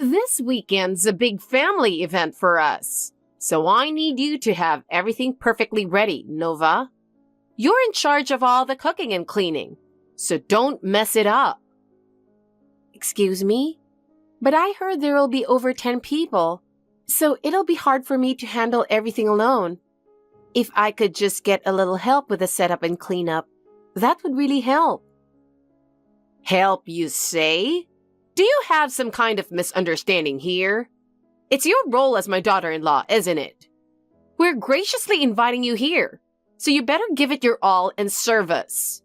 This weekend's a big family event for us, so I need you to have everything perfectly ready, Nova. You're in charge of all the cooking and cleaning, so don't mess it up. Excuse me? But I heard there will be over 10 people, so it'll be hard for me to handle everything alone. If I could just get a little help with the setup and cleanup, that would really help. Help, you say? Do you have some kind of misunderstanding here? It's your role as my daughter-in-law, isn't it? We're graciously inviting you here, so you better give it your all and serve us.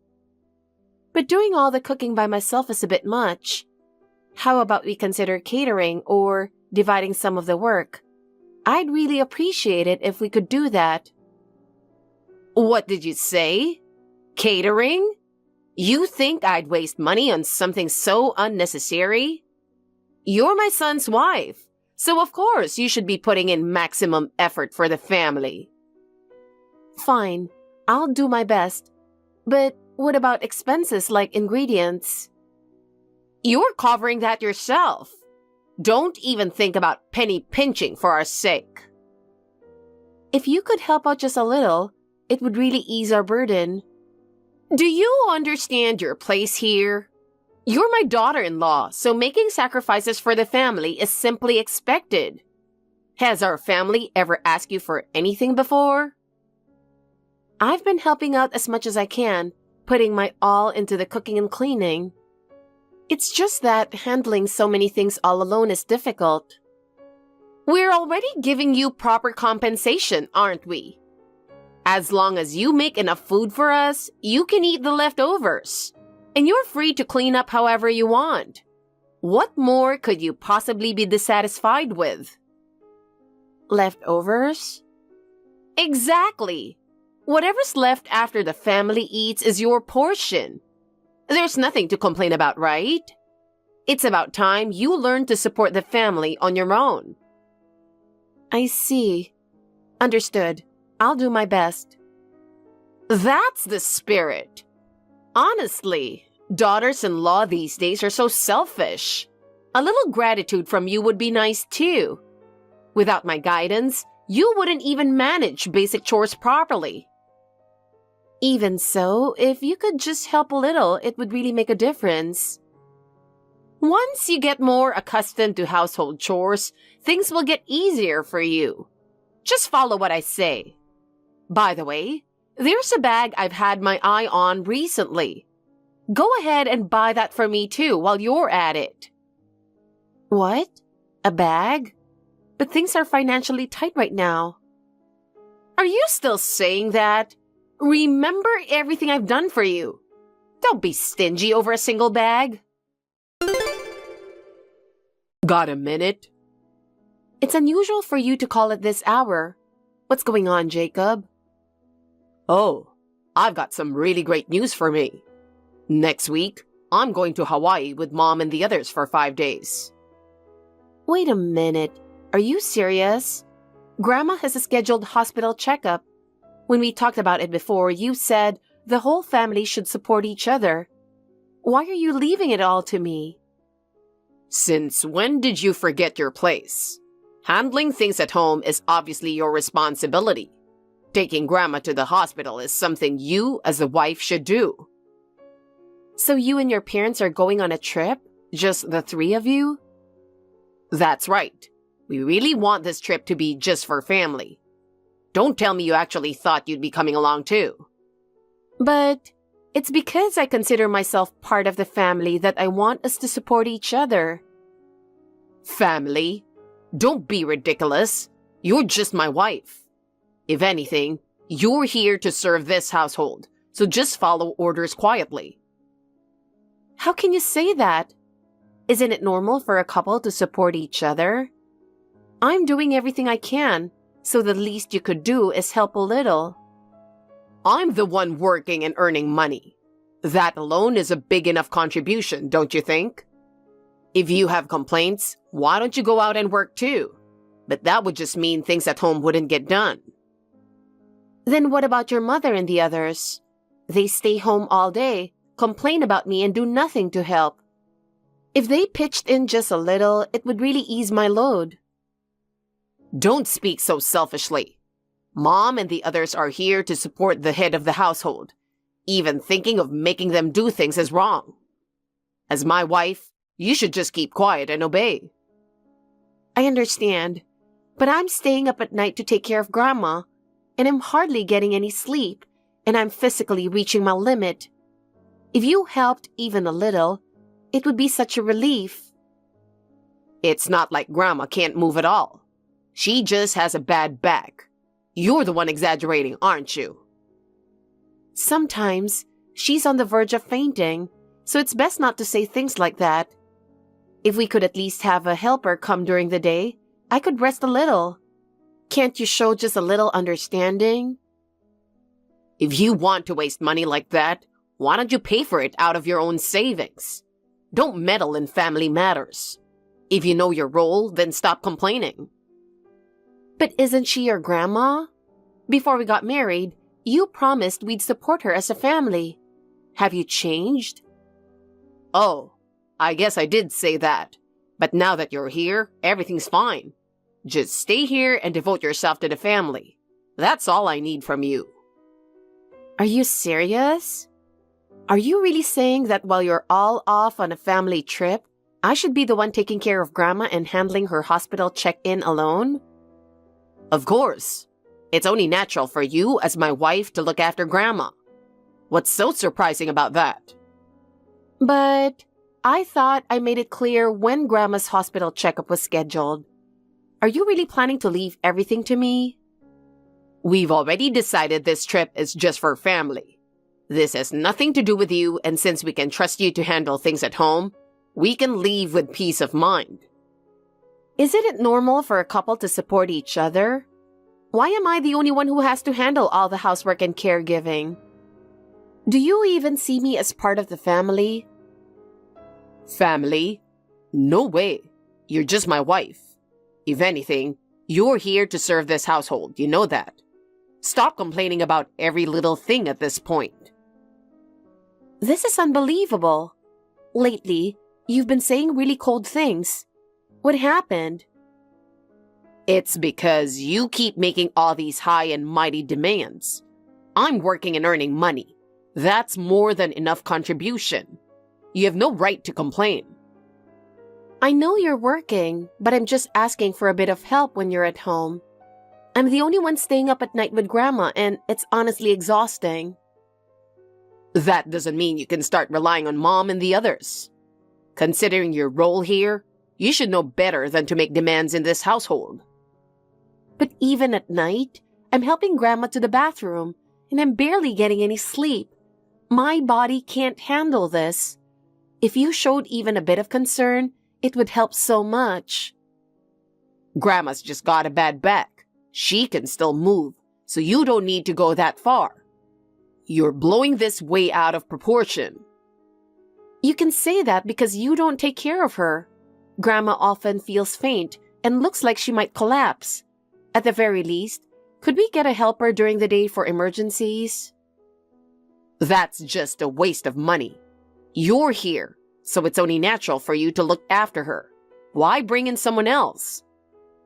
But doing all the cooking by myself is a bit much. How about we consider catering or dividing some of the work? I'd really appreciate it if we could do that. What did you say? Catering? You think I'd waste money on something so unnecessary? You're my son's wife, so of course you should be putting in maximum effort for the family. Fine, I'll do my best. But what about expenses like ingredients? You're covering that yourself. Don't even think about penny pinching for our sake. If you could help out just a little, it would really ease our burden. Do you understand your place here? You're my daughter-in-law, so making sacrifices for the family is simply expected. Has our family ever asked you for anything before? I've been helping out as much as I can, putting my all into the cooking and cleaning. It's just that handling so many things all alone is difficult. We're already giving you proper compensation, aren't we? As long as you make enough food for us, you can eat the leftovers. And you're free to clean up however you want. What more could you possibly be dissatisfied with? Leftovers? Exactly. Whatever's left after the family eats is your portion. There's nothing to complain about, right? It's about time you learn to support the family on your own. I see. Understood. I'll do my best. That's the spirit. Honestly, daughters-in-law these days are so selfish. A little gratitude from you would be nice too. Without my guidance, you wouldn't even manage basic chores properly. Even so, if you could just help a little, it would really make a difference. Once you get more accustomed to household chores, things will get easier for you. Just follow what I say. By the way, there's a bag I've had my eye on recently. Go ahead and buy that for me too while you're at it. What? A bag? But things are financially tight right now. Are you still saying that? Remember everything I've done for you. Don't be stingy over a single bag. Got a minute? It's unusual for you to call at this hour. What's going on, Jacob? Oh, I've got some really great news for me. Next week, I'm going to Hawaii with Mom and the others for 5 days. Wait a minute. Are you serious? Grandma has a scheduled hospital checkup. When we talked about it before, you said the whole family should support each other. Why are you leaving it all to me? Since when did you forget your place? Handling things at home is obviously your responsibility. Taking Grandma to the hospital is something you, as a wife, should do. So you and your parents are going on a trip? Just the three of you? That's right. We really want this trip to be just for family. Don't tell me you actually thought you'd be coming along too. But it's because I consider myself part of the family that I want us to support each other. Family? Don't be ridiculous. You're just my wife. If anything, you're here to serve this household, so just follow orders quietly. How can you say that? Isn't it normal for a couple to support each other? I'm doing everything I can, so the least you could do is help a little. I'm the one working and earning money. That alone is a big enough contribution, don't you think? If you have complaints, why don't you go out and work too? But that would just mean things at home wouldn't get done. Then what about your mother and the others? They stay home all day, complain about me, and do nothing to help. If they pitched in just a little, it would really ease my load. Don't speak so selfishly. Mom and the others are here to support the head of the household. Even thinking of making them do things is wrong. As my wife, you should just keep quiet and obey. I understand, but I'm staying up at night to take care of Grandma, and I'm hardly getting any sleep, and I'm physically reaching my limit. If you helped even a little, it would be such a relief. It's not like Grandma can't move at all. She just has a bad back. You're the one exaggerating, aren't you? Sometimes she's on the verge of fainting, so it's best not to say things like that. If we could at least have a helper come during the day, I could rest a little. Can't you show just a little understanding? If you want to waste money like that, why don't you pay for it out of your own savings? Don't meddle in family matters. If you know your role, then stop complaining. But isn't she your grandma? Before we got married, you promised we'd support her as a family. Have you changed? Oh, I guess I did say that. But now that you're here, everything's fine. Just stay here and devote yourself to the family. That's all I need from you. Are you serious? Are you really saying that while you're all off on a family trip, I should be the one taking care of Grandma and handling her hospital check-in alone? Of course. It's only natural for you as my wife to look after Grandma. What's so surprising about that? But I thought I made it clear when Grandma's hospital checkup was scheduled. Are you really planning to leave everything to me? We've already decided this trip is just for family. This has nothing to do with you, and since we can trust you to handle things at home, we can leave with peace of mind. Isn't it normal for a couple to support each other? Why am I the only one who has to handle all the housework and caregiving? Do you even see me as part of the family? Family? No way. You're just my wife. If anything, you're here to serve this household, you know that. Stop complaining about every little thing at this point. This is unbelievable. Lately, you've been saying really cold things. What happened? It's because you keep making all these high and mighty demands. I'm working and earning money. That's more than enough contribution. You have no right to complain. I know you're working, but I'm just asking for a bit of help when you're at home. I'm the only one staying up at night with Grandma, and it's honestly exhausting. That doesn't mean you can start relying on Mom and the others. Considering your role here, you should know better than to make demands in this household. But even at night, I'm helping Grandma to the bathroom, and I'm barely getting any sleep. My body can't handle this. If you showed even a bit of concern, it would help so much. Grandma's just got a bad back. She can still move, so you don't need to go that far. You're blowing this way out of proportion. You can say that because you don't take care of her. Grandma often feels faint and looks like she might collapse. At the very least, could we get a helper during the day for emergencies? That's just a waste of money. You're here, so it's only natural for you to look after her. Why bring in someone else?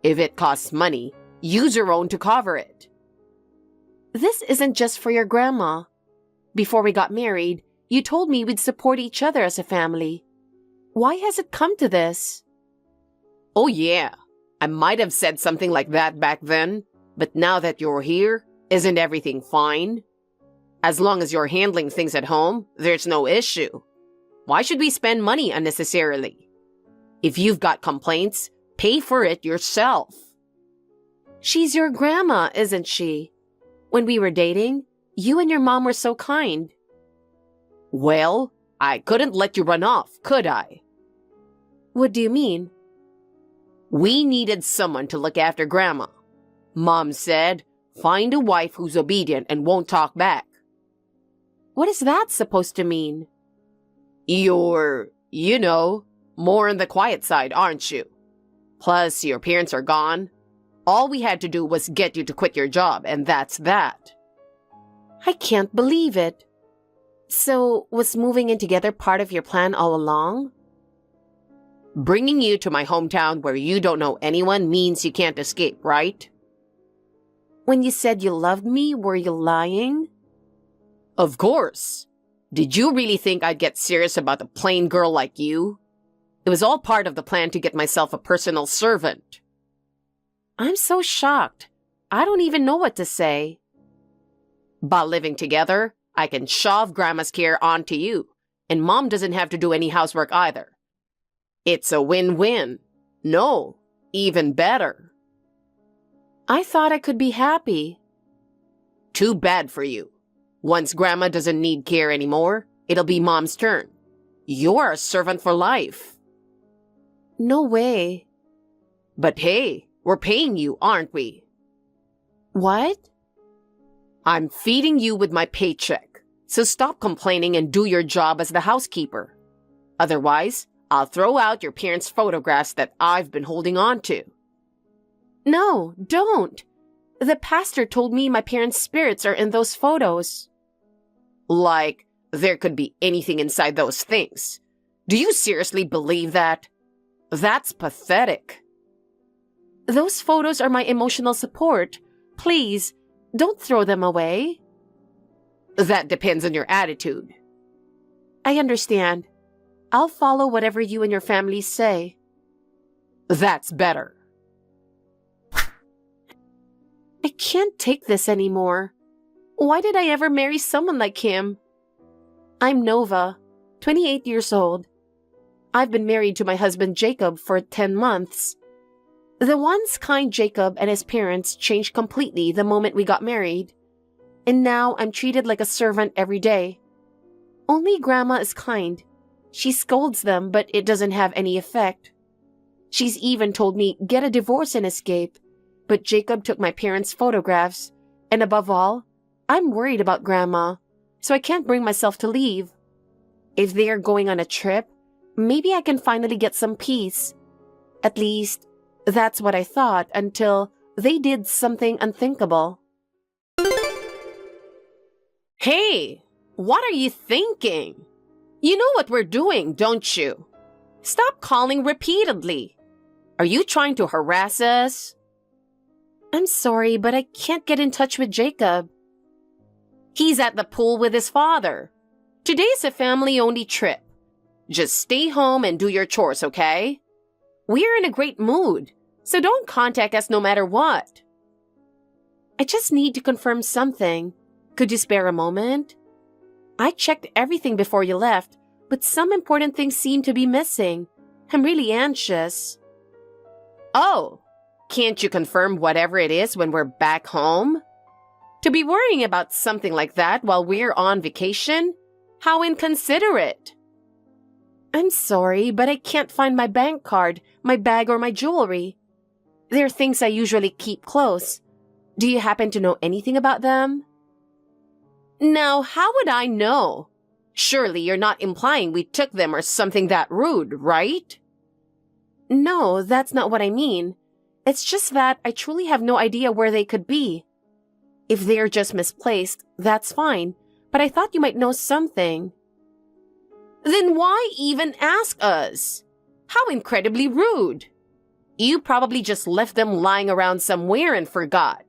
If it costs money, use your own to cover it. This isn't just for your grandma. Before we got married, you told me we'd support each other as a family. Why has it come to this? Oh yeah, I might have said something like that back then, but now that you're here, isn't everything fine? As long as you're handling things at home, there's no issue. Why should we spend money unnecessarily? If you've got complaints, pay for it yourself. She's your grandma, isn't she? When we were dating, you and your mom were so kind. Well, I couldn't let you run off, could I? What do you mean? We needed someone to look after Grandma. Mom said, find a wife who's obedient and won't talk back. What is that supposed to mean? You're, more on the quiet side, aren't you? Plus, your parents are gone. All we had to do was get you to quit your job, and that's that. I can't believe it. So, was moving in together part of your plan all along? Bringing you to my hometown where you don't know anyone means you can't escape, right? When you said you loved me, were you lying? Of course. Did you really think I'd get serious about a plain girl like you? It was all part of the plan to get myself a personal servant. I'm so shocked. I don't even know what to say. By living together, I can shove Grandma's care onto you, and Mom doesn't have to do any housework either. It's a win-win. No, even better. I thought I could be happy. Too bad for you. Once Grandma doesn't need care anymore, it'll be Mom's turn. You're a servant for life. No way. But hey, we're paying you, aren't we? What? I'm feeding you with my paycheck, so stop complaining and do your job as the housekeeper. Otherwise, I'll throw out your parents' photographs that I've been holding on to. No, don't. The pastor told me my parents' spirits are in those photos. Like, there could be anything inside those things. Do you seriously believe that? That's pathetic. Those photos are my emotional support. Please, don't throw them away. That depends on your attitude. I understand. I'll follow whatever you and your family say. That's better. I can't take this anymore. Why did I ever marry someone like him? I'm Nova, 28 years old. I've been married to my husband Jacob for 10 months. The once kind Jacob and his parents changed completely the moment we got married. And now I'm treated like a servant every day. Only Grandma is kind. She scolds them, but it doesn't have any effect. She's even told me, get a divorce and escape. But Jacob took my parents' photographs. And above all, I'm worried about Grandma, so I can't bring myself to leave. If they are going on a trip, maybe I can finally get some peace. At least, that's what I thought until they did something unthinkable. Hey, what are you thinking? You know what we're doing, don't you? Stop calling repeatedly. Are you trying to harass us? I'm sorry, but I can't get in touch with Jacob. He's at the pool with his father. Today's a family-only trip. Just stay home and do your chores, okay? We're in a great mood, so don't contact us no matter what. I just need to confirm something. Could you spare a moment? I checked everything before you left, but some important things seem to be missing. I'm really anxious. Oh, can't you confirm whatever it is when we're back home? To be worrying about something like that while we're on vacation? How inconsiderate. I'm sorry, but I can't find my bank card, my bag, or my jewelry. They're things I usually keep close. Do you happen to know anything about them? Now, how would I know? Surely you're not implying we took them or something that rude, right? No, that's not what I mean. It's just that I truly have no idea where they could be. If they're just misplaced, that's fine, but I thought you might know something. Then why even ask us? How incredibly rude. You probably just left them lying around somewhere and forgot.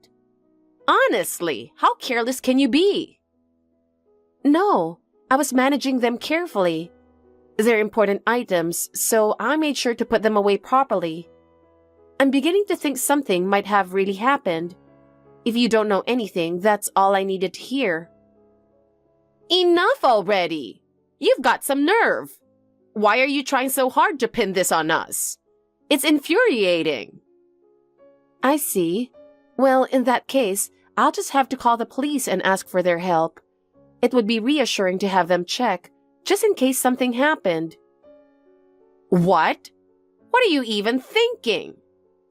Honestly, how careless can you be? No, I was managing them carefully. They're important items, so I made sure to put them away properly. I'm beginning to think something might have really happened. If you don't know anything, that's all I needed to hear. Enough already! You've got some nerve. Why are you trying so hard to pin this on us? It's infuriating. I see. Well, in that case, I'll just have to call the police and ask for their help. It would be reassuring to have them check, just in case something happened. What? What are you even thinking?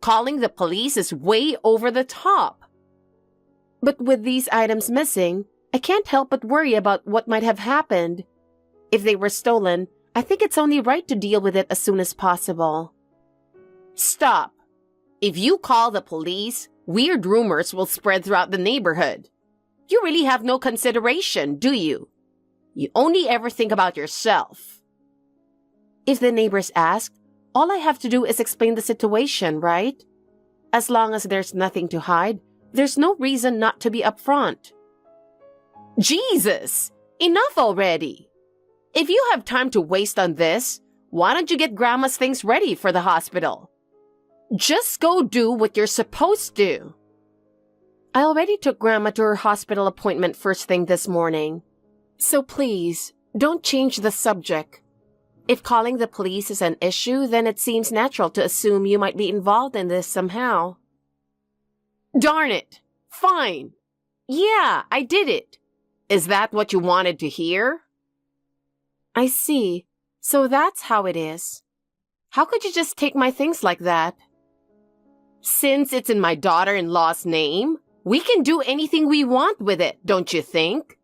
Calling the police is way over the top. But with these items missing, I can't help but worry about what might have happened. If they were stolen, I think it's only right to deal with it as soon as possible. Stop. If you call the police, weird rumors will spread throughout the neighborhood. You really have no consideration, do you? You only ever think about yourself. If the neighbors ask, All I have to do is explain the situation, right? As long as there's nothing to hide, there's no reason not to be upfront. Jesus! Enough already! If you have time to waste on this, why don't you get Grandma's things ready for the hospital? Just go do what you're supposed to. I already took Grandma to her hospital appointment first thing this morning. So please, don't change the subject. If calling the police is an issue, then it seems natural to assume you might be involved in this somehow. Darn it! Fine. Yeah, I did it. Is that what you wanted to hear? I see. So that's how it is. How could you just take my things like that? Since it's in my daughter-in-law's name, we can do anything we want with it, don't you think?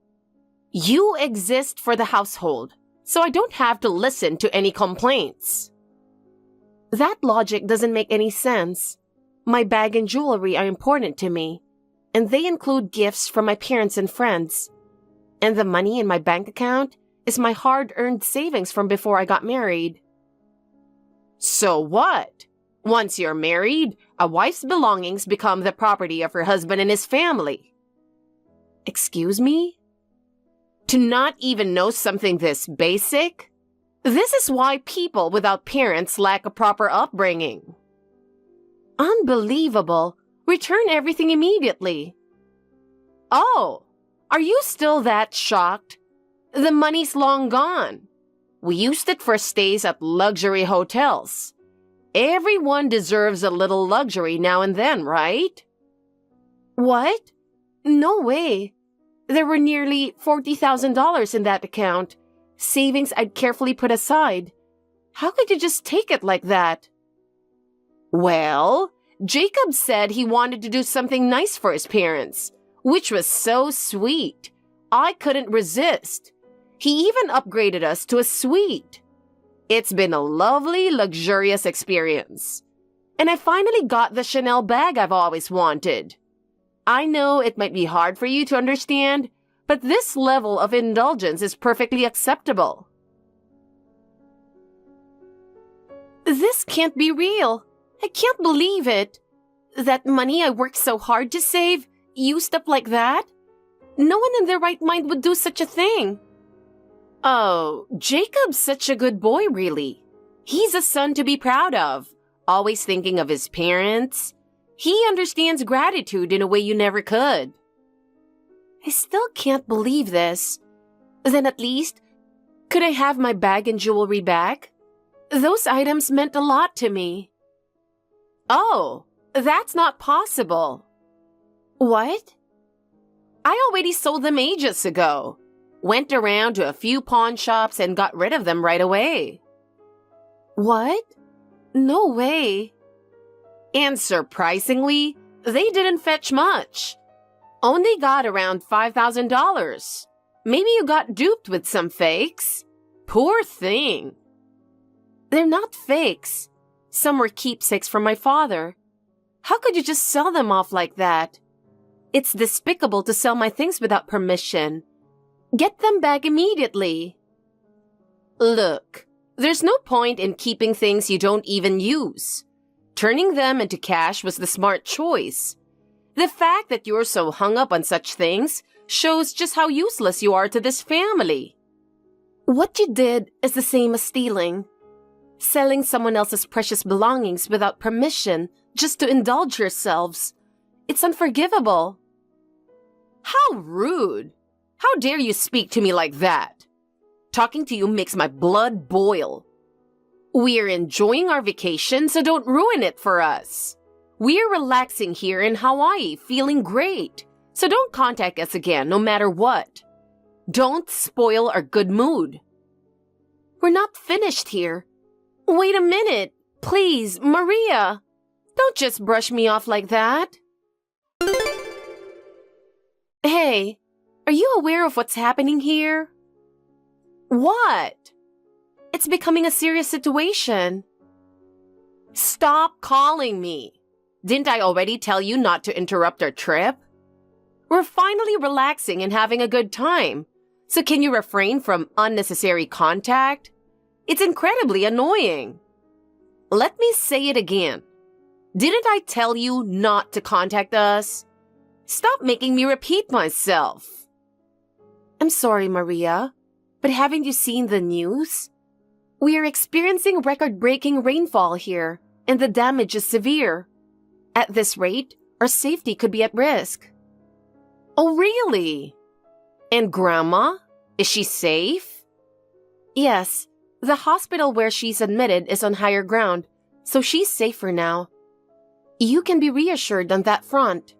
You exist for the household, so I don't have to listen to any complaints. That logic doesn't make any sense. My bag and jewelry are important to me, and they include gifts from my parents and friends. And the money in my bank account is my hard-earned savings from before I got married. So what? Once you're married, a wife's belongings become the property of her husband and his family. Excuse me? To not even know something this basic? This is why people without parents lack a proper upbringing. Unbelievable. Return everything immediately. Oh, are you still that shocked? The money's long gone. We used it for stays at luxury hotels. Everyone deserves a little luxury now and then, right? What? No way. There were nearly $40,000 in that account, savings I'd carefully put aside. How could you just take it like that? Well, Jacob said he wanted to do something nice for his parents, which was so sweet. I couldn't resist. He even upgraded us to a suite. It's been a lovely, luxurious experience. And I finally got the Chanel bag I've always wanted. I know it might be hard for you to understand, but this level of indulgence is perfectly acceptable. This can't be real. I can't believe it. That money I worked so hard to save, used up like that? No one in their right mind would do such a thing. Oh, Jacob's such a good boy, really. He's a son to be proud of, always thinking of his parents. He understands gratitude in a way you never could. I still can't believe this. Then at least, could I have my bag and jewelry back? Those items meant a lot to me. Oh, that's not possible. What? I already sold them ages ago. Went around to a few pawn shops and got rid of them right away. What? No way. And surprisingly, they didn't fetch much. Only got around $5,000. Maybe you got duped with some fakes. Poor thing. They're not fakes. Some were keepsakes from my father. How could you just sell them off like that? It's despicable to sell my things without permission. Get them back immediately. Look, there's no point in keeping things you don't even use. Turning them into cash was the smart choice. The fact that you're so hung up on such things shows just how useless you are to this family. What you did is the same as stealing. Selling someone else's precious belongings without permission just to indulge yourselves. It's unforgivable. How rude! How dare you speak to me like that? Talking to you makes my blood boil. We're enjoying our vacation, so don't ruin it for us. We're relaxing here in Hawaii, feeling great. So don't contact us again, no matter what. Don't spoil our good mood. We're not finished here. Wait a minute. Please, Maria. Don't just brush me off like that. Hey, are you aware of what's happening here? What? It's becoming a serious situation. Stop calling me. Didn't I already tell you not to interrupt our trip? We're finally relaxing and having a good time. So can you refrain from unnecessary contact? It's incredibly annoying. Let me say it again. Didn't I tell you not to contact us? Stop making me repeat myself. I'm sorry, Maria, but haven't you seen the news? We are experiencing record-breaking rainfall here, and the damage is severe. At this rate, our safety could be at risk. Oh, really? And Grandma? Is she safe? Yes, the hospital where she's admitted is on higher ground, so she's safer now. You can be reassured on that front.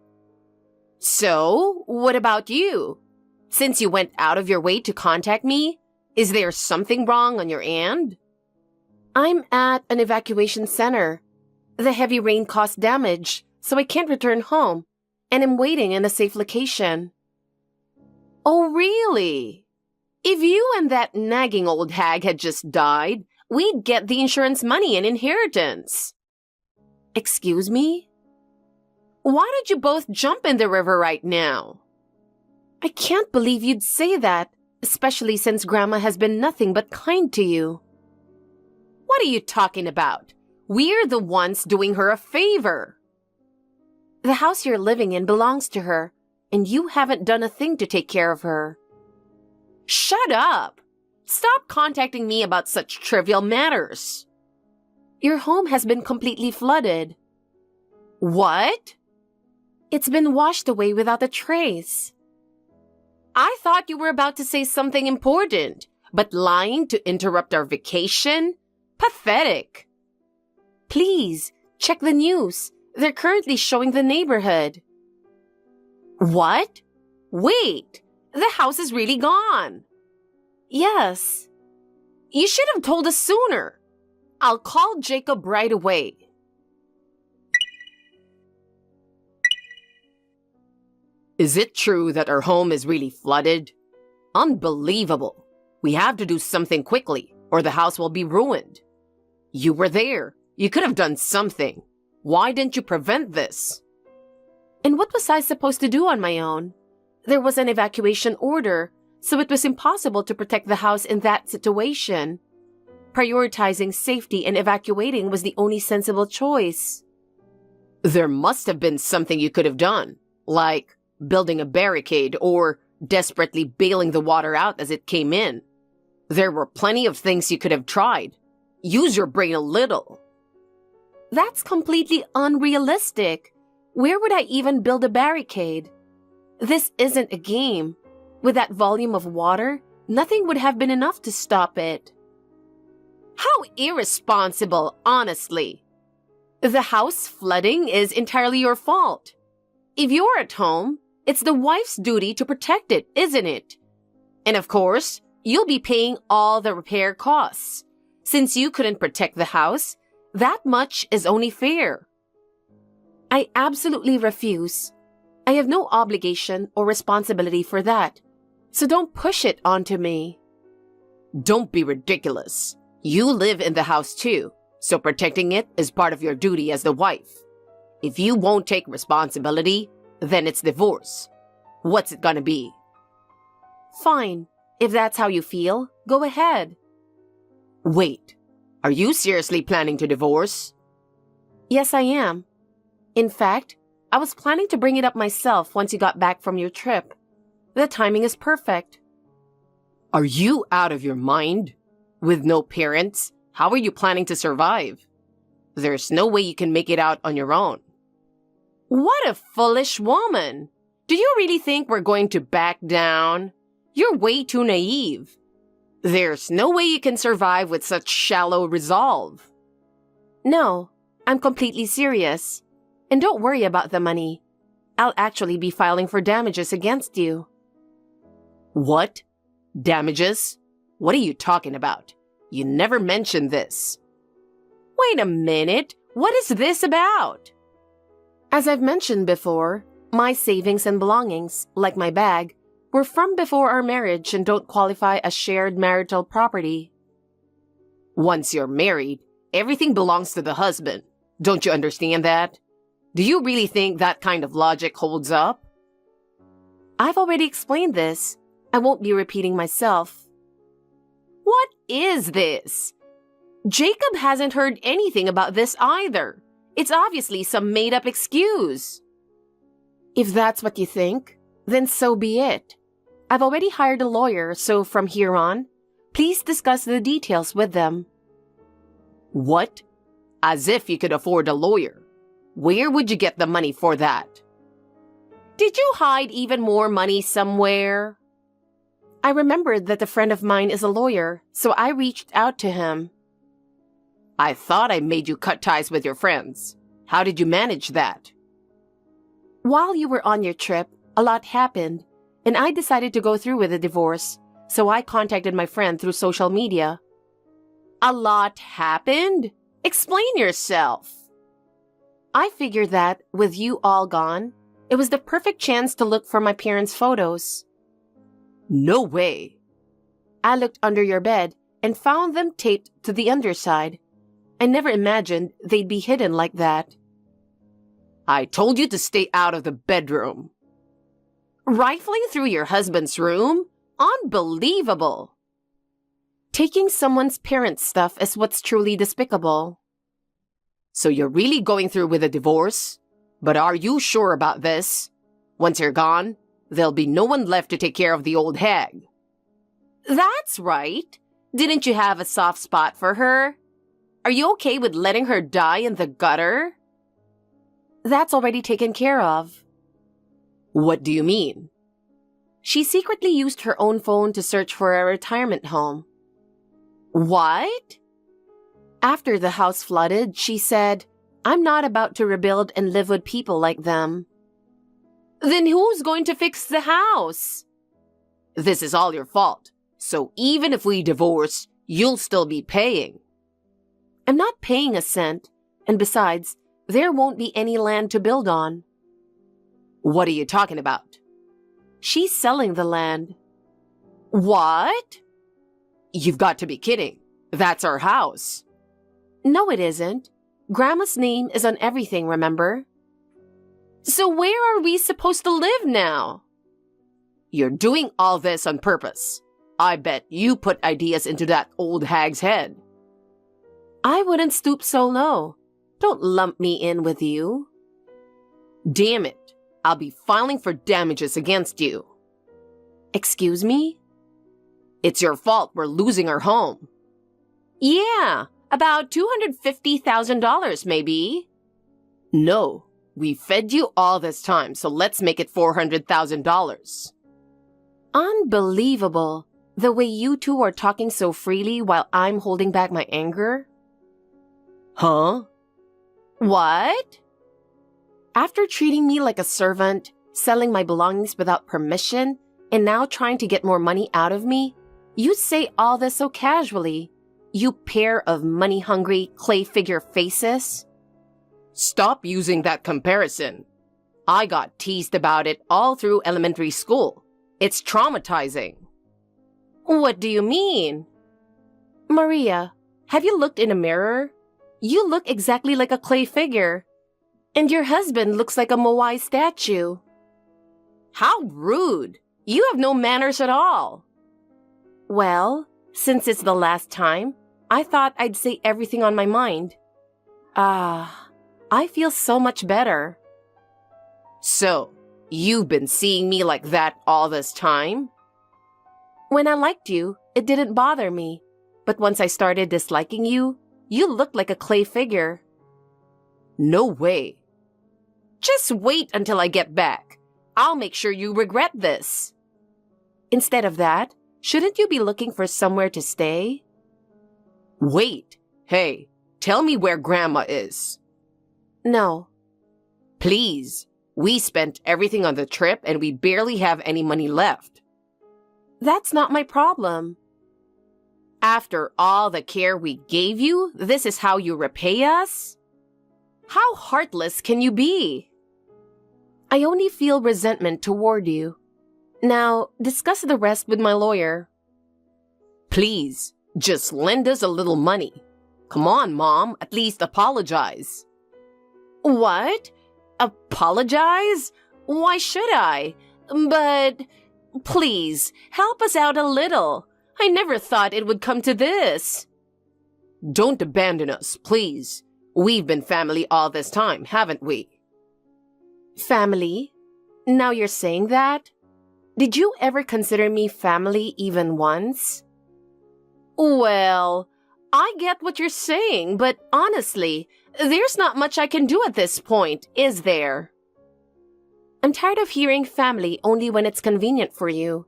So, what about you? Since you went out of your way to contact me, is there something wrong on your end? I'm at an evacuation center. The heavy rain caused damage, so I can't return home, and I'm waiting in a safe location. Oh, really? If you and that nagging old hag had just died, we'd get the insurance money and inheritance. Excuse me? Why don't you both jump in the river right now? I can't believe you'd say that, especially since Grandma has been nothing but kind to you. What are you talking about? We're the ones doing her a favor. The house you're living in belongs to her, and you haven't done a thing to take care of her. Shut up! Stop contacting me about such trivial matters. Your home has been completely flooded. What? It's been washed away without a trace. I thought you were about to say something important, but lying to interrupt our vacation? Pathetic. Please, check the news. They're currently showing the neighborhood. What? Wait, the house is really gone. Yes. You should have told us sooner. I'll call Jacob right away. Is it true that our home is really flooded? Unbelievable. We have to do something quickly, or the house will be ruined. You were there. You could have done something. Why didn't you prevent this? And what was I supposed to do on my own? There was an evacuation order, so it was impossible to protect the house in that situation. Prioritizing safety and evacuating was the only sensible choice. There must have been something you could have done, like building a barricade or desperately bailing the water out as it came in. There were plenty of things you could have tried. Use your brain a little. That's completely unrealistic. Where would I even build a barricade? This isn't a game. With that volume of water, nothing would have been enough to stop it. How irresponsible, honestly. The house flooding is entirely your fault. If you're at home, it's the wife's duty to protect it, isn't it? And of course, you'll be paying all the repair costs. Since you couldn't protect the house, that much is only fair. I absolutely refuse. I have no obligation or responsibility for that, so don't push it onto me. Don't be ridiculous. You live in the house too, so protecting it is part of your duty as the wife. If you won't take responsibility, then it's divorce. What's it gonna be? Fine. If that's how you feel, go ahead. Wait, are you seriously planning to divorce? Yes, I am. In fact, I was planning to bring it up myself once you got back from your trip. The timing is perfect. Are you out of your mind? With no parents, how are you planning to survive? There's no way you can make it out on your own. What a foolish woman! Do you really think we're going to back down? You're way too naive. There's no way you can survive with such shallow resolve. No, I'm completely serious. And don't worry about the money. I'll actually be filing for damages against you. What? Damages? What are you talking about? You never mentioned this. Wait a minute. What is this about? As I've mentioned before, my savings and belongings, like my bag, were from before our marriage and don't qualify as shared marital property. Once you're married, everything belongs to the husband. Don't you understand that? Do you really think that kind of logic holds up? I've already explained this. I won't be repeating myself. What is this? Jacob hasn't heard anything about this either. It's obviously some made-up excuse. If that's what you think, then so be it. I've already hired a lawyer, so from here on, please discuss the details with them. What? As if you could afford a lawyer. Where would you get the money for that? Did you hide even more money somewhere? I remembered that a friend of mine is a lawyer, so I reached out to him. I thought I made you cut ties with your friends. How did you manage that? While you were on your trip, a lot happened, and I decided to go through with the divorce, so I contacted my friend through social media. A lot happened? Explain yourself. I figured that, with you all gone, it was the perfect chance to look for my parents' photos. No way. I looked under your bed and found them taped to the underside. I never imagined they'd be hidden like that. I told you to stay out of the bedroom. Rifling through your husband's room? Unbelievable. Taking someone's parents' stuff is what's truly despicable. So you're really going through with a divorce? But are you sure about this? Once you're gone, there'll be no one left to take care of the old hag. That's right. Didn't you have a soft spot for her? Are you okay with letting her die in the gutter? That's already taken care of. What do you mean? She secretly used her own phone to search for a retirement home. What? After the house flooded, she said, "I'm not about to rebuild and live with people like them." Then who's going to fix the house? This is all your fault. So even if we divorce, you'll still be paying. I'm not paying a cent, and besides, there won't be any land to build on. What are you talking about? She's selling the land. What? You've got to be kidding. That's our house. No, it isn't. Grandma's name is on everything, remember? So where are we supposed to live now? You're doing all this on purpose. I bet you put ideas into that old hag's head. I wouldn't stoop so low. Don't lump me in with you. Damn it. I'll be filing for damages against you. Excuse me? It's your fault we're losing our home. Yeah, about $250,000 maybe. No, we fed you all this time, so let's make it $400,000. Unbelievable. The way you two are talking so freely while I'm holding back my anger. Huh? What? After treating me like a servant, selling my belongings without permission, and now trying to get more money out of me, you say all this so casually. You pair of money-hungry, clay figure faces. Stop using that comparison. I got teased about it all through elementary school. It's traumatizing. What do you mean? Maria, have you looked in a mirror? You look exactly like a clay figure. And your husband looks like a Moai statue. How rude! You have no manners at all. Well, since it's the last time, I thought I'd say everything on my mind. I feel so much better. So, you've been seeing me like that all this time? When I liked you, it didn't bother me. But once I started disliking you, you looked like a clay figure. No way. Just wait until I get back. I'll make sure you regret this. Instead of that, shouldn't you be looking for somewhere to stay? Wait. Hey, tell me where Grandma is. No. Please. We spent everything on the trip and we barely have any money left. That's not my problem. After all the care we gave you, this is how you repay us? How heartless can you be? I only feel resentment toward you. Now, discuss the rest with my lawyer. Please, just lend us a little money. Come on, Mom, at least apologize. What? Apologize? Why should I? But please, help us out a little. I never thought it would come to this. Don't abandon us, please. We've been family all this time, haven't we? Family? Now you're saying that? Did you ever consider me family even once? Well, I get what you're saying, but honestly, there's not much I can do at this point, is there? I'm tired of hearing family only when it's convenient for you.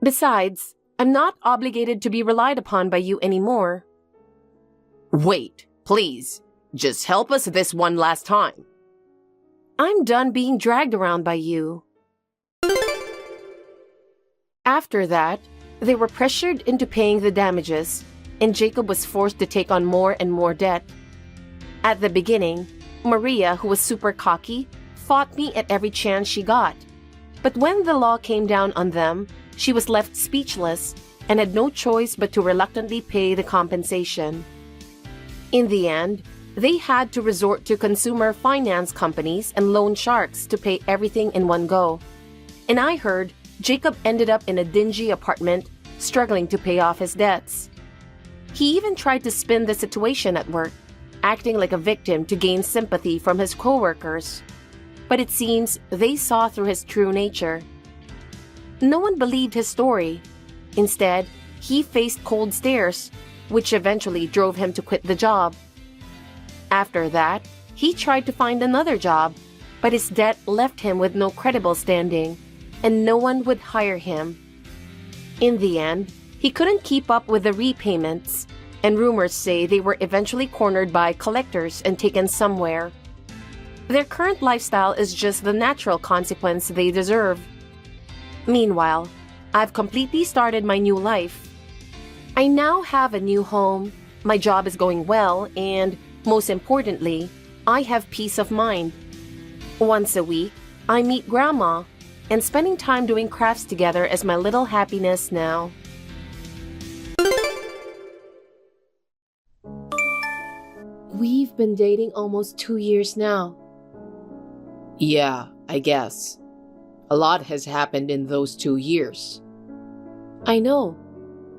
Besides, I'm not obligated to be relied upon by you anymore. Wait, please. Just help us this one last time. I'm done being dragged around by you. After that, they were pressured into paying the damages, and Jacob was forced to take on more and more debt. At the beginning, Maria, who was super cocky, fought me at every chance she got. But when the law came down on them, she was left speechless and had no choice but to reluctantly pay the compensation. In the end, they had to resort to consumer finance companies and loan sharks to pay everything in one go. And I heard Jacob ended up in a dingy apartment, struggling to pay off his debts. He even tried to spin the situation at work, acting like a victim to gain sympathy from his coworkers. But it seems they saw through his true nature. No one believed his story. Instead, he faced cold stares, which eventually drove him to quit the job. After that, he tried to find another job, but his debt left him with no credible standing, and no one would hire him. In the end, he couldn't keep up with the repayments, and rumors say they were eventually cornered by collectors and taken somewhere. Their current lifestyle is just the natural consequence they deserve. Meanwhile, I've completely started my new life. I now have a new home, my job is going well, and most importantly, I have peace of mind. Once a week, I meet Grandma, and spending time doing crafts together is my little happiness now. We've been dating almost 2 years now. Yeah, I guess. A lot has happened in those 2 years. I know.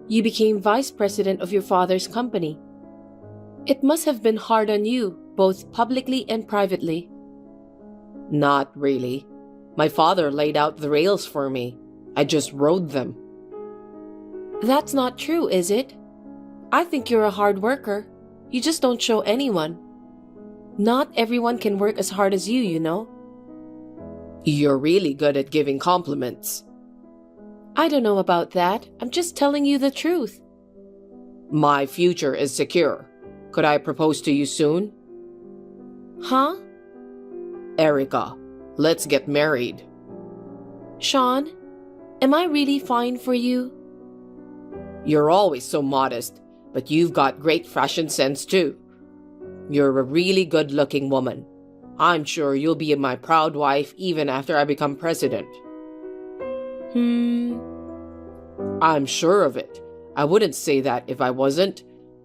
You became vice president of your father's company. It must have been hard on you, both publicly and privately. Not really. My father laid out the rails for me. I just rode them. That's not true, is it? I think you're a hard worker. You just don't show anyone. Not everyone can work as hard as you, you know. You're really good at giving compliments. I don't know about that. I'm just telling you the truth. My future is secure. Could I propose to you soon? Huh? Erica, let's get married. Sean, am I really fine for you? You're always so modest, but you've got great fashion sense too. You're a really good-looking woman. I'm sure you'll be my proud wife even after I become president. I'm sure of it. I wouldn't say that if I wasn't.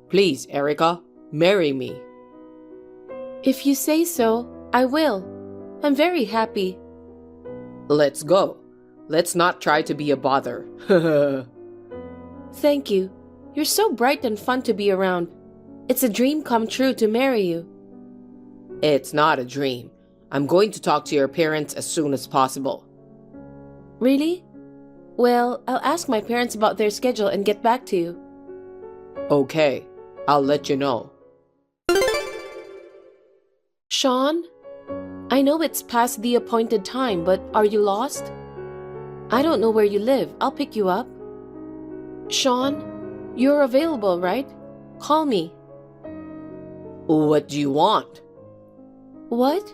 Please, Erica, marry me. If you say so, I will. I'm very happy. Let's go. Let's not try to be a bother. Thank you. You're so bright and fun to be around. It's a dream come true to marry you. It's not a dream. I'm going to talk to your parents as soon as possible. Really? Well, I'll ask my parents about their schedule and get back to you. Okay, I'll let you know. Sean? I know it's past the appointed time, but are you lost? I don't know where you live. I'll pick you up. Sean, you're available, right? Call me. What do you want? What?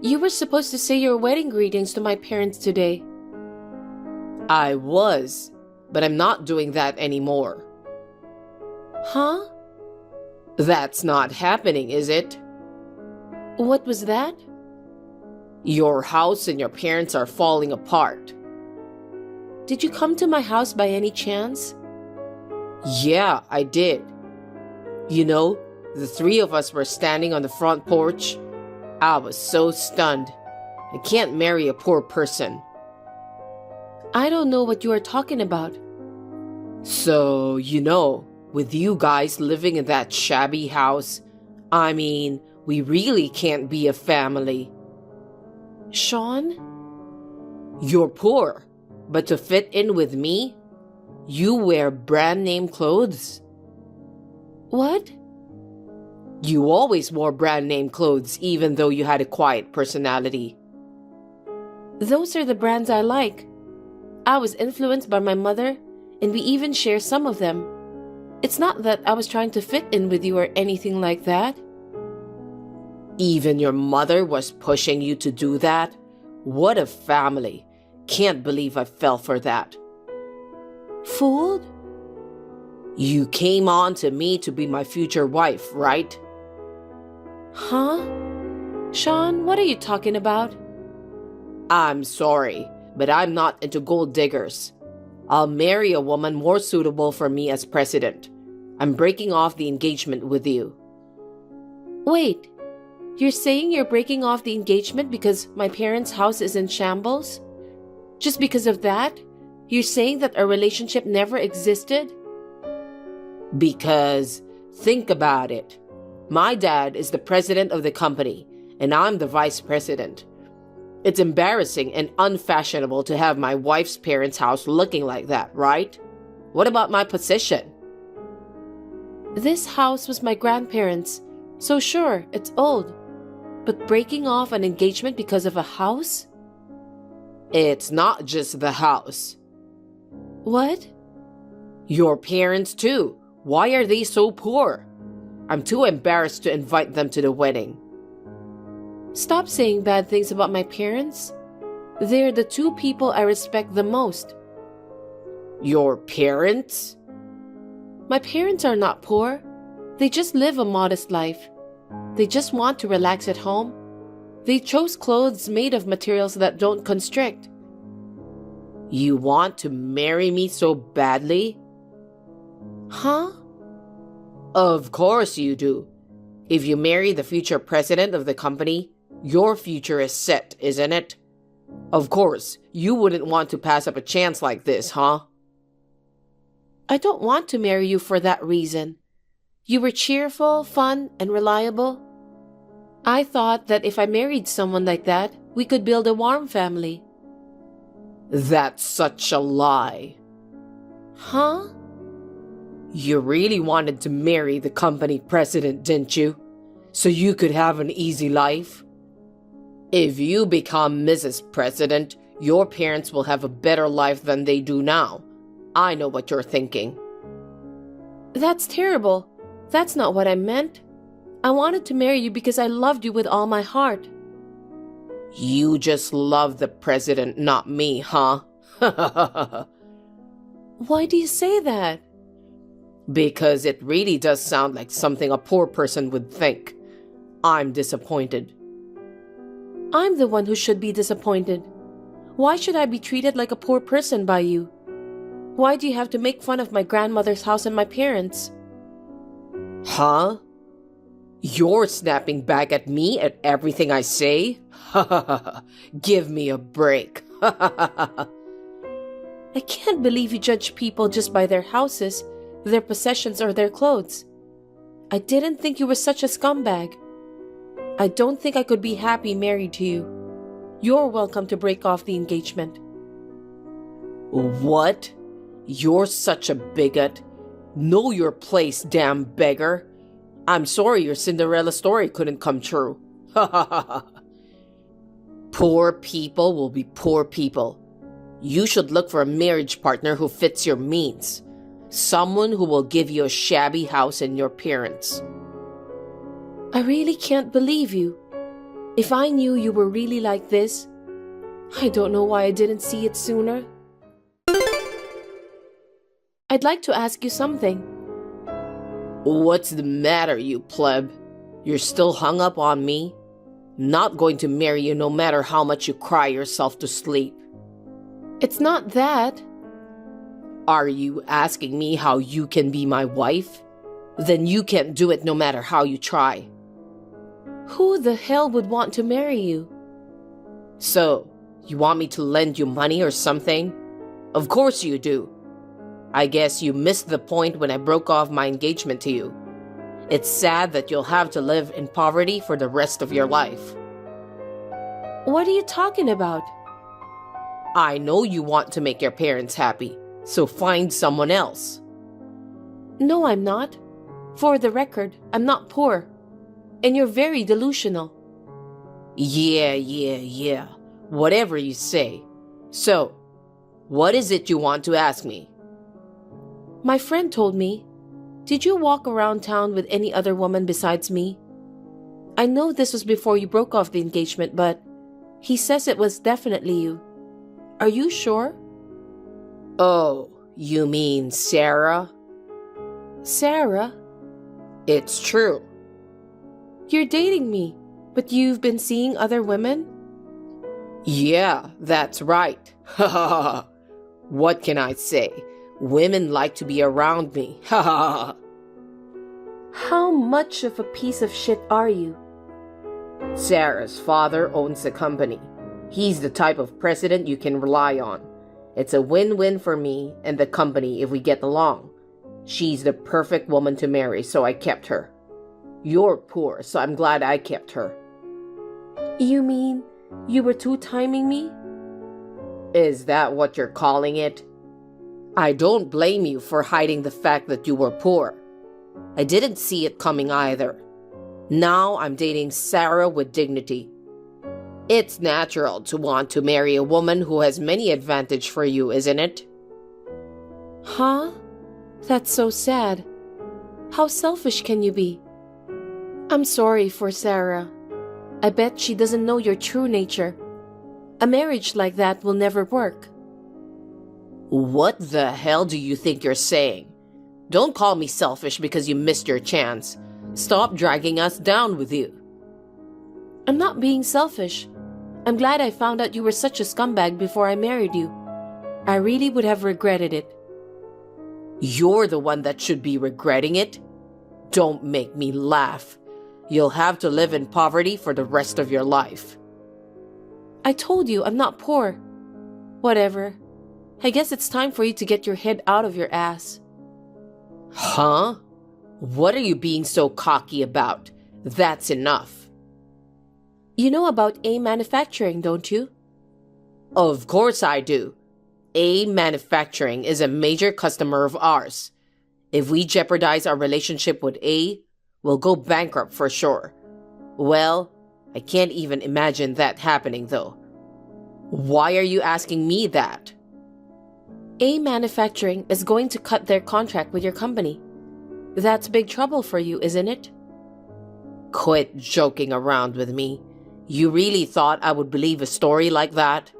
You were supposed to say your wedding greetings to my parents today. I was, but I'm not doing that anymore. Huh? That's not happening, is it? What was that? Your house and your parents are falling apart. Did you come to my house by any chance? Yeah, I did. You know, the three of us were standing on the front porch. I was so stunned. I can't marry a poor person. I don't know what you are talking about. So, you know, With you guys living in that shabby house, I mean, we really can't be a family. Sean? You're poor, but to fit in with me, you wear brand name clothes. What? You always wore brand name clothes even though you had a quiet personality. Those are the brands I like. I was influenced by my mother, and we even share some of them. It's not that I was trying to fit in with you or anything like that. Even your mother was pushing you to do that? What a family. Can't believe I fell for that. Fooled? You came on to me to be my future wife, right? Huh? Sean, what are you talking about? I'm sorry, but I'm not into gold diggers. I'll marry a woman more suitable for me as president. I'm breaking off the engagement with you. Wait, you're saying you're breaking off the engagement because my parents' house is in shambles? Just because of that? You're saying that our relationship never existed? Because, think about it. My dad is the president of the company, and I'm the vice president. It's embarrassing and unfashionable to have my wife's parents' house looking like that, right? What about my position? This house was my grandparents', so sure, it's old. But breaking off an engagement because of a house? It's not just the house. What? Your parents too. Why are they so poor? I'm too embarrassed to invite them to the wedding. Stop saying bad things about my parents. They're the two people I respect the most. Your parents? My parents are not poor. They just live a modest life. They just want to relax at home. They chose clothes made of materials that don't constrict. You want to marry me so badly? Huh? Of course you do. If you marry the future president of the company, your future is set, isn't it? Of course, you wouldn't want to pass up a chance like this, huh? I don't want to marry you for that reason. You were cheerful, fun, and reliable. I thought that if I married someone like that, we could build a warm family. That's such a lie. Huh? You really wanted to marry the company president, didn't you? So you could have an easy life? If you become Mrs. President, your parents will have a better life than they do now. I know what you're thinking. That's terrible. That's not what I meant. I wanted to marry you because I loved you with all my heart. You just love the president, not me, huh? Why do you say that? Because it really does sound like something a poor person would think. I'm disappointed. I'm the one who should be disappointed. Why should I be treated like a poor person by you? Why do you have to make fun of my grandmother's house and my parents? Huh? You're snapping back at me at everything I say? Give me a break. I can't believe you judge people just by their houses, their possessions, or their clothes. I didn't think you were such a scumbag. I don't think I could be happy married to you. You're welcome to break off the engagement. What? You're such a bigot. Know your place, damn beggar. I'm sorry your Cinderella story couldn't come true. Poor people will be poor people. You should look for a marriage partner who fits your means. Someone who will give you a shabby house and your parents. I really can't believe you. If I knew you were really like this, I don't know why I didn't see it sooner. I'd like to ask you something. What's the matter, you pleb? You're still hung up on me? Not going to marry you no matter how much you cry yourself to sleep. It's not that. Are you asking me how you can be my wife? Then you can't do it no matter how you try. Who the hell would want to marry you? So, you want me to lend you money or something? Of course you do. I guess you missed the point when I broke off my engagement to you. It's sad that you'll have to live in poverty for the rest of your life. What are you talking about? I know you want to make your parents happy, so find someone else. No, I'm not. For the record, I'm not poor. And you're very delusional. Yeah. Whatever you say. So, what is it you want to ask me? My friend told me, did you walk around town with any other woman besides me? I know this was before you broke off the engagement, but he says it was definitely you. Are you sure? Oh, you mean Sarah? Sarah? It's true. You're dating me, but you've been seeing other women? Yeah, that's right. What can I say? Women like to be around me. How much of a piece of shit are you? Sarah's father owns the company. He's the type of president you can rely on. It's a win-win for me and the company if we get along. She's the perfect woman to marry, so I kept her. You're poor, so I'm glad I kept her. You mean you were two-timing me? Is that what you're calling it? I don't blame you for hiding the fact that you were poor. I didn't see it coming either. Now I'm dating Sarah with dignity. It's natural to want to marry a woman who has many advantages for you, isn't it? Huh? That's so sad. How selfish can you be? I'm sorry for Sarah. I bet she doesn't know your true nature. A marriage like that will never work. What the hell do you think you're saying? Don't call me selfish because you missed your chance. Stop dragging us down with you. I'm not being selfish. I'm glad I found out you were such a scumbag before I married you. I really would have regretted it. You're the one that should be regretting it. Don't make me laugh. You'll have to live in poverty for the rest of your life. I told you I'm not poor. Whatever. I guess it's time for you to get your head out of your ass. Huh? What are you being so cocky about? That's enough. You know about A Manufacturing, don't you? Of course I do. A Manufacturing is a major customer of ours. If we jeopardize our relationship with A, we'll go bankrupt for sure. Well, I can't even imagine that happening though. Why are you asking me that? A Manufacturing is going to cut their contract with your company. That's big trouble for you, isn't it? Quit joking around with me. You really thought I would believe a story like that?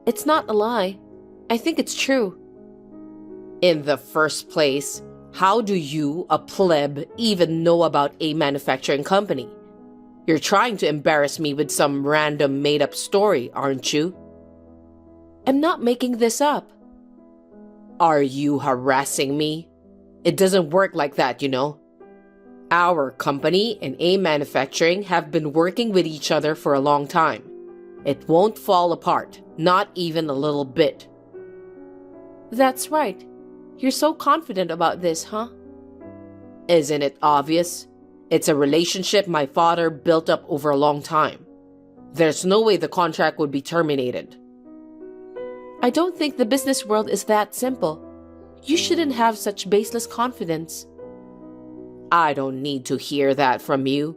It's not a lie. I think it's true. In the first place, how do you, a pleb, even know about A Manufacturing company? You're trying to embarrass me with some random made-up story, aren't you? I'm not making this up. Are you harassing me? It doesn't work like that, you know. Our company and A Manufacturing have been working with each other for a long time. It won't fall apart, not even a little bit. That's right. You're so confident about this, huh? Isn't it obvious? It's a relationship my father built up over a long time. There's no way the contract would be terminated. I don't think the business world is that simple. You shouldn't have such baseless confidence. I don't need to hear that from you.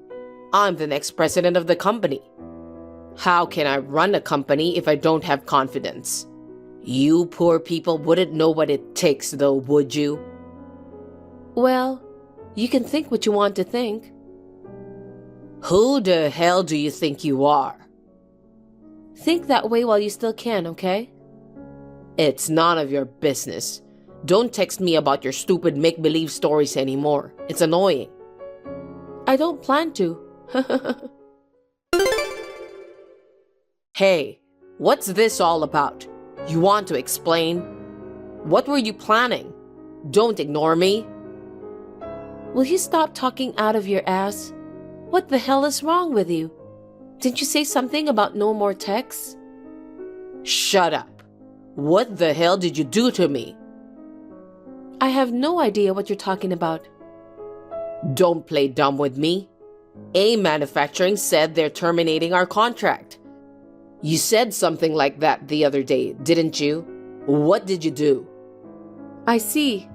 I'm the next president of the company. How can I run a company if I don't have confidence? You poor people wouldn't know what it takes though, would you? Well, you can think what you want to think. Who the hell do you think you are? Think that way while you still can, okay? It's none of your business. Don't text me about your stupid make-believe stories anymore. It's annoying. I don't plan to. Hey, what's this all about? You want to explain? What were you planning? Don't ignore me. Will you stop talking out of your ass? What the hell is wrong with you? Didn't you say something about no more texts? Shut up. What the hell did you do to me? I have no idea what you're talking about. Don't play dumb with me. A Manufacturing said they're terminating our contract. You said something like that the other day, didn't you? What did you do? I see.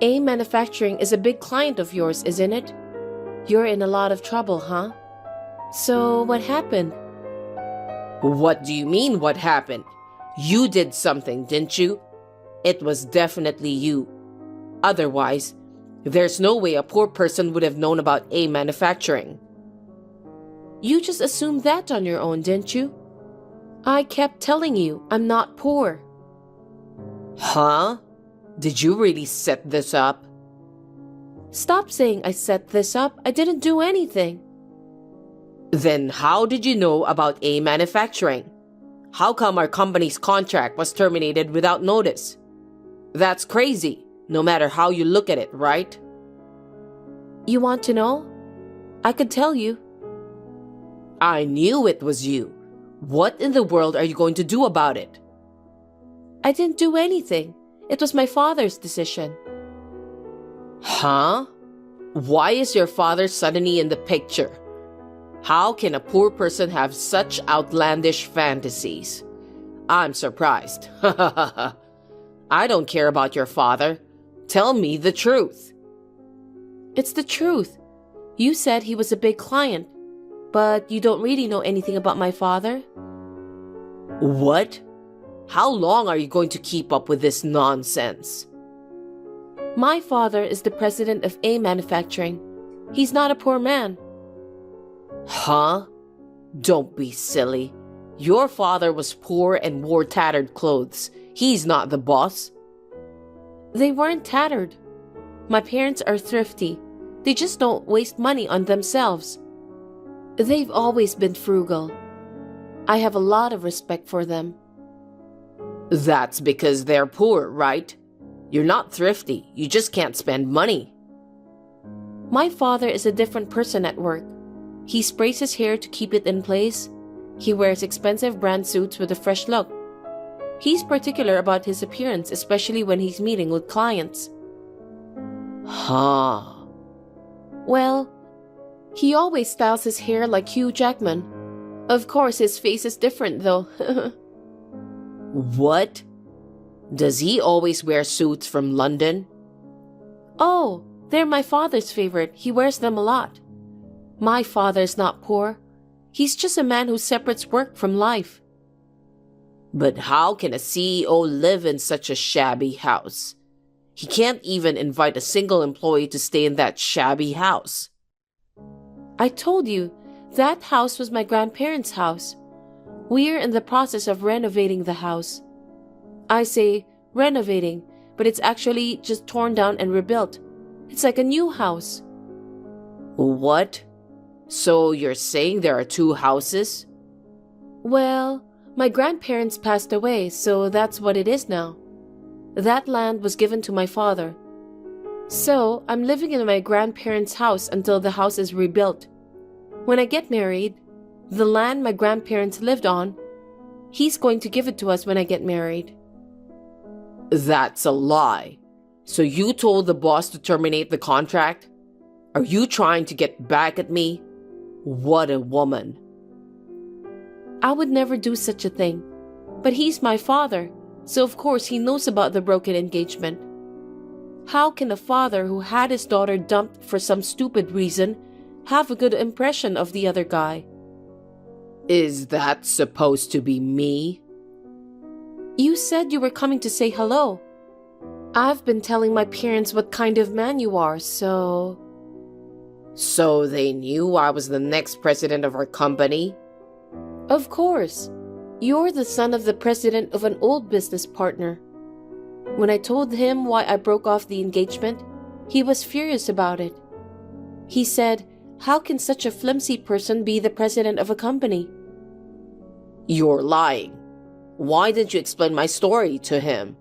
A Manufacturing is a big client of yours, isn't it? You're in a lot of trouble, huh? So, what happened? What do you mean, what happened? You did something, didn't you? It was definitely you. Otherwise, there's no way a poor person would have known about A Manufacturing. You just assumed that on your own, didn't you? I kept telling you I'm not poor. Huh? Did you really set this up? Stop saying I set this up. I didn't do anything. Then how did you know about A Manufacturing? How come our company's contract was terminated without notice? That's crazy, no matter how you look at it, right? You want to know? I could tell you. I knew it was you. What in the world are you going to do about it? I didn't do anything. It was my father's decision. Huh? Why is your father suddenly in the picture? How can a poor person have such outlandish fantasies? I'm surprised. I don't care about your father. Tell me the truth. It's the truth. You said he was a big client, but you don't really know anything about my father? What? How long are you going to keep up with this nonsense? My father is the president of A Manufacturing. He's not a poor man. Huh? Don't be silly. Your father was poor and wore tattered clothes. He's not the boss. They weren't tattered. My parents are thrifty. They just don't waste money on themselves. They've always been frugal. I have a lot of respect for them. That's because they're poor, right? You're not thrifty. You just can't spend money. My father is a different person at work. He sprays his hair to keep it in place. He wears expensive brand suits with a fresh look. He's particular about his appearance, especially when he's meeting with clients. Huh. Well, he always styles his hair like Hugh Jackman. Of course, his face is different though. What? Does he always wear suits from London? Oh, they're my father's favorite. He wears them a lot. My father's not poor. He's just a man who separates work from life. But how can a CEO live in such a shabby house? He can't even invite a single employee to stay in that shabby house. I told you, that house was my grandparents' house. We're in the process of renovating the house. I say renovating, but it's actually just torn down and rebuilt. It's like a new house. What? So you're saying there are two houses? Well, my grandparents passed away, so that's what it is now. That land was given to my father. So I'm living in my grandparents' house until the house is rebuilt. When I get married, the land my grandparents lived on, he's going to give it to us when I get married. That's a lie. So you told the boss to terminate the contract? Are you trying to get back at me? What a woman. I would never do such a thing. But he's my father, so of course he knows about the broken engagement. How can a father who had his daughter dumped for some stupid reason have a good impression of the other guy? Is that supposed to be me? You said you were coming to say hello. I've been telling my parents what kind of man you are, so... So they knew I was the next president of our company? Of course. You're the son of the president of an old business partner. When I told him why I broke off the engagement, he was furious about it. He said, how can such a flimsy person be the president of a company? You're lying. Why didn't you explain my story to him?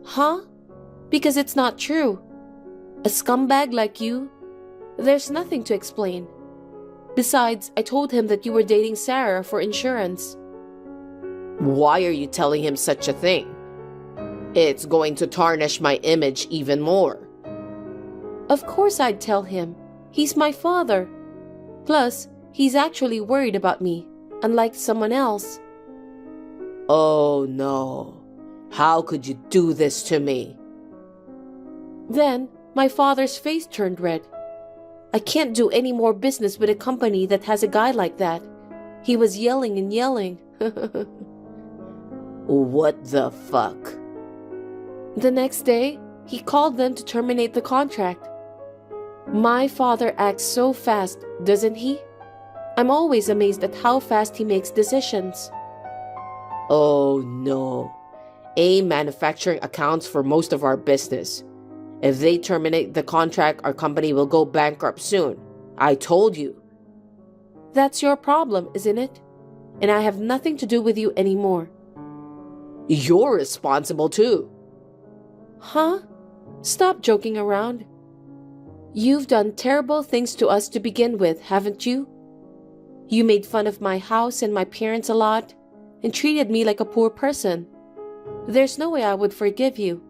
Huh? Because it's not true. A scumbag like you? There's nothing to explain. Besides, I told him that you were dating Sarah for insurance. Why are you telling him such a thing? It's going to tarnish my image even more. Of course I'd tell him. He's my father. Plus, he's actually worried about me, unlike someone else. Oh no. How could you do this to me? Then, my father's face turned red. I can't do any more business with a company that has a guy like that. He was yelling and yelling. What the fuck? The next day, he called them to terminate the contract. My father acts so fast, doesn't he? I'm always amazed at how fast he makes decisions. Oh no. A manufacturing accounts for most of our business. If they terminate the contract, our company will go bankrupt soon. I told you. That's your problem, isn't it? And I have nothing to do with you anymore. You're responsible too. Huh? Stop joking around. You've done terrible things to us to begin with, haven't you? You made fun of my house and my parents a lot and treated me like a poor person. There's no way I would forgive you.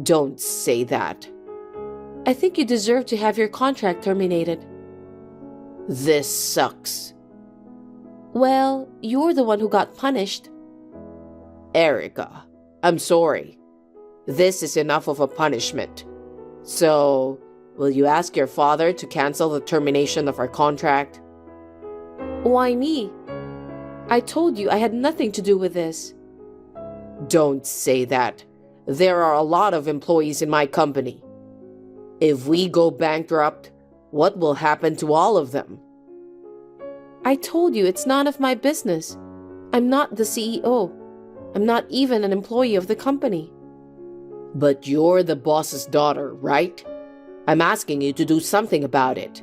Don't say that. I think you deserve to have your contract terminated. This sucks. Well, you're the one who got punished. Erica, I'm sorry. This is enough of a punishment. So, will you ask your father to cancel the termination of our contract? Why me? I told you I had nothing to do with this. Don't say that. There are a lot of employees in my company. If we go bankrupt, what will happen to all of them? I told you it's none of my business. I'm not the CEO. I'm not even an employee of the company. But you're the boss's daughter, right? I'm asking you to do something about it.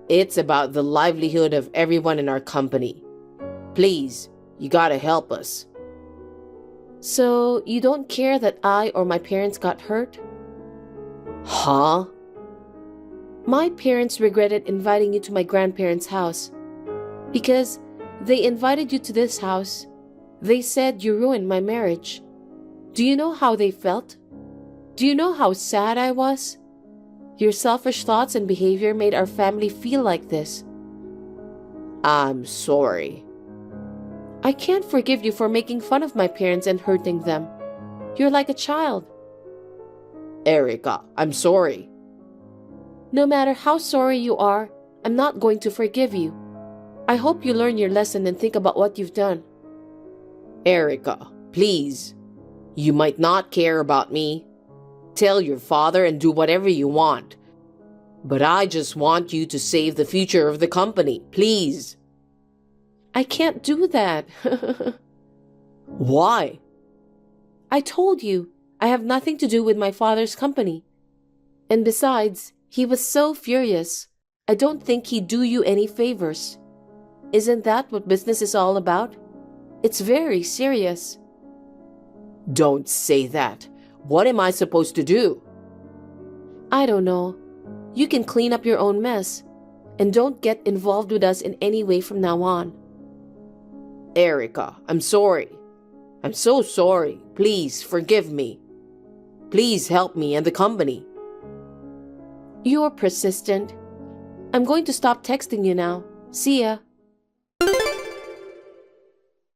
It's about the livelihood of everyone in our company. Please, you gotta help us. So, you don't care that I or my parents got hurt? Huh? My parents regretted inviting you to my grandparents' house. Because they invited you to this house. They said you ruined my marriage. Do you know how they felt? Do you know how sad I was? Your selfish thoughts and behavior made our family feel like this. I'm sorry. I can't forgive you for making fun of my parents and hurting them. You're like a child. Erica, I'm sorry. No matter how sorry you are, I'm not going to forgive you. I hope you learn your lesson and think about what you've done. Erica, please. You might not care about me. Tell your father and do whatever you want. But I just want you to save the future of the company, please. I can't do that. Why? I told you, I have nothing to do with my father's company. And besides, he was so furious. I don't think he'd do you any favors. Isn't that what business is all about? It's very serious. Don't say that. What am I supposed to do? I don't know. You can clean up your own mess. And don't get involved with us in any way from now on. Erica, I'm sorry. I'm so sorry. Please forgive me. Please help me and the company. You're persistent. I'm going to stop texting you now. See ya.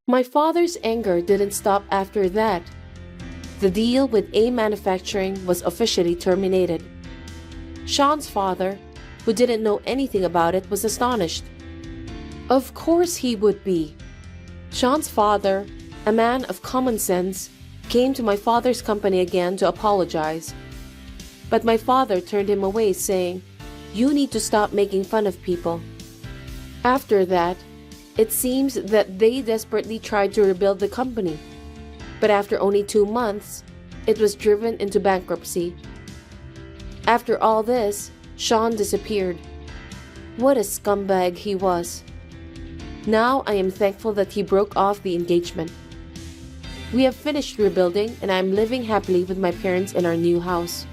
My father's anger didn't stop after that. The deal with A Manufacturing was officially terminated. Sean's father, who didn't know anything about it, was astonished. Of course he would be. Sean's father, a man of common sense, came to my father's company again to apologize. But my father turned him away, saying, "You need to stop making fun of people." After that, it seems that they desperately tried to rebuild the company. But after only 2 months, it was driven into bankruptcy. After all this, Sean disappeared. What a scumbag he was. Now I am thankful that he broke off the engagement. We have finished rebuilding and I am living happily with my parents in our new house.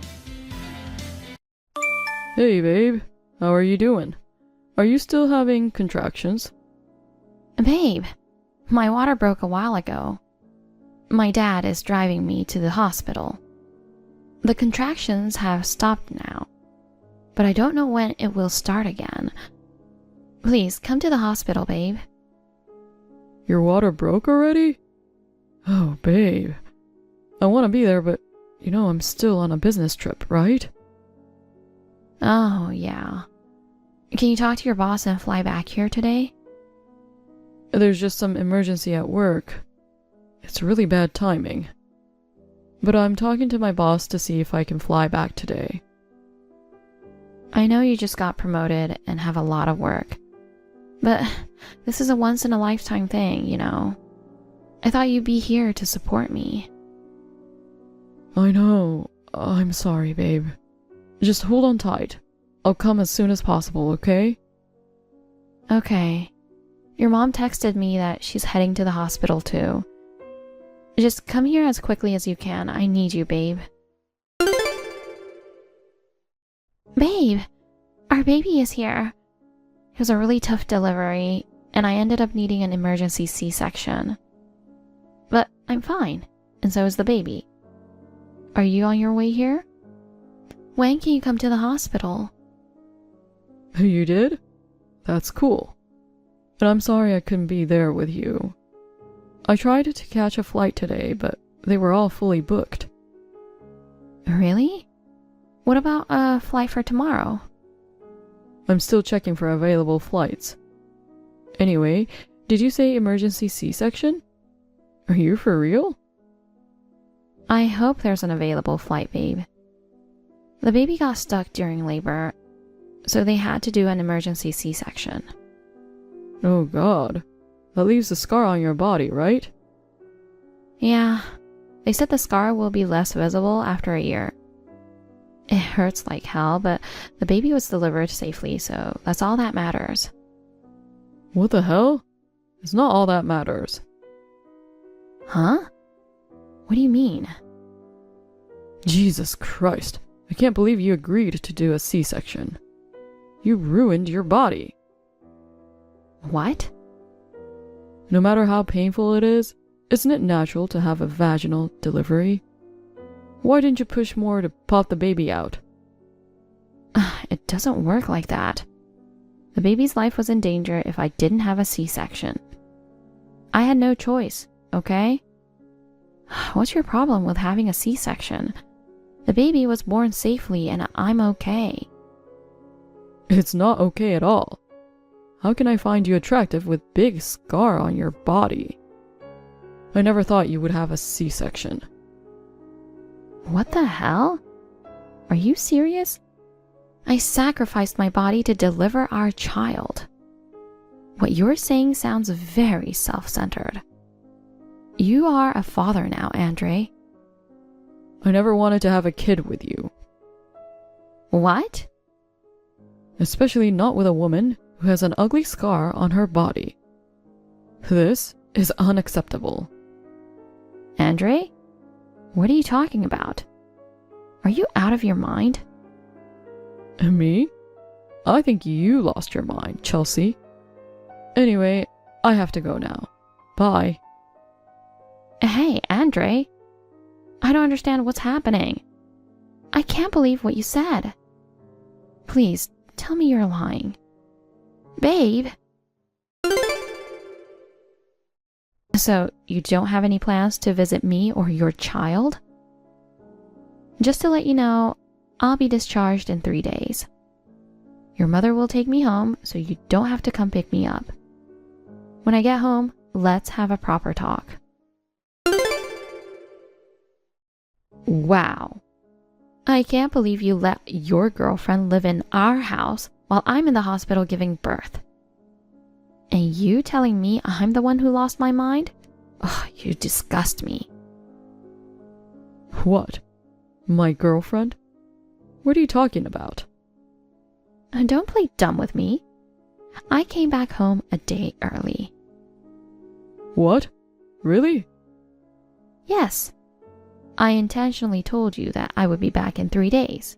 Hey babe, how are you doing? Are you still having contractions? Babe, my water broke a while ago. My dad is driving me to the hospital. The contractions have stopped now, but I don't know when it will start again. Please, come to the hospital, babe. Your water broke already? Oh, babe. I want to be there, but I'm still on a business trip, right? Oh, yeah. Can you talk to your boss and fly back here today? There's just some emergency at work. It's really bad timing. But I'm talking to my boss to see if I can fly back today. I know you just got promoted and have a lot of work, but this is a once-in-a-lifetime thing, I thought you'd be here to support me. I know. I'm sorry, babe. Just hold on tight. I'll come as soon as possible, okay? Okay. Your mom texted me that she's heading to the hospital too. Just come here as quickly as you can. I need you, babe. Babe, our baby is here. It was a really tough delivery, and I ended up needing an emergency C-section. But I'm fine, and so is the baby. Are you on your way here? When can you come to the hospital? You did? That's cool. But I'm sorry I couldn't be there with you. I tried to catch a flight today, but they were all fully booked. Really? What about a flight for tomorrow? I'm still checking for available flights. Anyway, did you say emergency C-section? Are you for real? I hope there's an available flight, babe. The baby got stuck during labor, so they had to do an emergency C-section. Oh God. That leaves a scar on your body, right? Yeah. They said the scar will be less visible after a year. It hurts like hell, but the baby was delivered safely, so that's all that matters. What the hell? It's not all that matters. Huh? What do you mean? Jesus Christ. I can't believe you agreed to do a C-section. You ruined your body. What? No matter how painful it is, isn't it natural to have a vaginal delivery? Why didn't you push more to pop the baby out? It doesn't work like that. The baby's life was in danger if I didn't have a C-section. I had no choice, okay? What's your problem with having a C-section? The baby was born safely and I'm okay. It's not okay at all. How can I find you attractive with big scar on your body? I never thought you would have a C-section. What the hell? Are you serious? I sacrificed my body to deliver our child. What you're saying sounds very self-centered. You are a father now, Andre. I never wanted to have a kid with you. What? Especially not with a woman who has an ugly scar on her body. This is unacceptable. Andre? What are you talking about? Are you out of your mind? Me? I think you lost your mind, Chelsea. Anyway, I have to go now. Bye. Hey, Andre. I don't understand what's happening. I can't believe what you said. Please, tell me you're lying. Babe. So, you don't have any plans to visit me or your child? Just to let you know, I'll be discharged in 3 days. Your mother will take me home, so you don't have to come pick me up. When I get home, let's have a proper talk. Wow. I can't believe you let your girlfriend live in our house while I'm in the hospital giving birth. And you telling me I'm the one who lost my mind? Oh, you disgust me. What? My girlfriend? What are you talking about? Don't play dumb with me. I came back home a day early. What? Really? Yes. I intentionally told you that I would be back in 3 days.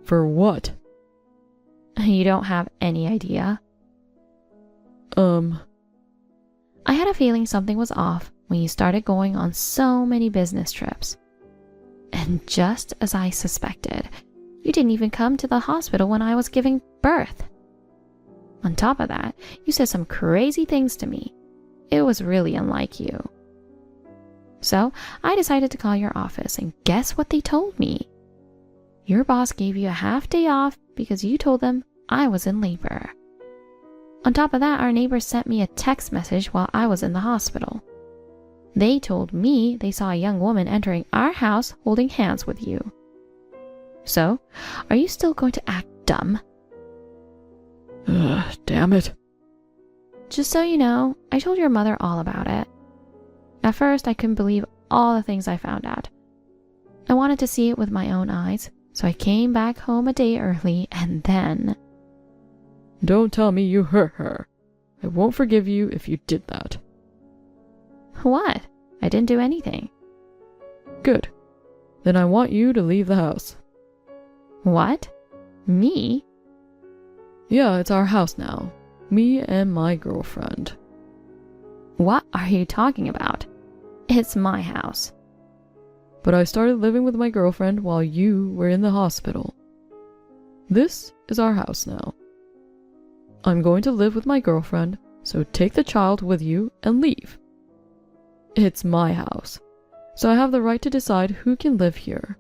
For what? You don't have any idea? I had a feeling something was off when you started going on so many business trips. And just as I suspected, you didn't even come to the hospital when I was giving birth. On top of that, you said some crazy things to me. It was really unlike you. So I decided to call your office, and guess what they told me? Your boss gave you a half day off because you told them I was in labor. On top of that, our neighbors sent me a text message while I was in the hospital. They told me they saw a young woman entering our house holding hands with you. So, are you still going to act dumb? Damn it. Just so you know, I told your mother all about it. At first, I couldn't believe all the things I found out. I wanted to see it with my own eyes, so I came back home a day early, and then... Don't tell me you hurt her. I won't forgive you if you did that. What? I didn't do anything. Good. Then I want you to leave the house. What? Me? Yeah, it's our house now. Me and my girlfriend. What are you talking about? It's my house. But I started living with my girlfriend while you were in the hospital. This is our house now. I'm going to live with my girlfriend, so take the child with you and leave. It's my house, so I have the right to decide who can live here.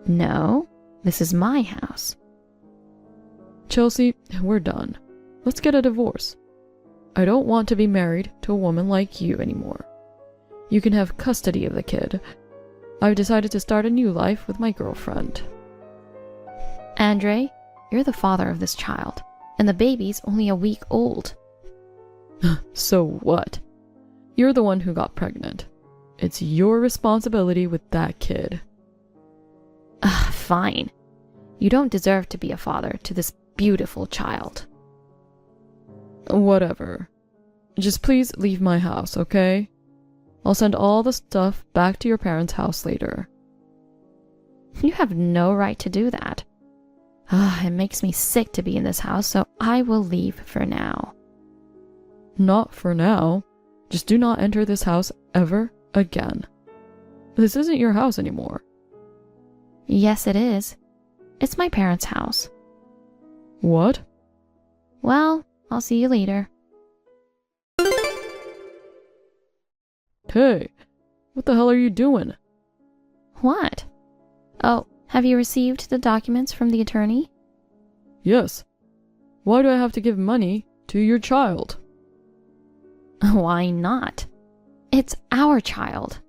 No, this is my house. Chelsea, we're done. Let's get a divorce. I don't want to be married to a woman like you anymore. You can have custody of the kid. I've decided to start a new life with my girlfriend. Andre, you're the father of this child, and the baby's only a week old. So what? You're the one who got pregnant. It's your responsibility with that kid. Fine. You don't deserve to be a father to this beautiful child. Whatever. Just please leave my house, okay? I'll send all the stuff back to your parents' house later. You have no right to do that. It makes me sick to be in this house, so I will leave for now. Not for now. Just do not enter this house ever again. This isn't your house anymore. Yes, it is. It's my parents' house. What? Well, I'll see you later. Hey, what the hell are you doing? What? Oh, have you received the documents from the attorney? Yes. Why do I have to give money to your child? Why not? It's our child.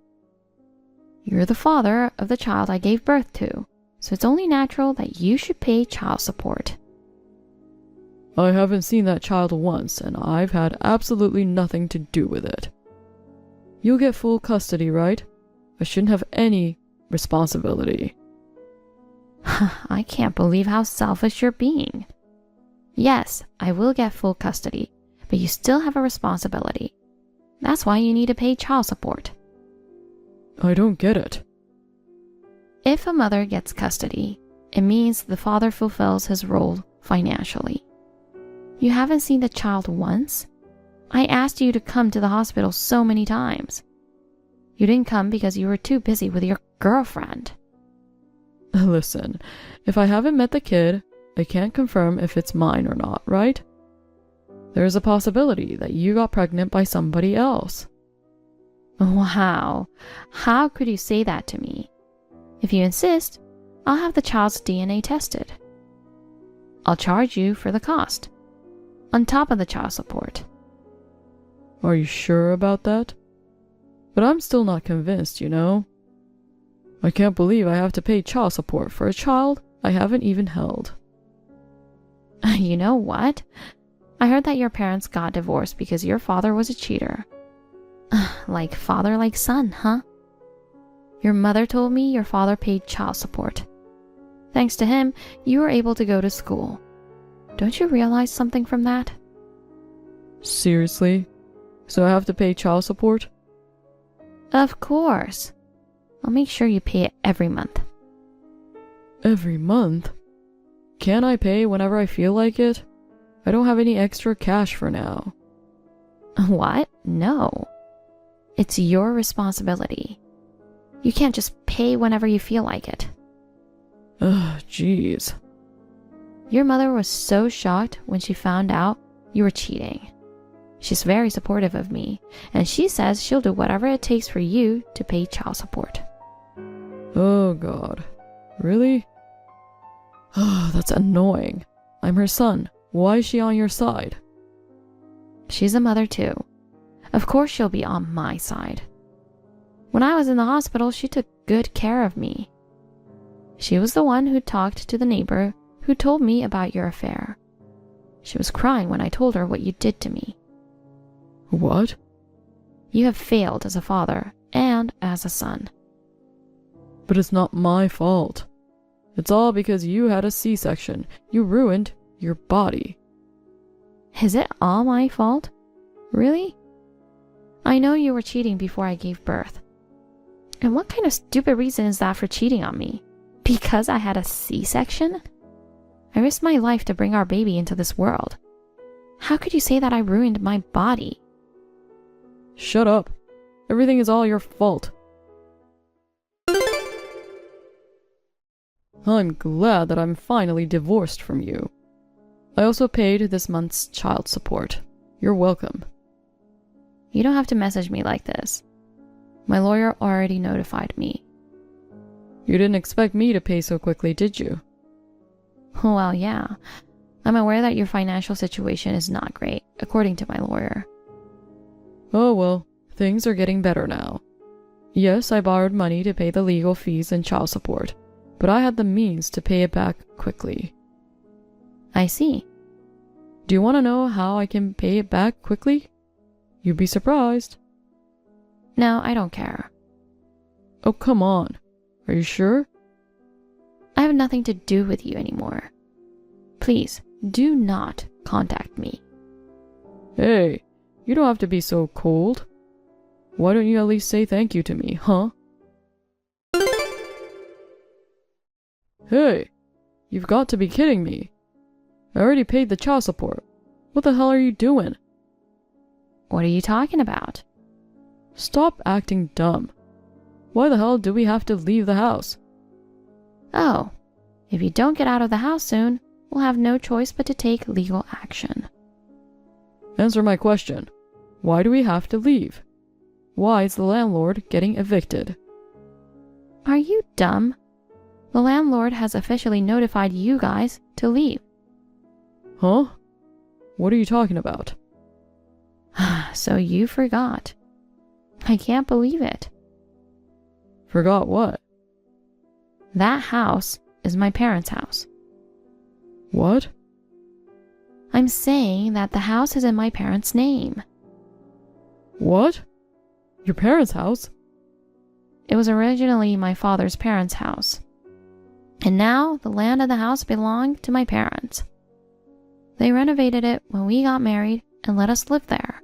You're the father of the child I gave birth to, so it's only natural that you should pay child support. I haven't seen that child once, and I've had absolutely nothing to do with it. You'll get full custody, right? I shouldn't have any responsibility. I can't believe how selfish you're being. Yes, I will get full custody, but you still have a responsibility. That's why you need to pay child support. I don't get it. If a mother gets custody, it means the father fulfills his role financially. You haven't seen the child once? I asked you to come to the hospital so many times. You didn't come because you were too busy with your girlfriend. Listen, if I haven't met the kid, I can't confirm if it's mine or not, right? There's a possibility that you got pregnant by somebody else. Wow, how could you say that to me? If you insist, I'll have the child's DNA tested. I'll charge you for the cost, on top of the child support. Are you sure about that? But I'm still not convinced, you know? I can't believe I have to pay child support for a child I haven't even held. You know what? I heard that your parents got divorced because your father was a cheater. Like father, like son, huh? Your mother told me your father paid child support. Thanks to him, you were able to go to school. Don't you realize something from that? Seriously? So I have to pay child support? Of course. I'll make sure you pay it every month. Every month? Can I pay whenever I feel like it? I don't have any extra cash for now. What? No. It's your responsibility. You can't just pay whenever you feel like it. Ugh, jeez. Your mother was so shocked when she found out you were cheating. She's very supportive of me, and she says she'll do whatever it takes for you to pay child support. Oh God. Really? Oh, that's annoying. I'm her son. Why is she on your side? She's a mother too. Of course she'll be on my side. When I was in the hospital, she took good care of me. She was the one who talked to the neighbor who told me about your affair. She was crying when I told her what you did to me. What? You have failed as a father and as a son. But it's not my fault. It's all because you had a C-section. You ruined your body. Is it all my fault? Really? I know you were cheating before I gave birth. And what kind of stupid reason is that for cheating on me? Because I had a C-section? I risked my life to bring our baby into this world. How could you say that I ruined my body? Shut up. Everything is all your fault. I'm glad that I'm finally divorced from you. I also paid this month's child support. You're welcome. You don't have to message me like this. My lawyer already notified me. You didn't expect me to pay so quickly, did you? Well, yeah. I'm aware that your financial situation is not great, according to my lawyer. Oh well, things are getting better now. Yes, I borrowed money to pay the legal fees and child support, but I had the means to pay it back quickly. I see. Do you want to know how I can pay it back quickly? You'd be surprised. No, I don't care. Oh, come on. Are you sure? I have nothing to do with you anymore. Please, do not contact me. Hey, you don't have to be so cold. Why don't you at least say thank you to me, huh? Hey, you've got to be kidding me. I already paid the child support. What the hell are you doing? What are you talking about? Stop acting dumb. Why the hell do we have to leave the house? Oh, if you don't get out of the house soon, we'll have no choice but to take legal action. Answer my question. Why do we have to leave? Why is the landlord getting evicted? Are you dumb? The landlord has officially notified you guys to leave. Huh? What are you talking about? So you forgot. I can't believe it. Forgot what? That house is my parents' house. What? I'm saying that the house is in my parents' name. What? Your parents' house? It was originally my father's parents' house. And now the land of the house belonged to my parents. They renovated it when we got married and let us live there.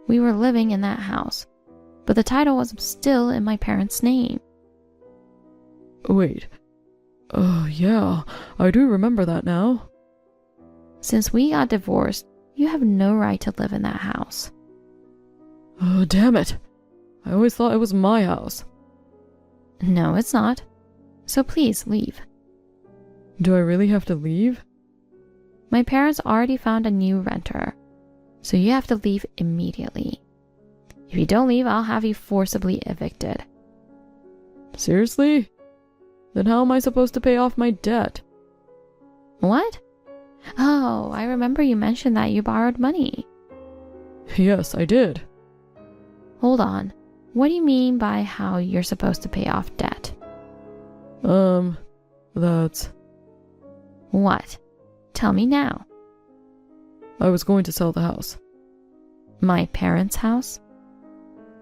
We were living in that house, but the title was still in my parents' name. Wait. Oh, yeah, I do remember that now. Since we got divorced, you have no right to live in that house. Oh, damn it. I always thought it was my house. No, it's not. So please leave. Do I really have to leave? My parents already found a new renter, so you have to leave immediately. If you don't leave, I'll have you forcibly evicted. Seriously? Then how am I supposed to pay off my debt? What? Oh, I remember you mentioned that you borrowed money. Yes, I did. Hold on. What do you mean by how you're supposed to pay off debt? That's... What? Tell me now. I was going to sell the house. My parents' house?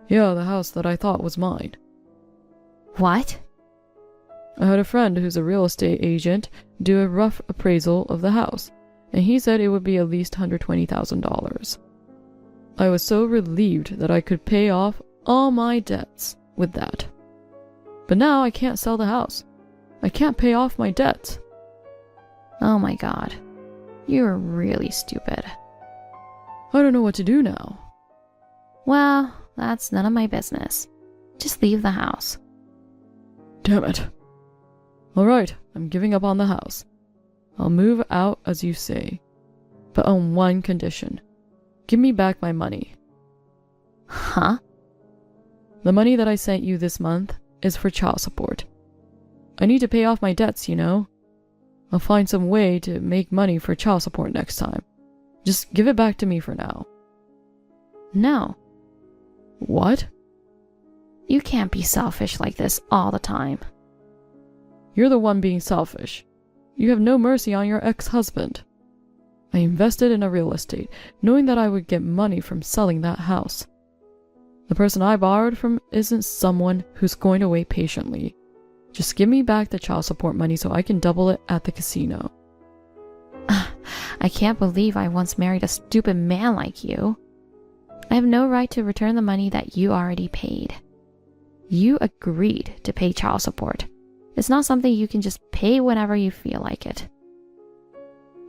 Yeah, the house that I thought was mine. What? I had a friend who's a real estate agent do a rough appraisal of the house, and he said it would be at least $120,000. I was so relieved that I could pay off all my debts with that. But now I can't sell the house. I can't pay off my debts. Oh my God. You're really stupid. I don't know what to do now. Well, that's none of my business. Just leave the house. Damn it. Alright, I'm giving up on the house. I'll move out as you say. But on one condition. Give me back my money. Huh? The money that I sent you this month is for child support. I need to pay off my debts, you know. I'll find some way to make money for child support next time. Just give it back to me for now. No. What? You can't be selfish like this all the time. You're the one being selfish. You have no mercy on your ex-husband. I invested in a real estate, knowing that I would get money from selling that house. The person I borrowed from isn't someone who's going to wait patiently. Just give me back the child support money so I can double it at the casino. I can't believe I once married a stupid man like you. I have no right to return the money that you already paid. You agreed to pay child support. It's not something you can just pay whenever you feel like it.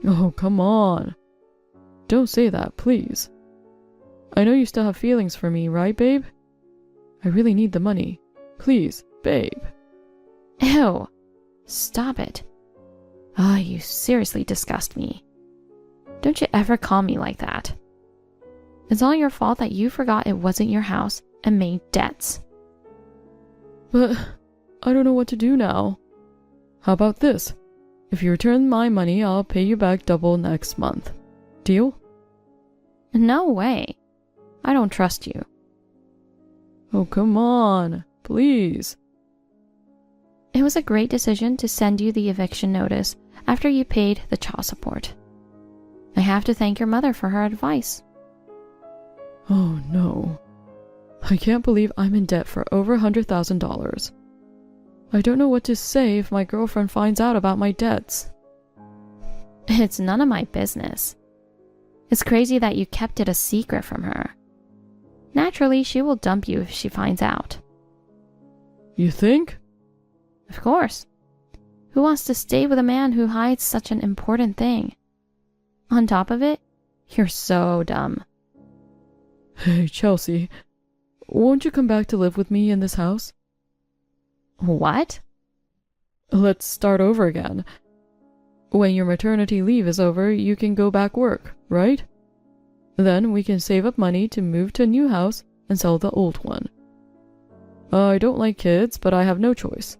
Oh, come on. Don't say that, please. I know you still have feelings for me, right, babe? I really need the money. Please, babe. Ew. Stop it. Oh, you seriously disgust me. Don't you ever call me like that. It's all your fault that you forgot it wasn't your house and made debts. But I don't know what to do now. How about this? If you return my money, I'll pay you back double next month. Deal? No way. I don't trust you. Oh, come on. Please. It was a great decision to send you the eviction notice after you paid the child support. I have to thank your mother for her advice. Oh, no. I can't believe I'm in debt for over $100,000. I don't know what to say if my girlfriend finds out about my debts. It's none of my business. It's crazy that you kept it a secret from her. Naturally, she will dump you if she finds out. You think? Of course. Who wants to stay with a man who hides such an important thing? On top of it, you're so dumb. Hey, Chelsea, won't you come back to live with me in this house? What? Let's start over again. When your maternity leave is over, you can go back work, right? Then we can save up money to move to a new house and sell the old one. I don't like kids, but I have no choice.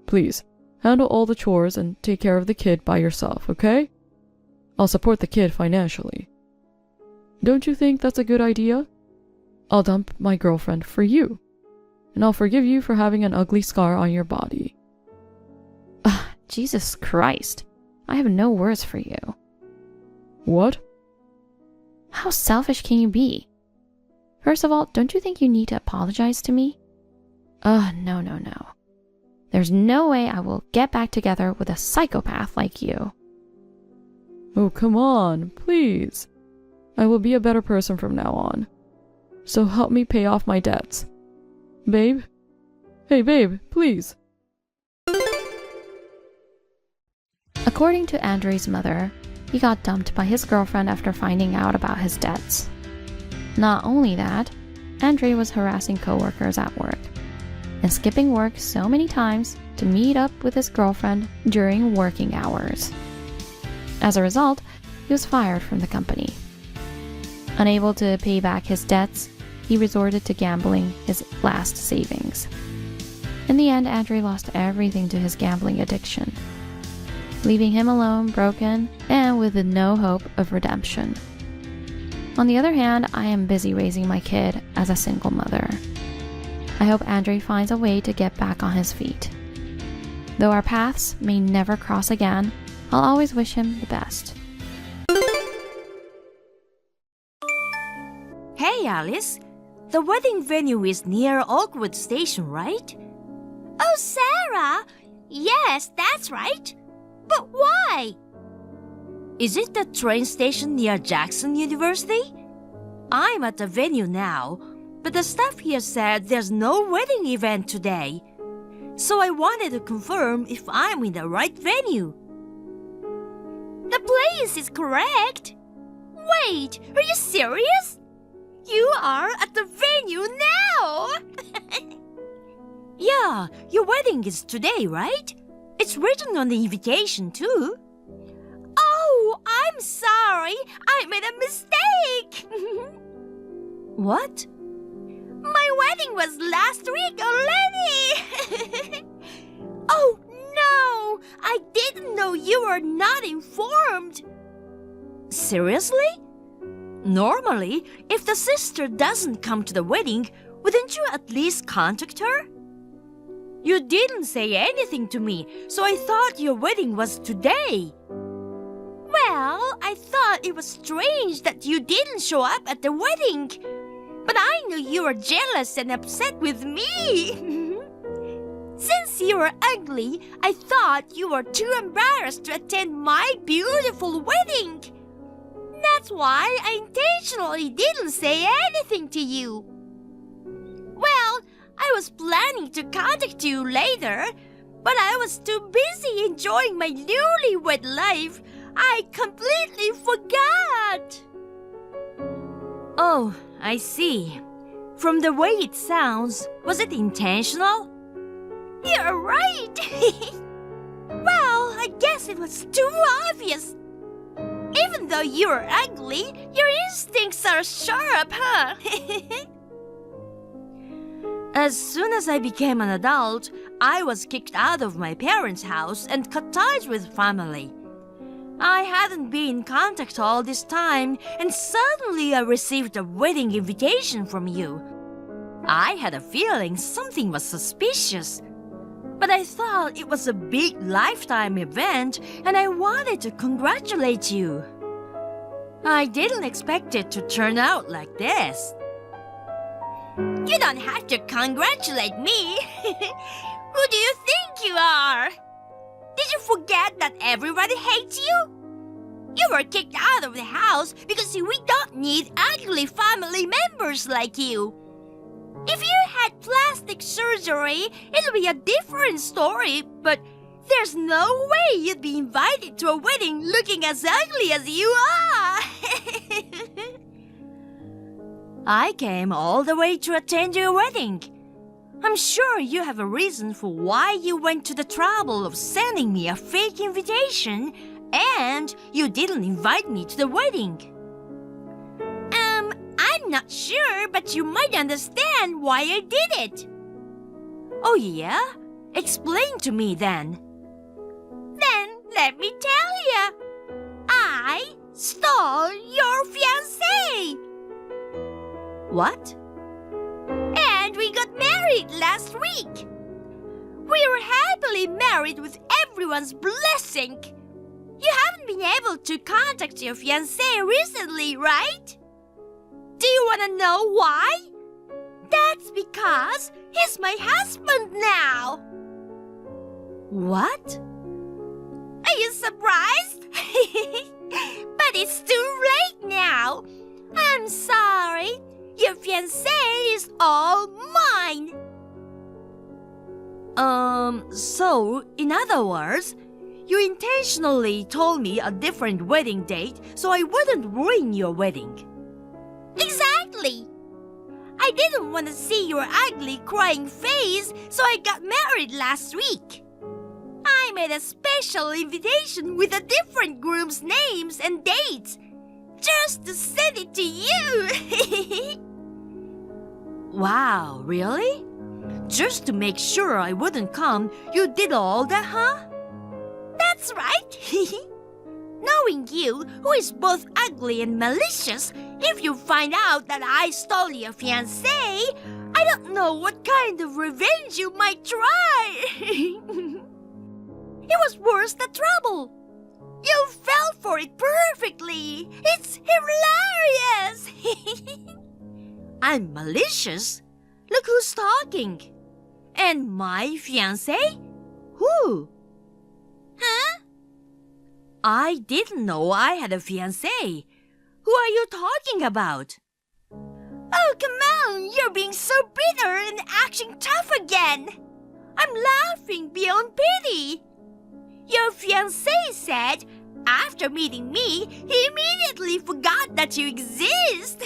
Please, handle all the chores and take care of the kid by yourself, okay? I'll support the kid financially. Don't you think that's a good idea? I'll dump my girlfriend for you, and I'll forgive you for having an ugly scar on your body. Jesus Christ. I have no words for you. What? How selfish can you be? First of all, don't you think you need to apologize to me? No. There's no way I will get back together with a psychopath like you. Oh, come on, please. I will be a better person from now on. So help me pay off my debts. Babe? Hey, babe, please. According to Andre's mother, he got dumped by his girlfriend after finding out about his debts. Not only that, Andre was harassing coworkers at work and skipping work so many times to meet up with his girlfriend during working hours. As a result, he was fired from the company. Unable to pay back his debts, he resorted to gambling his last savings. In the end, Andre lost everything to his gambling addiction, leaving him alone, broken, and with no hope of redemption. On the other hand, I am busy raising my kid as a single mother. I hope Andre finds a way to get back on his feet. Though our paths may never cross again, I'll always wish him the best. Hey, Alice. The wedding venue is near Oakwood Station, right? Oh, Sarah! Yes, that's right. But why? Is it the train station near Jackson University? I'm at the venue now, but the staff here said there's no wedding event today. So I wanted to confirm if I'm in the right venue. The place is correct. Wait, are you serious? you are at the venue now! Yeah, your wedding is today, right? It's written on the invitation, too. Oh, I'm sorry. I made a mistake. What? My wedding was last week already. Oh, no. I didn't know you were not informed. Seriously? Normally, if the sister doesn't come to the wedding, wouldn't you at least contact her? You didn't say anything to me, so I thought your wedding was today. Well, I thought it was strange that you didn't show up at the wedding. But I knew you were jealous and upset with me. Since you were ugly, I thought you were too embarrassed to attend my beautiful wedding. That's why I intentionally didn't say anything to you. Well, I was planning to contact you later, but I was too busy enjoying my newlywed life. I completely forgot. Oh, I see. From the way it sounds, was it intentional? You're right. Well, I guess it was too obvious. Even though you're ugly, your instincts are sharp, huh? As soon as I became an adult, I was kicked out of my parents' house and cut ties with family. I hadn't been in contact all this time, and suddenly I received a wedding invitation from you. I had a feeling something was suspicious, but I thought it was a big lifetime event, and I wanted to congratulate you. I didn't expect it to turn out like this. You don't have to congratulate me. Who do you think you are? Did you forget that everybody hates you? You were kicked out of the house because we don't need ugly family members like you. If you had plastic surgery, it'll be a different story, but there's no way you'd be invited to a wedding looking as ugly as you are. I came all the way to attend your wedding. I'm sure you have a reason for why you went to the trouble of sending me a fake invitation, and you didn't invite me to the wedding. I'm not sure, but you might understand why I did it. Oh yeah? Explain to me then. Then let me tell you. I stole your fiancé. What? And we got married last week. We were happily married with everyone's blessing. You haven't been able to contact your fiancé recently, right? Do you want to know why? That's because he's my husband now. What? Are you surprised? But it's too late now. I'm sorry. Your fiancé is all mine. So, in other words, you intentionally told me a different wedding date so I wouldn't ruin your wedding. Exactly. I didn't want to see your ugly crying face, so I got married last week. I made a special invitation with a different groom's names and dates, just to send it to you. Wow, really? Just to make sure I wouldn't come, you did all that, huh? That's right. Knowing you, who is both ugly and malicious, if you find out that I stole your fiancé, I don't know what kind of revenge you might try. It was worth the trouble. You fell for it perfectly. It's hilarious. I'm malicious? Look who's talking. And my fiancé? Who? Huh? I didn't know I had a fiancé. Who are you talking about? Oh, come on. You're being so bitter and acting tough again. I'm laughing beyond pity. Your fiancé said, after meeting me, he immediately forgot that you exist.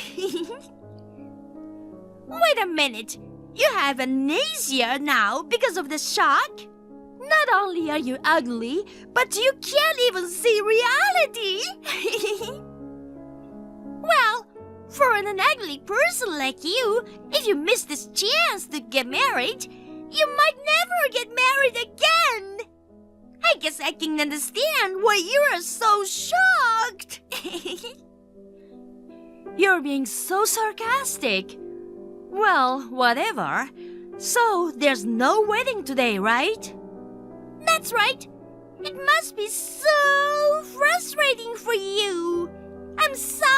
Wait a minute. You have amnesia now because of the shock? Not only are you ugly, but you can't even see reality. Well, for an ugly person like you, if you miss this chance to get married, you might never get married again. I guess I can understand why you are so shocked. You're being so sarcastic. Well, whatever. So, there's no wedding today, right? That's right. It must be so frustrating for you. I'm sorry.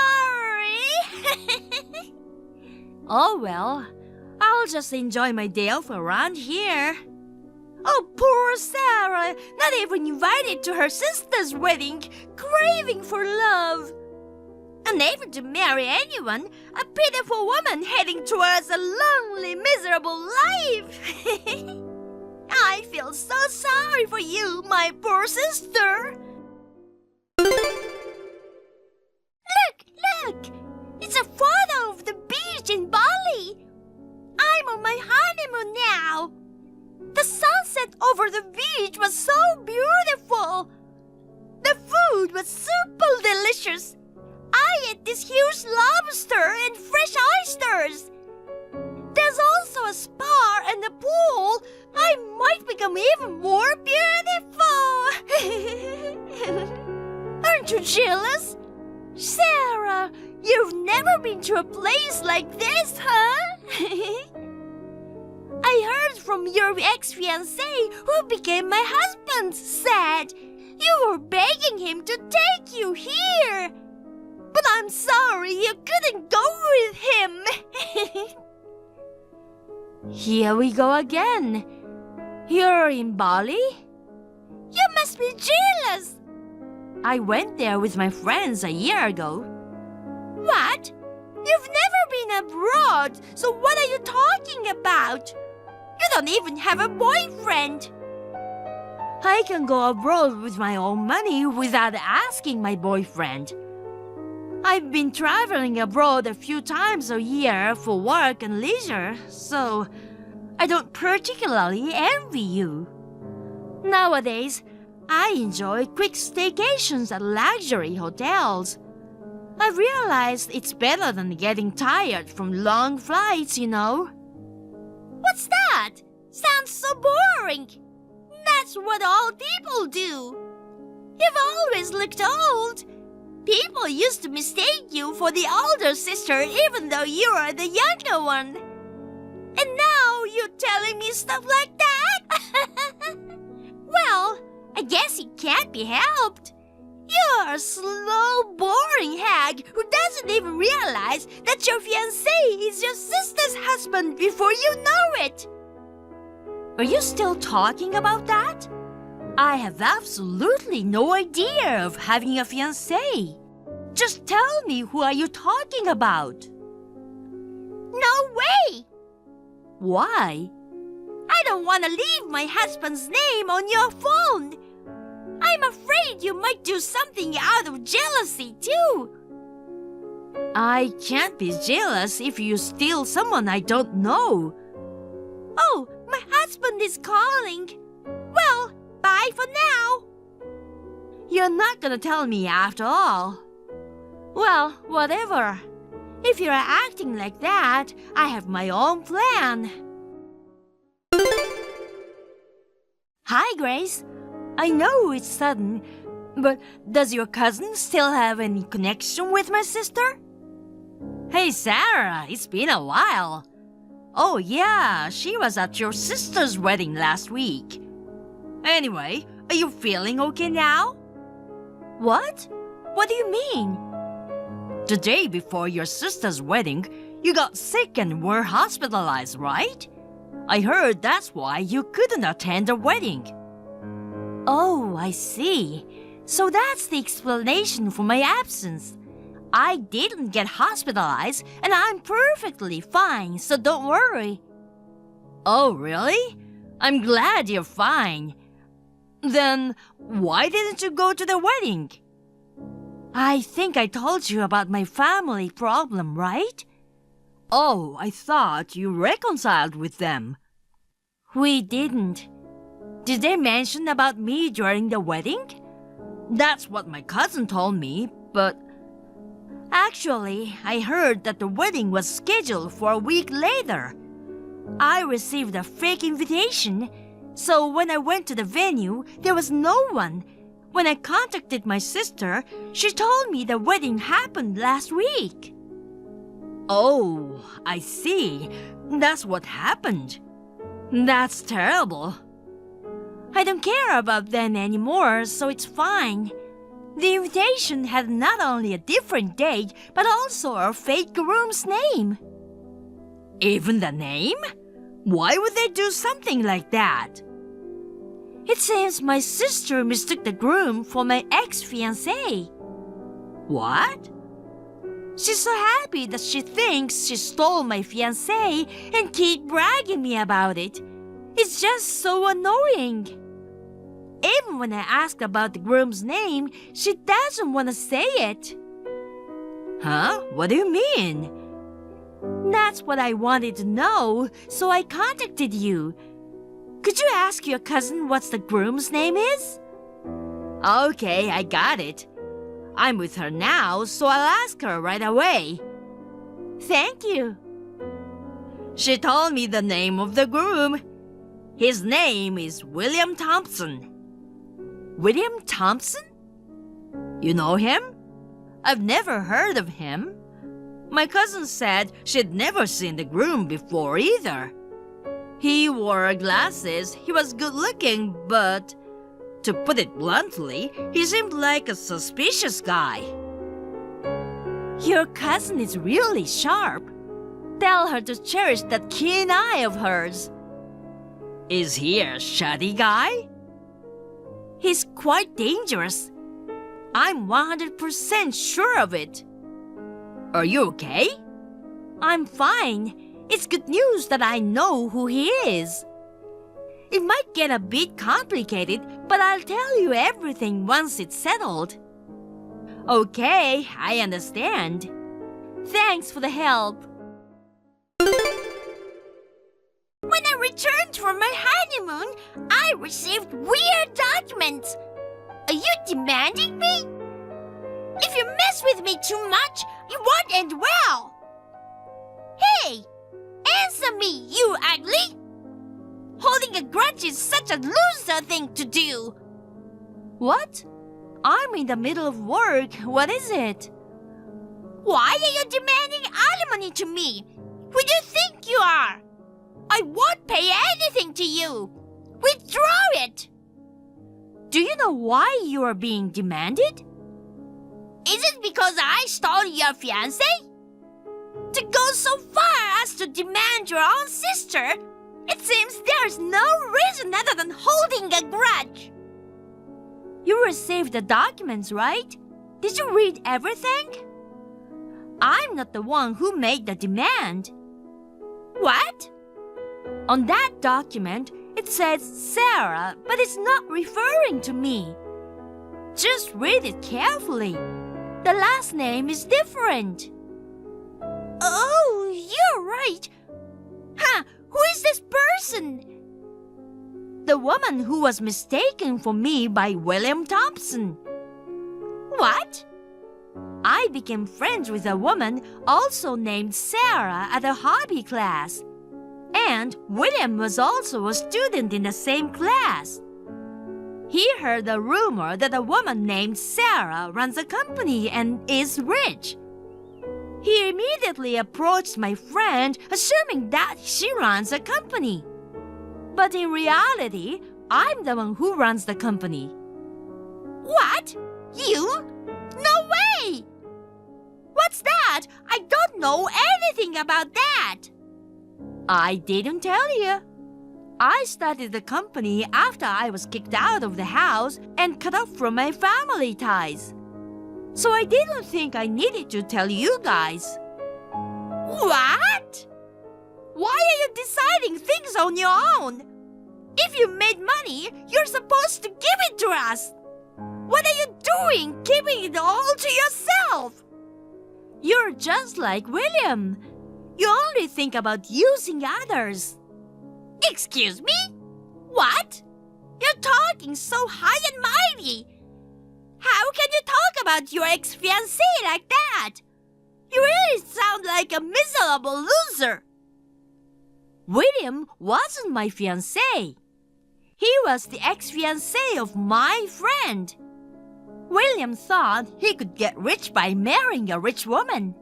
Oh well, I'll just enjoy my day off around here. Oh, poor Sarah. Not even invited to her sister's wedding, craving for love. Unable to marry anyone, a pitiful woman heading towards a lonely, miserable life. I feel so sorry for you, my poor sister. Look! It's a photo of the beach in Bali. I'm on my honeymoon now. The sunset over the beach was so beautiful. The food was super delicious. I ate this huge lobster and fresh oysters. There's also a spa and a pool. I might become even more beautiful. Aren't you jealous? Sarah, you've never been to a place like this, huh? I heard from your ex-fiancé, who became my husband, said you were begging him to take you here. But I'm sorry you couldn't go with him. Here we go again. You're in Bali? You must be jealous. I went there with my friends a year ago. What? You've never been abroad, so what are you talking about? You don't even have a boyfriend. I can go abroad with my own money without asking my boyfriend. I've been traveling abroad a few times a year for work and leisure, so I don't particularly envy you. Nowadays, I enjoy quick staycations at luxury hotels. I realized it's better than getting tired from long flights, you know. What's that? Sounds so boring. That's what old people do. You've always looked old. People used to mistake you for the older sister even though you are the younger one. And now you're telling me stuff like that? Well, I guess it can't be helped. You're a slow, boring hag who doesn't even realize that your fiancé is your sister's husband before you know it. Are you still talking about that? I have absolutely no idea of having a fiancé. Just tell me, who are you talking about? No way! Why? I don't want to leave my husband's name on your phone. I'm afraid you might do something out of jealousy, too. I can't be jealous if you steal someone I don't know. Oh, my husband is calling. Well, bye for now. You're not gonna tell me after all. Well, whatever. If you're acting like that, I have my own plan. Hi, Grace. I know it's sudden, but does your cousin still have any connection with my sister? Hey, Sarah, it's been a while. Oh, yeah, she was at your sister's wedding last week. Anyway, are you feeling okay now? What? What do you mean? The day before your sister's wedding, you got sick and were hospitalized, right? I heard that's why you couldn't attend the wedding. Oh, I see. So that's the explanation for my absence. I didn't get hospitalized and I'm perfectly fine, so don't worry. Oh, really? I'm glad you're fine. Then why didn't you go to the wedding? I think I told you about my family problem, right? Oh, I thought you reconciled with them. We didn't. Did they mention about me during the wedding? That's what my cousin told me, but Actually, I heard that the wedding was scheduled for a week later. I received a fake invitation, so when I went to the venue, there was no one. When I contacted my sister, she told me the wedding happened last week. oh, I see. That's what happened. That's terrible. I don't care about them anymore, so it's fine. The invitation had not only a different date, but also a fake groom's name. Even the name? Why would they do something like that? It seems my sister mistook the groom for my ex-fiancé. What? She's so happy that she thinks she stole my fiancé and keep bragging me about it. It's just so annoying. Even when I ask about the groom's name, she doesn't want to say it. Huh? What do you mean? That's what I wanted to know, so I contacted you. Could you ask your cousin what the groom's name is? Okay, I got it. I'm with her now, so I'll ask her right away. Thank you. She told me the name of the groom. His name is William Thompson. William Thompson? You know him? I've never heard of him. My cousin said she'd never seen the groom before either. He wore glasses, he was good looking, but to put it bluntly, he seemed like a suspicious guy. Your cousin is really sharp. Tell her to cherish that keen eye of hers. Is he a shady guy? He's quite dangerous. I'm 100% sure of it. Are you okay? I'm fine. It's good news that I know who he is. It might get a bit complicated, but I'll tell you everything once it's settled. Okay, I understand. Thanks for the help. When I returned from my honeymoon, I received weird documents. Are you demanding me? If you mess with me too much, it won't end well. Hey, answer me, you ugly! Holding a grudge is such a loser thing to do. What? I'm in the middle of work. What is it? Why are you demanding alimony to me? Who do you think you are? I won't pay anything to you. Withdraw it. Do you know why you are being demanded? Is it because I stole your fiancé? To go so far as to demand your own sister, it seems there's no reason other than holding a grudge. You received the documents, right? Did you read everything? I'm not the one who made the demand. What? On that document, it says Sarah, but it's not referring to me. Just read it carefully. The last name is different. Oh, you're right. Huh, who is this person? The woman who was mistaken for me by William Thompson. What? I became friends with a woman also named Sarah at a hobby class. And William was also a student in the same class. He heard a rumor that a woman named Sarah runs a company and is rich. He immediately approached my friend, assuming that she runs a company. But in reality, I'm the one who runs the company. What? You? No way! What's that? I don't know anything about that. I didn't tell you. I started the company after I was kicked out of the house and cut off from my family ties. So I didn't think I needed to tell you guys. What? Why are you deciding things on your own? If you made money, you're supposed to give it to us. What are you doing, keeping it all to yourself? You're just like William. You only think about using others. Excuse me? What? You're talking so high and mighty. How can you talk about your ex-fiancé like that? You really sound like a miserable loser. William wasn't my fiancé. He was the ex-fiancé of my friend. William thought he could get rich by marrying a rich woman.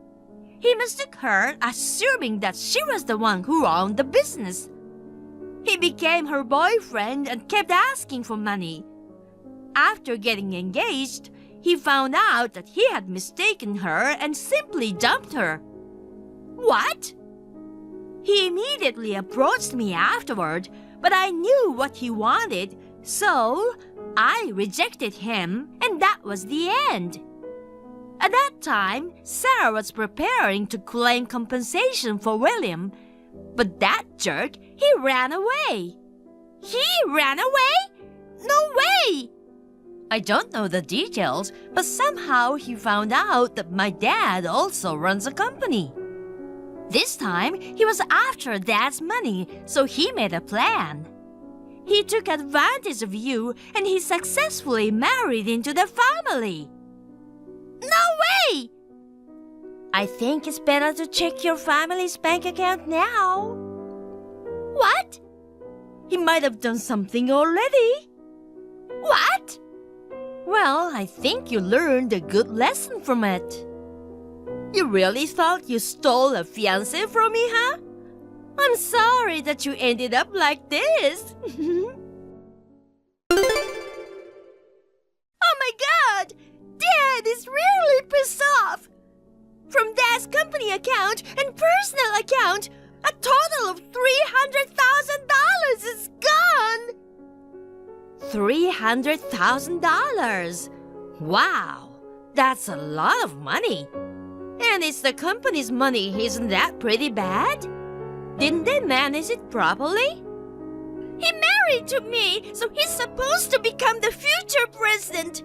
He mistook her, assuming that she was the one who owned the business. He became her boyfriend and kept asking for money. After getting engaged, he found out that he had mistaken her and simply dumped her. What? He immediately approached me afterward, but I knew what he wanted, so I rejected him, and that was the end. At that time, Sarah was preparing to claim compensation for William, but that jerk, he ran away. He ran away? No way! I don't know the details, but somehow he found out that my dad also runs a company. This time, he was after Dad's money, so he made a plan. He took advantage of you and he successfully married into the family. No way! I think it's better to check your family's bank account now. What? He might have done something already. What? Well, I think you learned a good lesson from it. You really thought you stole a fiancé from me, huh? I'm sorry that you ended up like this. Oh my God! Dad is really pissed off! From Dad's company account and personal account, a total of $300,000 is gone! $300,000. Wow, that's a lot of money. And it's the company's money, isn't that pretty bad? Didn't they manage it properly? He married to me, so he's supposed to become the future president.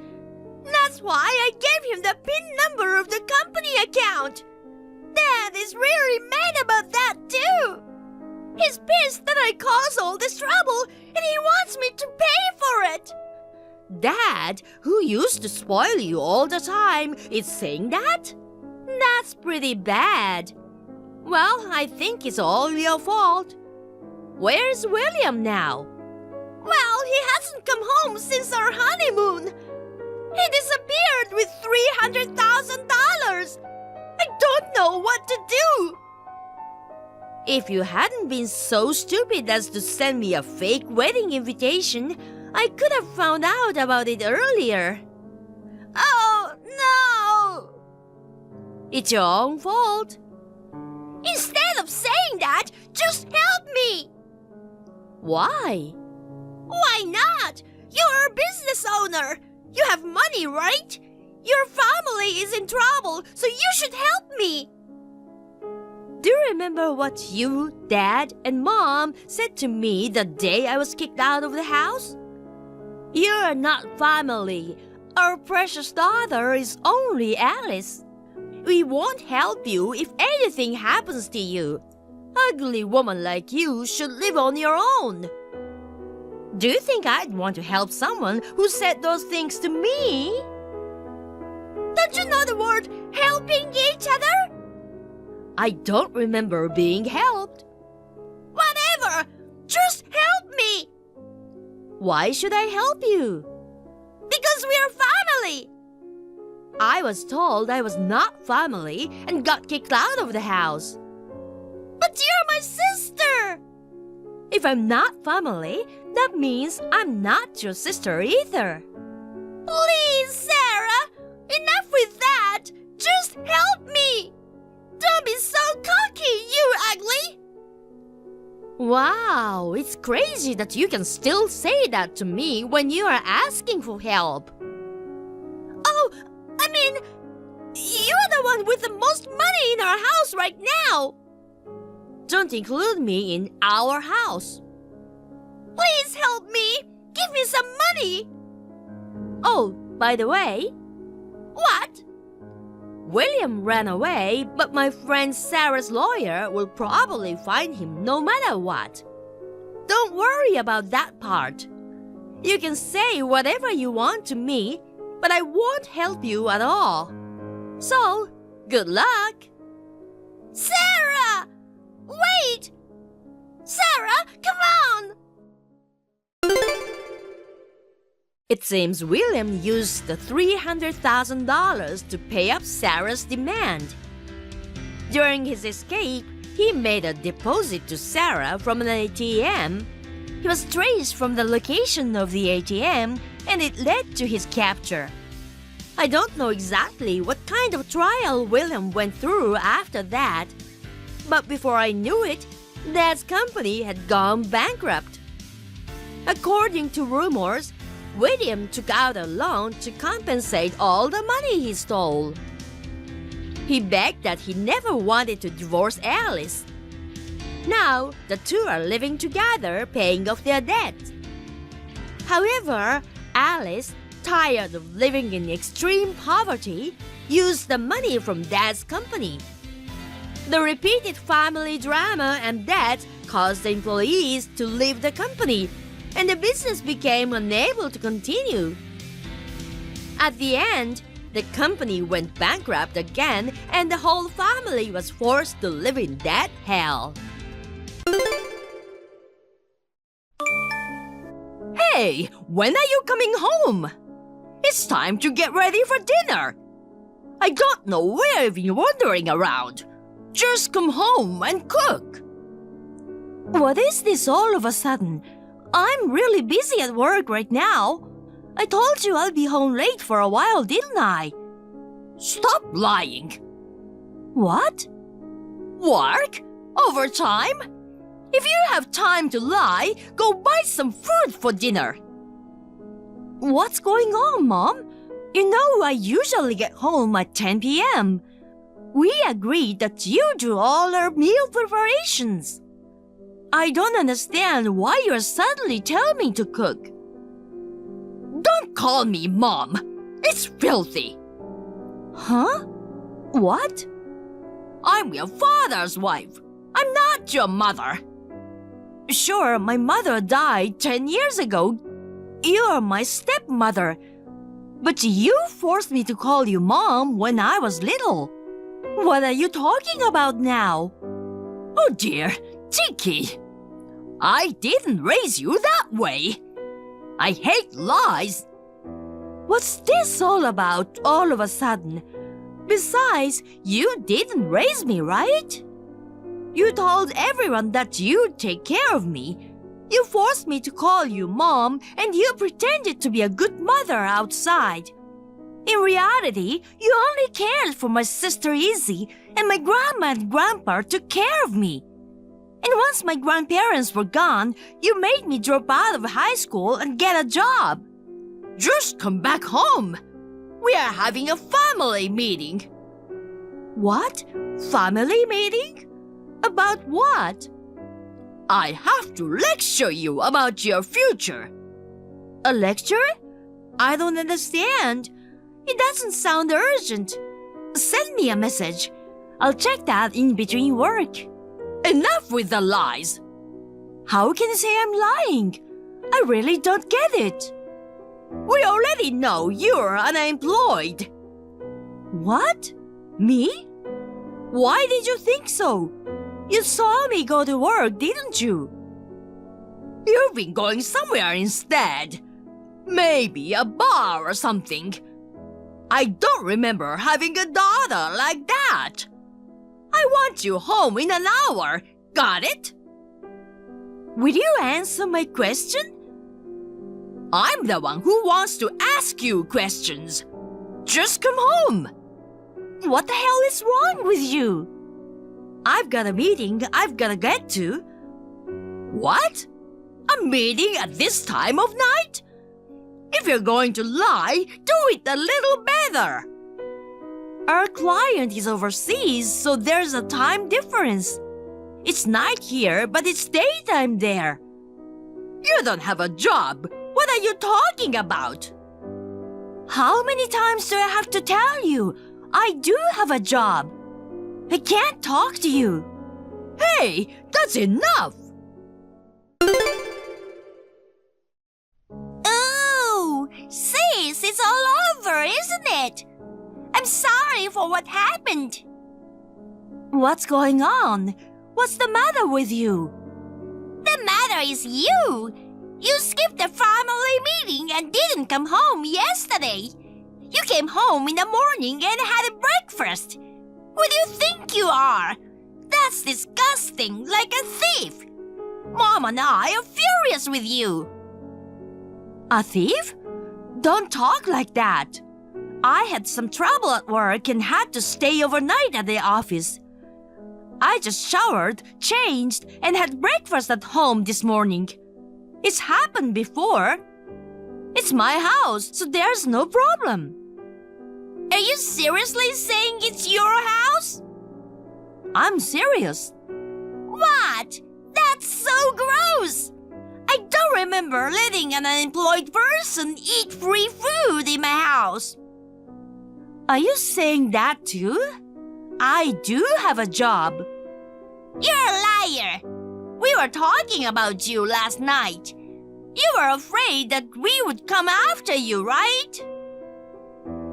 That's why I gave him the PIN number of the company account. Dad is really mad about that too. He's pissed that I caused all this trouble and he wants me to pay for it. Dad, who used to spoil you all the time, is saying that? That's pretty bad. Well, I think it's all your fault. Where's William now? Well, he hasn't come home since our honeymoon. He disappeared with $300,000. I don't know what to do. If you hadn't been so stupid as to send me a fake wedding invitation, I could have found out about it earlier. Oh, no! It's your own fault. Instead of saying that, just help me. Why? Why not? You're a business owner. You have money, right? Your family is in trouble, so you should help me. Do you remember what you, Dad, and Mom said to me the day I was kicked out of the house? You're not family. Our precious daughter is only Alice. We won't help you if anything happens to you. Ugly woman like you should live on your own. Do you think I'd want to help someone who said those things to me? Don't you know the word helping each other? I don't remember being helped. Whatever! Just help me! Why should I help you? Because we're family! I was told I was not family and got kicked out of the house. But you're my sister! If I'm not family, that means I'm not your sister either. Please, Sarah! Enough with that! Just help me! Don't be so cocky, you ugly! Wow, it's crazy that you can still say that to me when you are asking for help. Oh, I mean, you're the one with the most money in our house right now! Don't include me in our house. Please help me! Give me some money! Oh, by the way, What? William ran away, but my friend Sarah's lawyer will probably find him no matter what. Don't worry about that part. You can say whatever you want to me, but I won't help you at all. So, good luck. Sarah! Wait! Sarah, come on! It seems William used the $300,000 to pay up Sarah's demand. During his escape, he made a deposit to Sarah from an ATM. He was traced from the location of the ATM, and it led to his capture. I don't know exactly what kind of trial William went through after that, but before I knew it, Dad's company had gone bankrupt. According to rumors, William took out a loan to compensate all the money he stole. He begged that he never wanted to divorce Alice. Now, the two are living together, paying off their debt. However, Alice, tired of living in extreme poverty, used the money from Dad's company. The repeated family drama and debt caused the employees to leave the company, and the business became unable to continue. At the end, the company went bankrupt again, and the whole family was forced to live in debt hell. Hey, when are you coming home? It's time to get ready for dinner. I don't know where you've been wandering around. Just come home and cook. What is this all of a sudden? I'm really busy at work right now. I told you I'll be home late for a while, didn't I? Stop lying. What? Work? Overtime? If you have time to lie, go buy some food for dinner. What's going on, Mom? You know I usually get home at 10 p.m. We agreed that you do all our meal preparations. I don't understand why you're suddenly telling me to cook. Don't call me Mom. It's filthy. Huh? What? I'm your father's wife. I'm not your mother. Sure, my mother died 10 years ago. You're my stepmother. But you forced me to call you Mom when I was little. What are you talking about now? Oh dear, Tiki. I didn't raise you that way. I hate lies. What's this all about all of a sudden? Besides, you didn't raise me, right? You told everyone that you'd take care of me. You forced me to call you Mom, and you pretended to be a good mother outside. In reality, you only cared for my sister Izzy, and my grandma and grandpa took care of me. And once my grandparents were gone, you made me drop out of high school and get a job. Just come back home. We are having a family meeting. What? Family meeting? About what? I have to lecture you about your future. A lecture? I don't understand. It doesn't sound urgent. Send me a message. I'll check that in between work. Enough with the lies. How can you say I'm lying? I really don't get it. We already know you're unemployed. What? Me? Why did you think so? You saw me go to work, didn't you? You've been going somewhere instead. Maybe a bar or something. I don't remember having a daughter like that. I want you home in an hour. Got it? Will you answer my question? I'm the one who wants to ask you questions. Just come home. What the hell is wrong with you? I've got a meeting I've got to get to. What? A meeting at this time of night? If you're going to lie, do it a little better. Our client is overseas, so there's a time difference. It's night here, but it's daytime there. You don't have a job. What are you talking about? How many times do I have to tell you? I do have a job. I can't talk to you. Hey, that's enough! Oh, sis, it's all over, isn't it? I'm sorry for what happened. What's going on? What's the matter with you? The matter is you. You skipped the family meeting and didn't come home yesterday. You came home in the morning and had a breakfast. Who do you think you are? That's disgusting, like a thief. Mom and I are furious with you. A thief? Don't talk like that. I had some trouble at work and had to stay overnight at the office. I just showered, changed, and had breakfast at home this morning. It's happened before. It's my house, so there's no problem. Are you seriously saying it's your house? I'm serious. What? That's so gross! I don't remember letting an unemployed person eat free food in my house. Are you saying that too? I do have a job. You're a liar. We were talking about you last night. You were afraid that we would come after you, right?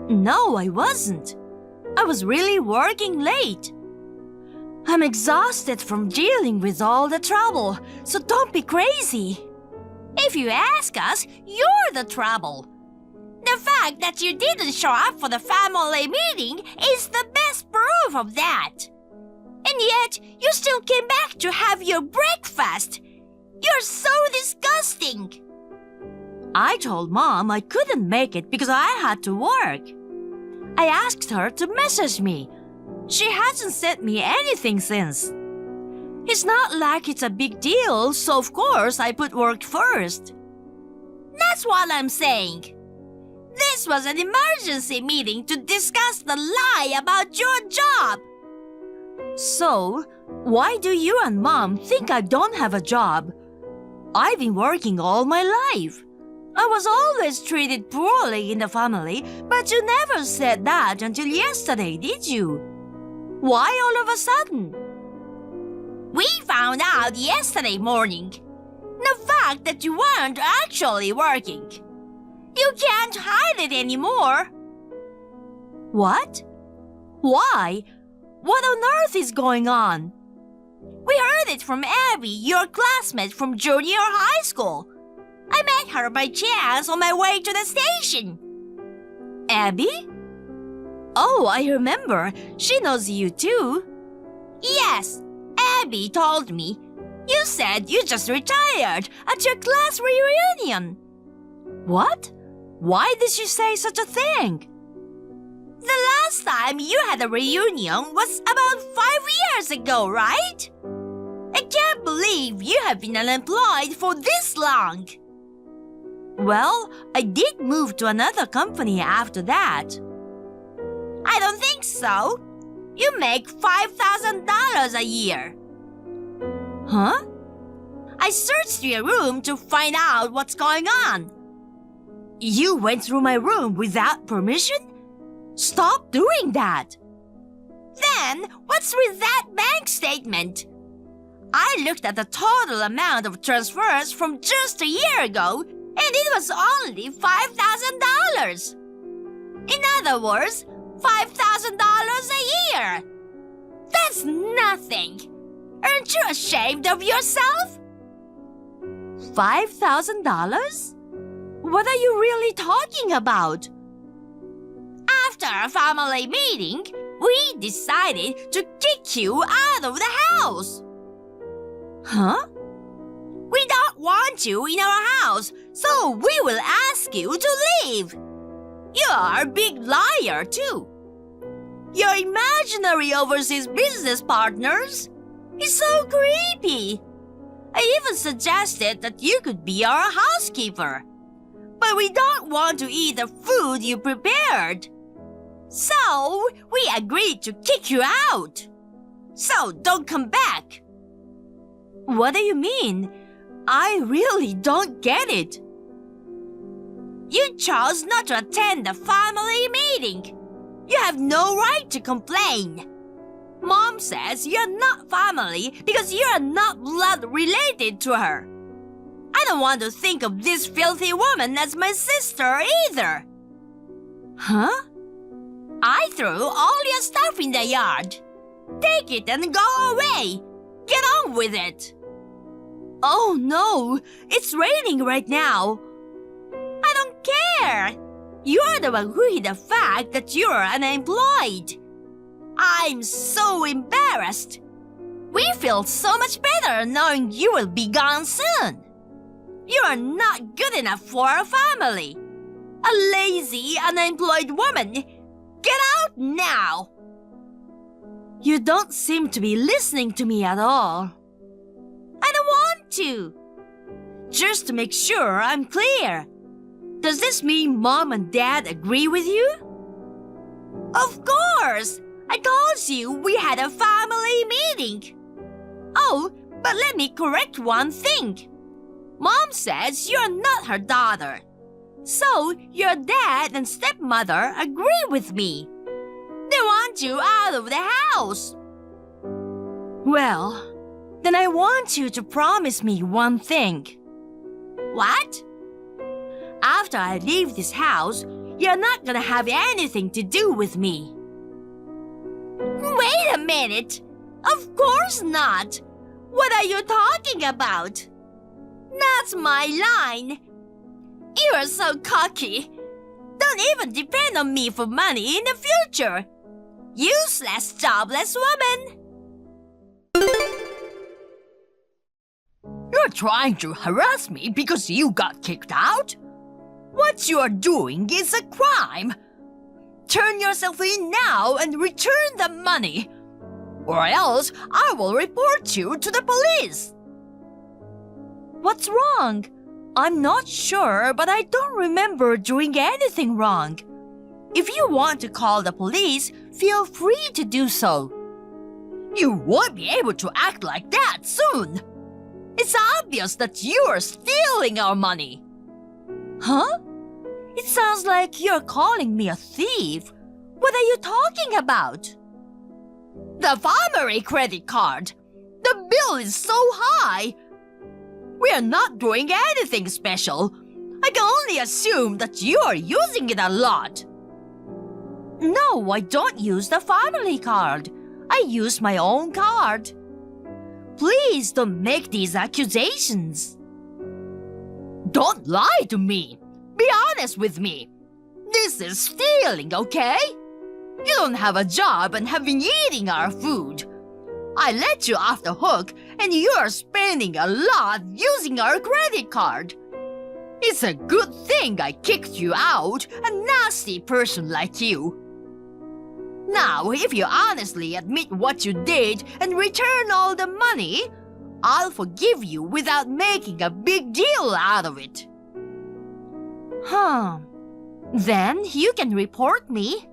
No, I wasn't. I was really working late. I'm exhausted from dealing with all the trouble, so don't be crazy. If you ask us, you're the trouble. The fact that you didn't show up for the family meeting is the best proof of that. And yet, you still came back to have your breakfast. You're so disgusting. I told Mom I couldn't make it because I had to work. I asked her to message me. She hasn't sent me anything since. It's not like it's a big deal, so of course I put work first. That's what I'm saying. This was an emergency meeting to discuss the lie about your job. So, why do you and Mom think I don't have a job? I've been working all my life. I was always treated poorly in the family, but you never said that until yesterday, did you? Why all of a sudden? We found out yesterday morning. The fact that you weren't actually working. You can't hide it anymore. What? Why? What on earth is going on? We heard it from Abby, your classmate from junior high school. I met her by chance on my way to the station. Abby? Oh, I remember. She knows you too. Yes, Abby told me. You said you just retired at your class reunion. What? Why did she say such a thing? The last time you had a reunion was about 5 years ago, right? I can't believe you have been unemployed for this long. Well, I did move to another company after that. I don't think so. You make $5,000 a year. Huh? I searched your room to find out what's going on. You went through my room without permission? Stop doing that! Then, what's with that bank statement? I looked at the total amount of transfers from just a year ago, and it was only $5,000. In other words, $5,000 a year. That's nothing. Aren't you ashamed of yourself? $5,000? What are you really talking about? After a family meeting, we decided to kick you out of the house. Huh? We don't want you in our house, so we will ask you to leave. You are a big liar, too. Your imaginary overseas business partners is so creepy. I even suggested that you could be our housekeeper. But we don't want to eat the food you prepared. So, we agreed to kick you out. So, don't come back. What do you mean? I really don't get it. You chose not to attend the family meeting. You have no right to complain. Mom says you're not family because you're not blood related to her. I don't want to think of this filthy woman as my sister either. Huh? I threw all your stuff in the yard. Take it and go away. Get on with it. Oh no, it's raining right now. I don't care. You're the one who hid the fact that you're unemployed. I'm so embarrassed. We feel so much better knowing you will be gone soon. You are not good enough for a family. A lazy, unemployed woman. Get out now. You don't seem to be listening to me at all. I don't want to. Just to make sure I'm clear. Does this mean Mom and Dad agree with you? Of course! I told you we had a family meeting. Oh, but let me correct one thing. Mom says you're not her daughter. So your dad and stepmother agree with me. They want you out of the house. Well, then I want you to promise me one thing. What? After I leave this house, you're not gonna have anything to do with me. Wait a minute. Of course not. What are you talking about? That's my line. You're so cocky. Don't even depend on me for money in the future. Useless, jobless woman. You're trying to harass me because you got kicked out? What you're doing is a crime. Turn yourself in now and return the money. Or else I will report you to the police. What's wrong? I'm not sure, but I don't remember doing anything wrong. If you want to call the police, feel free to do so. You won't be able to act like that soon. It's obvious that you're stealing our money. Huh? It sounds like you're calling me a thief. What are you talking about? The family credit card. The bill is so high. We are not doing anything special. I can only assume that you are using it a lot. No, I don't use the family card. I use my own card. Please don't make these accusations. Don't lie to me. Be honest with me. This is stealing, okay? You don't have a job and have been eating our food. I let you off the hook and you're spending a lot using our credit card. It's a good thing I kicked you out, a nasty person like you. Now, if you honestly admit what you did and return all the money, I'll forgive you without making a big deal out of it. Then you can report me.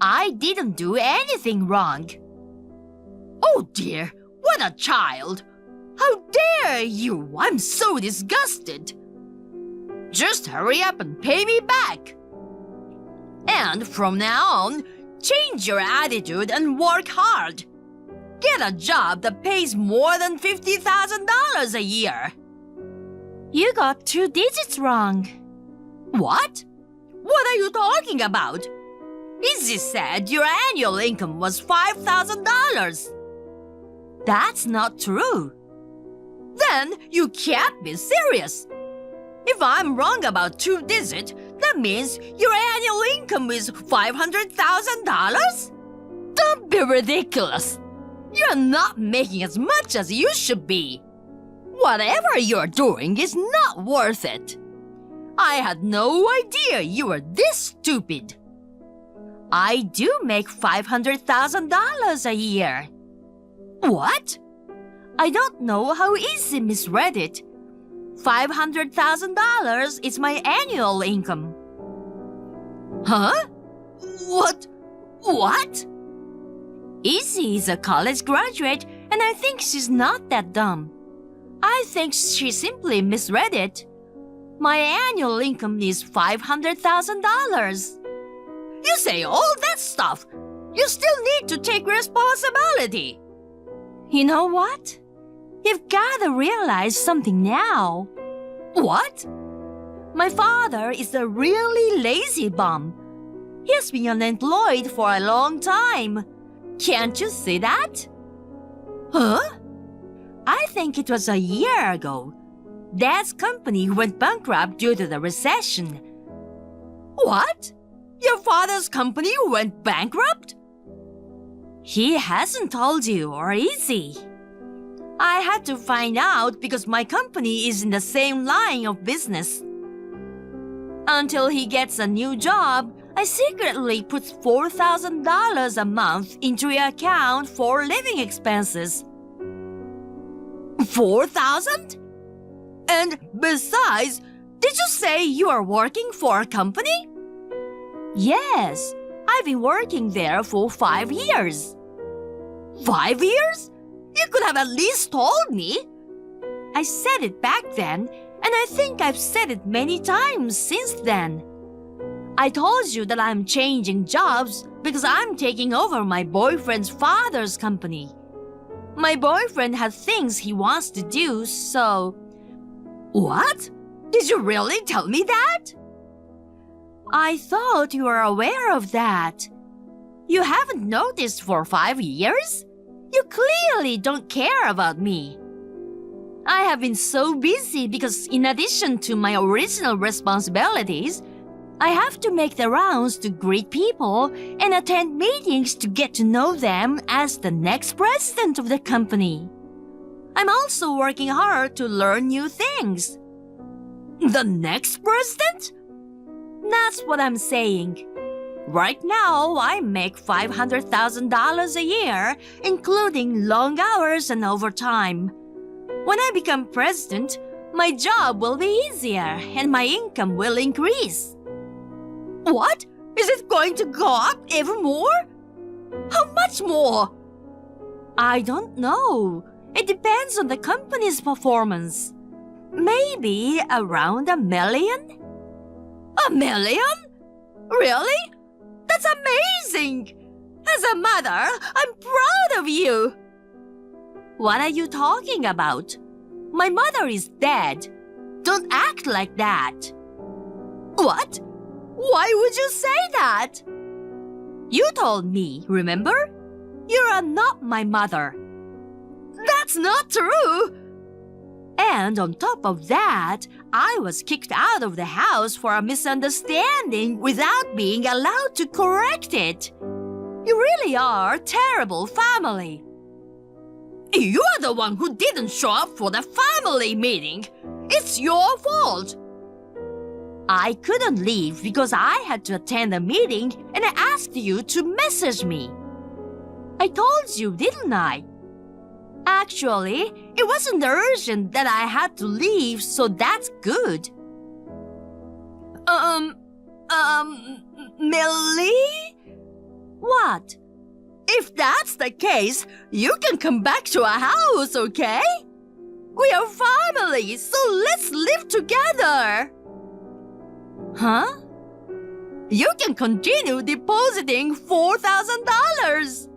I didn't do anything wrong. Oh dear, what a child! How dare you! I'm so disgusted! Just hurry up and pay me back. And from now on, change your attitude and work hard. Get a job that pays more than $50,000 a year. You got 2 digits wrong. What? What are you talking about? Izzy said your annual income was $5,000. That's not true. Then you can't be serious. If I'm wrong about 2 digits, that means your annual income is $500,000? Don't be ridiculous. You're not making as much as you should be. Whatever you're doing is not worth it. I had no idea you were this stupid. I do make $500,000 a year. What? I don't know how Izzy misread it. $500,000 is my annual income. Huh? What? Izzy is a college graduate, and I think she's not that dumb. I think she simply misread it. My annual income is $500,000. You say all that stuff. You still need to take responsibility. You know what? You've got to realize something now. What? My father is a really lazy bum. He's been unemployed for a long time. Can't you see that? Huh? I think it was a year ago. Dad's company went bankrupt due to the recession. What? Your father's company went bankrupt? He hasn't told you, or is he? I had to find out because my company is in the same line of business. Until he gets a new job, I secretly put $4,000 a month into your account for living expenses. 4,000? And besides, did you say you are working for a company? Yes, I've been working there for 5 years. 5 years? You could have at least told me. I said it back then, and I think I've said it many times since then. I told you that I'm changing jobs because I'm taking over my boyfriend's father's company. My boyfriend has things he wants to do, so... What? Did you really tell me that? I thought you were aware of that. You haven't noticed for 5 years? You clearly don't care about me. I have been so busy because in addition to my original responsibilities, I have to make the rounds to greet people and attend meetings to get to know them as the next president of the company. I'm also working hard to learn new things. The next president? That's what I'm saying. Right now, I make $500,000 a year, including long hours and overtime. When I become president, my job will be easier and my income will increase. What? Is it going to go up even more? How much more? I don't know. It depends on the company's performance. Maybe around $1 million? $1 million? Really? That's amazing! As a mother, I'm proud of you! What are you talking about? My mother is dead. Don't act like that. What? Why would you say that? You told me, remember? You are not my mother. That's not true! And on top of that, I was kicked out of the house for a misunderstanding without being allowed to correct it. You really are a terrible family. You are the one who didn't show up for the family meeting. It's your fault. I couldn't leave because I had to attend a meeting and I asked you to message me. I told you, didn't I? Actually, it wasn't urgent that I had to leave, so that's good. Millie? What? If that's the case, you can come back to our house, okay? We are family, so let's live together. Huh? You can continue depositing $4,000.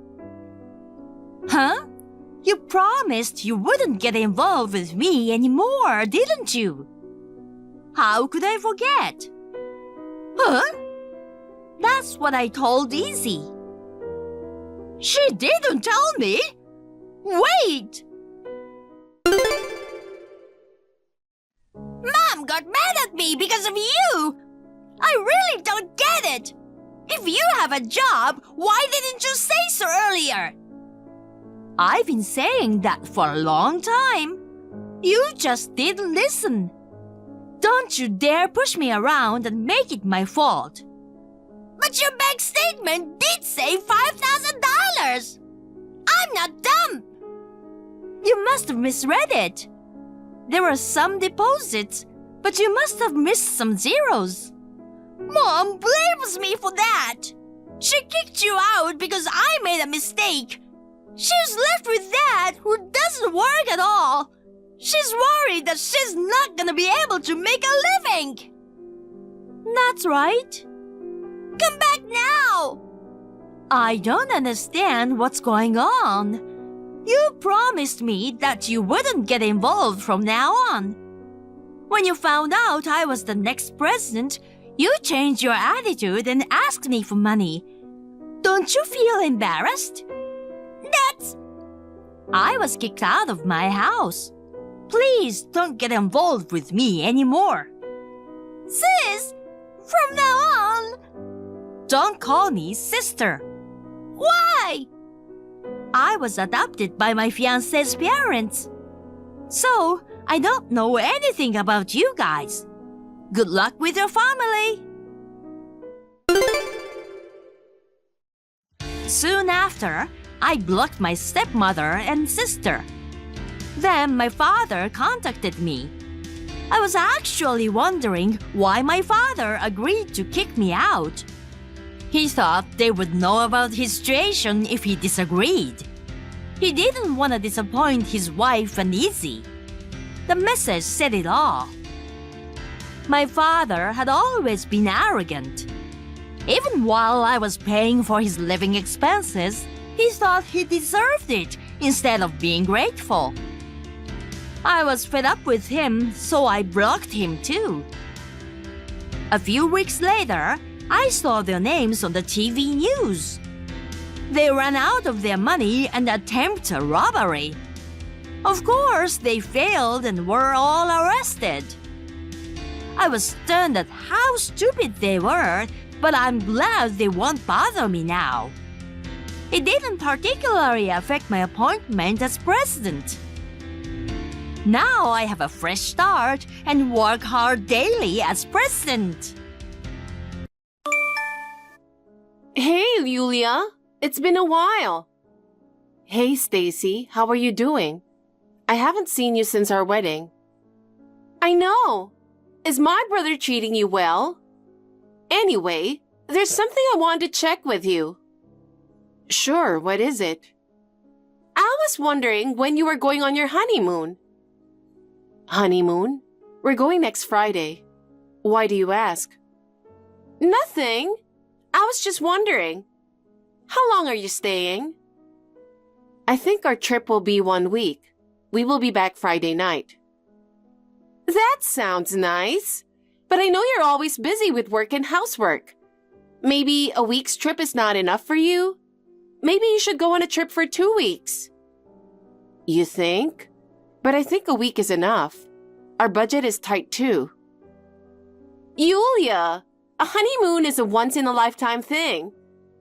Huh? You promised you wouldn't get involved with me anymore, didn't you? How could I forget? Huh? That's what I told Izzy. She didn't tell me. Wait! Mom got mad at me because of you. I really don't get it. If you have a job, why didn't you say so earlier? I've been saying that for a long time. You just didn't listen. Don't you dare push me around and make it my fault. But your bank statement did say $5,000. I'm not dumb. You must have misread it. There were some deposits, but you must have missed some zeros. Mom blames me for that. She kicked you out because I made a mistake. She's left with Dad, who doesn't work at all. She's worried that she's not gonna be able to make a living. That's right. Come back now? I don't understand what's going on. You promised me that you wouldn't get involved from now on. When you found out I was the next president, you changed your attitude and asked me for money. Don't you feel embarrassed? That's... I was kicked out of my house. Please don't get involved with me anymore. Sis, from now on... Don't call me sister. Why? I was adopted by my fiancé's parents. So, I don't know anything about you guys. Good luck with your family. Soon after, I blocked my stepmother and sister. Then my father contacted me. I was actually wondering why my father agreed to kick me out. He thought they would know about his situation if he disagreed. He didn't want to disappoint his wife and Izzy. The message said it all. My father had always been arrogant. Even while I was paying for his living expenses, he thought he deserved it instead of being grateful. I was fed up with him, so I blocked him too. A few weeks later, I saw their names on the TV news. They ran out of their money and attempted a robbery. Of course, they failed and were all arrested. I was stunned at how stupid they were, but I'm glad they won't bother me now. It didn't particularly affect my appointment as president. Now I have a fresh start and work hard daily as president. Hey, Yulia. It's been a while. Hey, Stacy. How are you doing? I haven't seen you since our wedding. I know. Is my brother treating you well? Anyway, there's something I wanted to check with you. Sure, what is it? I was wondering when you were going on your honeymoon. Honeymoon? We're going next Friday. Why do you ask? Nothing. I was just wondering. How long are you staying? I think our trip will be 1 week. We will be back Friday night. That sounds nice. But I know you're always busy with work and housework. Maybe a week's trip is not enough for you? Maybe you should go on a trip for 2 weeks. You think? But I think a week is enough. Our budget is tight too. Yulia, a honeymoon is a once-in-a-lifetime thing.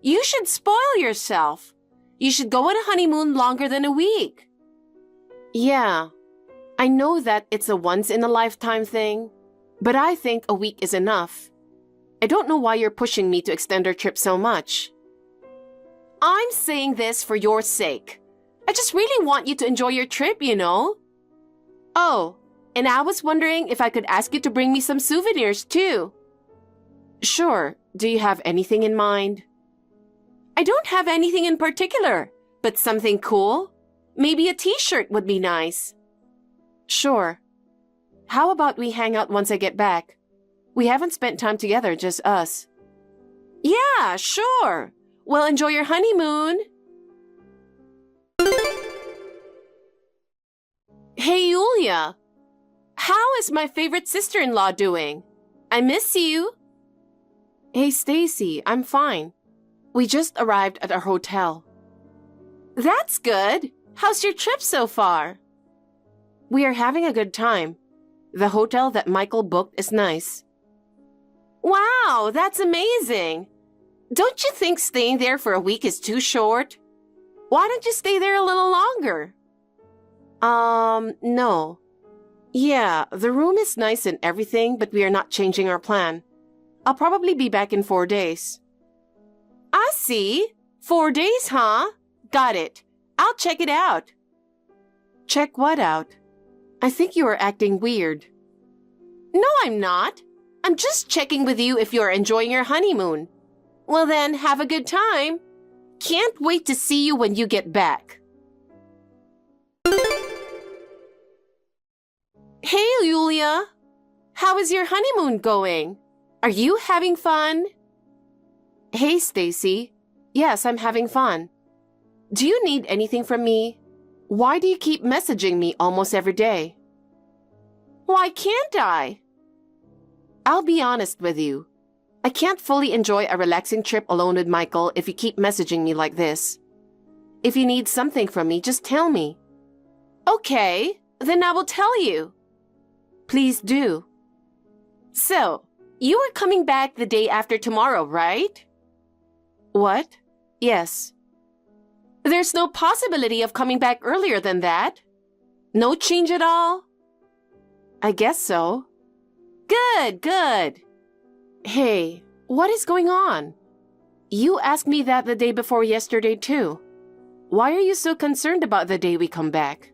You should spoil yourself. You should go on a honeymoon longer than a week. Yeah, I know that it's a once-in-a-lifetime thing, but I think a week is enough. I don't know why you're pushing me to extend our trip so much. I'm saying this for your sake. I just really want you to enjoy your trip, you know? Oh, and I was wondering if I could ask you to bring me some souvenirs too. Sure. Do you have anything in mind? I don't have anything in particular, but something cool? Maybe a t-shirt would be nice. Sure. How about we hang out once I get back? We haven't spent time together, just us. Yeah, sure. Well, enjoy your honeymoon. Hey, Yulia. How is my favorite sister-in-law doing? I miss you. Hey, Stacy, I'm fine. We just arrived at our hotel. That's good. How's your trip so far? We are having a good time. The hotel that Michael booked is nice. Wow, that's amazing. Don't you think staying there for a week is too short? Why don't you stay there a little longer? No. Yeah, the room is nice and everything, but we are not changing our plan. I'll probably be back in 4 days. I see. 4 days, huh? Got it. I'll check it out. Check what out? I think you are acting weird. No, I'm not. I'm just checking with you if you're enjoying your honeymoon. Well then, have a good time. Can't wait to see you when you get back. Hey, Yulia. How is your honeymoon going? Are you having fun? Hey, Stacy. Yes, I'm having fun. Do you need anything from me? Why do you keep messaging me almost every day? Why can't I? I'll be honest with you. I can't fully enjoy a relaxing trip alone with Michael if you keep messaging me like this. If you need something from me, just tell me. Okay, then I will tell you. Please do. So, you are coming back the day after tomorrow, right? What? Yes. There's no possibility of coming back earlier than that? No change at all? I guess so. Good, good. Hey, what is going on? You asked me that the day before yesterday too. Why are you so concerned about the day we come back?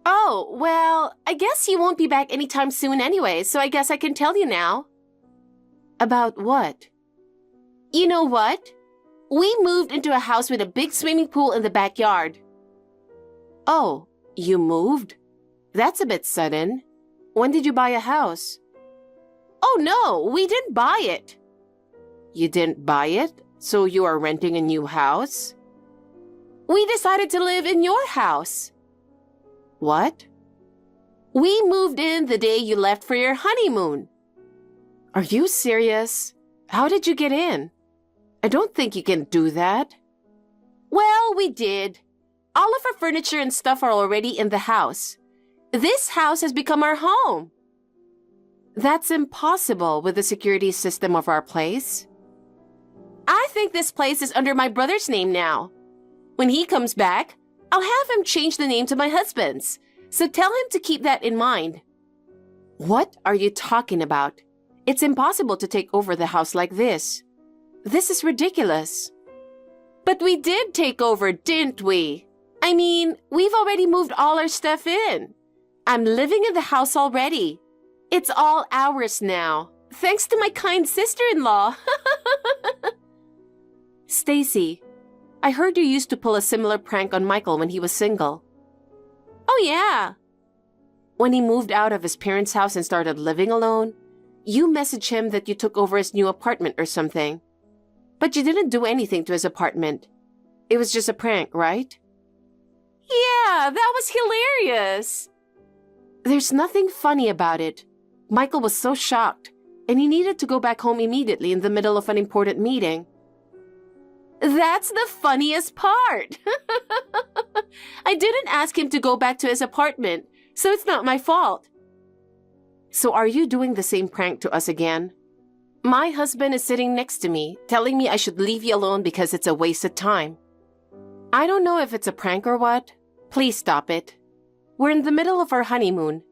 Oh, well, I guess you won't be back anytime soon anyway, so I guess I can tell you now. About what? You know what? We moved into a house with a big swimming pool in the backyard. Oh, you moved? That's a bit sudden. When did you buy a house? Oh no, we didn't buy it. You didn't buy it? So you are renting a new house? We decided to live in your house. What? We moved in the day you left for your honeymoon. Are you serious? How did you get in? I don't think you can do that. Well, we did. All of our furniture and stuff are already in the house. This house has become our home. That's impossible with the security system of our place. I think this place is under my brother's name now. When he comes back, I'll have him change the name to my husband's, so tell him to keep that in mind. What are you talking about? It's impossible to take over the house like this. This is ridiculous. But we did take over, didn't we? I mean, we've already moved all our stuff in. I'm living in the house already. It's all ours now, thanks to my kind sister-in-law. Stacy, I heard you used to pull a similar prank on Michael when he was single. Oh yeah. When he moved out of his parents' house and started living alone, you messaged him that you took over his new apartment or something. But you didn't do anything to his apartment. It was just a prank, right? Yeah, that was hilarious. There's nothing funny about it. Michael was so shocked, and he needed to go back home immediately in the middle of an important meeting. That's the funniest part. I didn't ask him to go back to his apartment, so it's not my fault. So are you doing the same prank to us again? My husband is sitting next to me, telling me I should leave you alone because it's a waste of time. I don't know if it's a prank or what. Please stop it. We're in the middle of our honeymoon.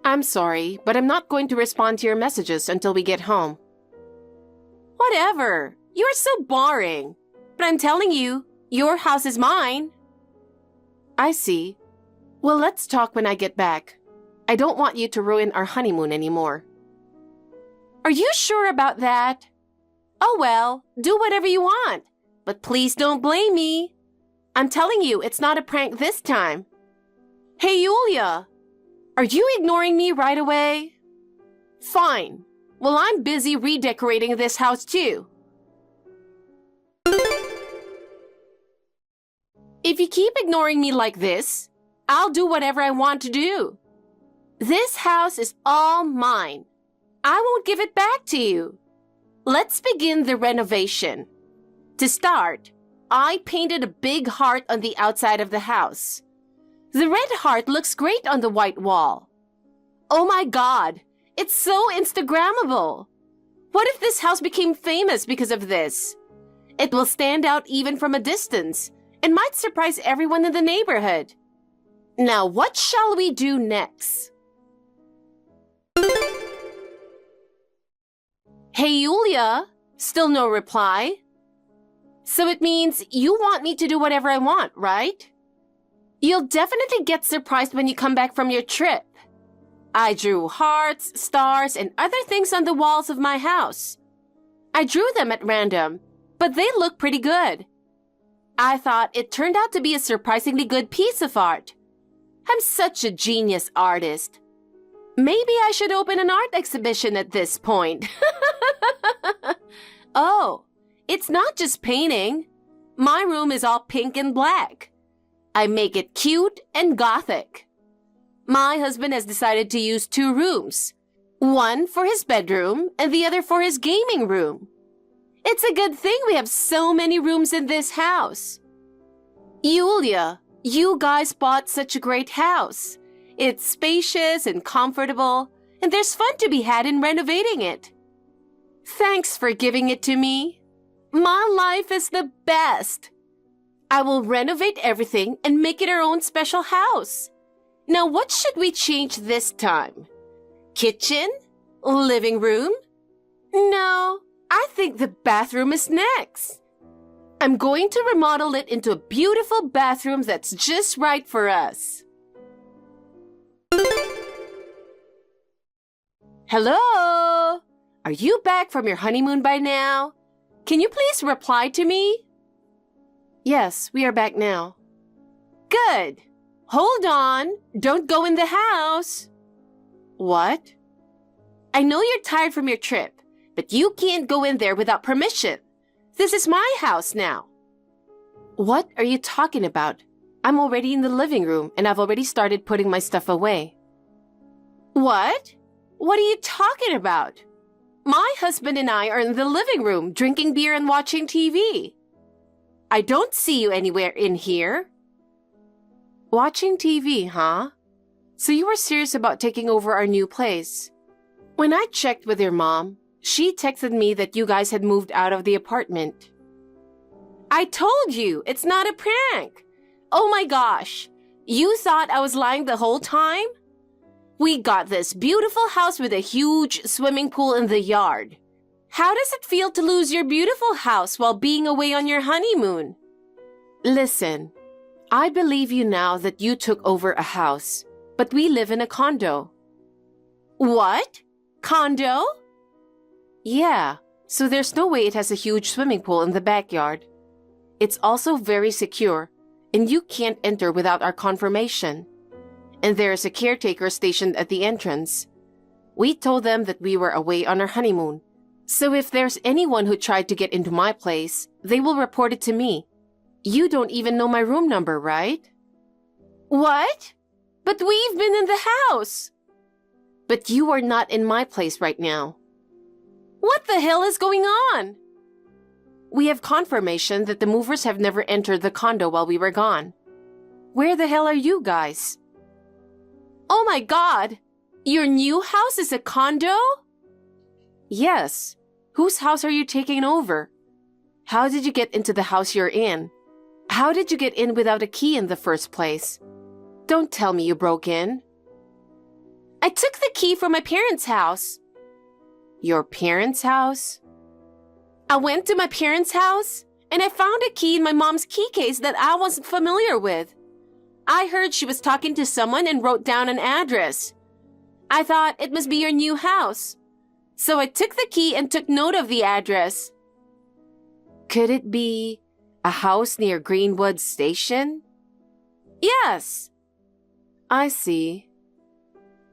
I'm sorry, but I'm not going to respond to your messages until we get home. Whatever. You're so boring. But I'm telling you, your house is mine. I see. Well, let's talk when I get back. I don't want you to ruin our honeymoon anymore. Are you sure about that? Oh well, do whatever you want. But please don't blame me. I'm telling you, it's not a prank this time. Hey, Yulia. Are you ignoring me right away? Fine. Well, I'm busy redecorating this house too. If you keep ignoring me like this, I'll do whatever I want to do. This house is all mine. I won't give it back to you. Let's begin the renovation. To start, I painted a big heart on the outside of the house. The red heart looks great on the white wall. Oh my God, it's so Instagrammable. What if this house became famous because of this? It will stand out even from a distance and might surprise everyone in the neighborhood. Now, what shall we do next? Hey, Yulia, still no reply? So it means you want me to do whatever I want, right? You'll definitely get surprised when you come back from your trip. I drew hearts, stars, and other things on the walls of my house. I drew them at random, but they look pretty good. I thought it turned out to be a surprisingly good piece of art. I'm such a genius artist. Maybe I should open an art exhibition at this point. Oh, It's not just painting. My room is all pink and black. I make it cute and gothic. My husband has decided to use 2 rooms. One for his bedroom and the other for his gaming room. It's a good thing we have so many rooms in this house. Yulia, you guys bought such a great house. It's spacious and comfortable, and there's fun to be had in renovating it. Thanks for giving it to me. My life is the best. I will renovate everything and make it our own special house. Now, what should we change this time? Kitchen? Living room? No, I think the bathroom is next. I'm going to remodel it into a beautiful bathroom that's just right for us. Hello? Are you back from your honeymoon by now? Can you please reply to me? Yes, we are back now. Good. Hold on. Don't go in the house. What? I know you're tired from your trip, but you can't go in there without permission. This is my house now. What are you talking about? I'm already in the living room and I've already started putting my stuff away. What? What are you talking about? My husband and I are in the living room drinking beer and watching TV. I don't see you anywhere in here. Watching TV, huh? So you were serious about taking over our new place. When I checked with your mom, she texted me that you guys had moved out of the apartment. I told you, it's not a prank. Oh my gosh, you thought I was lying the whole time? We got this beautiful house with a huge swimming pool in the yard. How does it feel to lose your beautiful house while being away on your honeymoon? Listen, I believe you now that you took over a house, but we live in a condo. What? Condo? Yeah, so there's no way it has a huge swimming pool in the backyard. It's also very secure, and you can't enter without our confirmation. And there is a caretaker stationed at the entrance. We told them that we were away on our honeymoon. So if there's anyone who tried to get into my place, they will report it to me. You don't even know my room number, right? What? But we've been in the house. But you are not in my place right now. What the hell is going on? We have confirmation that the movers have never entered the condo while we were gone. Where the hell are you guys? Oh my God! Your new house is a condo? Yes. Whose house are you taking over? How did you get into the house you're in? How did you get in without a key in the first place? Don't tell me you broke in. I took the key from my parents' house. Your parents' house? I went to my parents' house and I found a key in my mom's key case that I wasn't familiar with. I heard she was talking to someone and wrote down an address. I thought it must be your new house. So I took the key and took note of the address. Could it be a house near Greenwood Station? Yes. I see.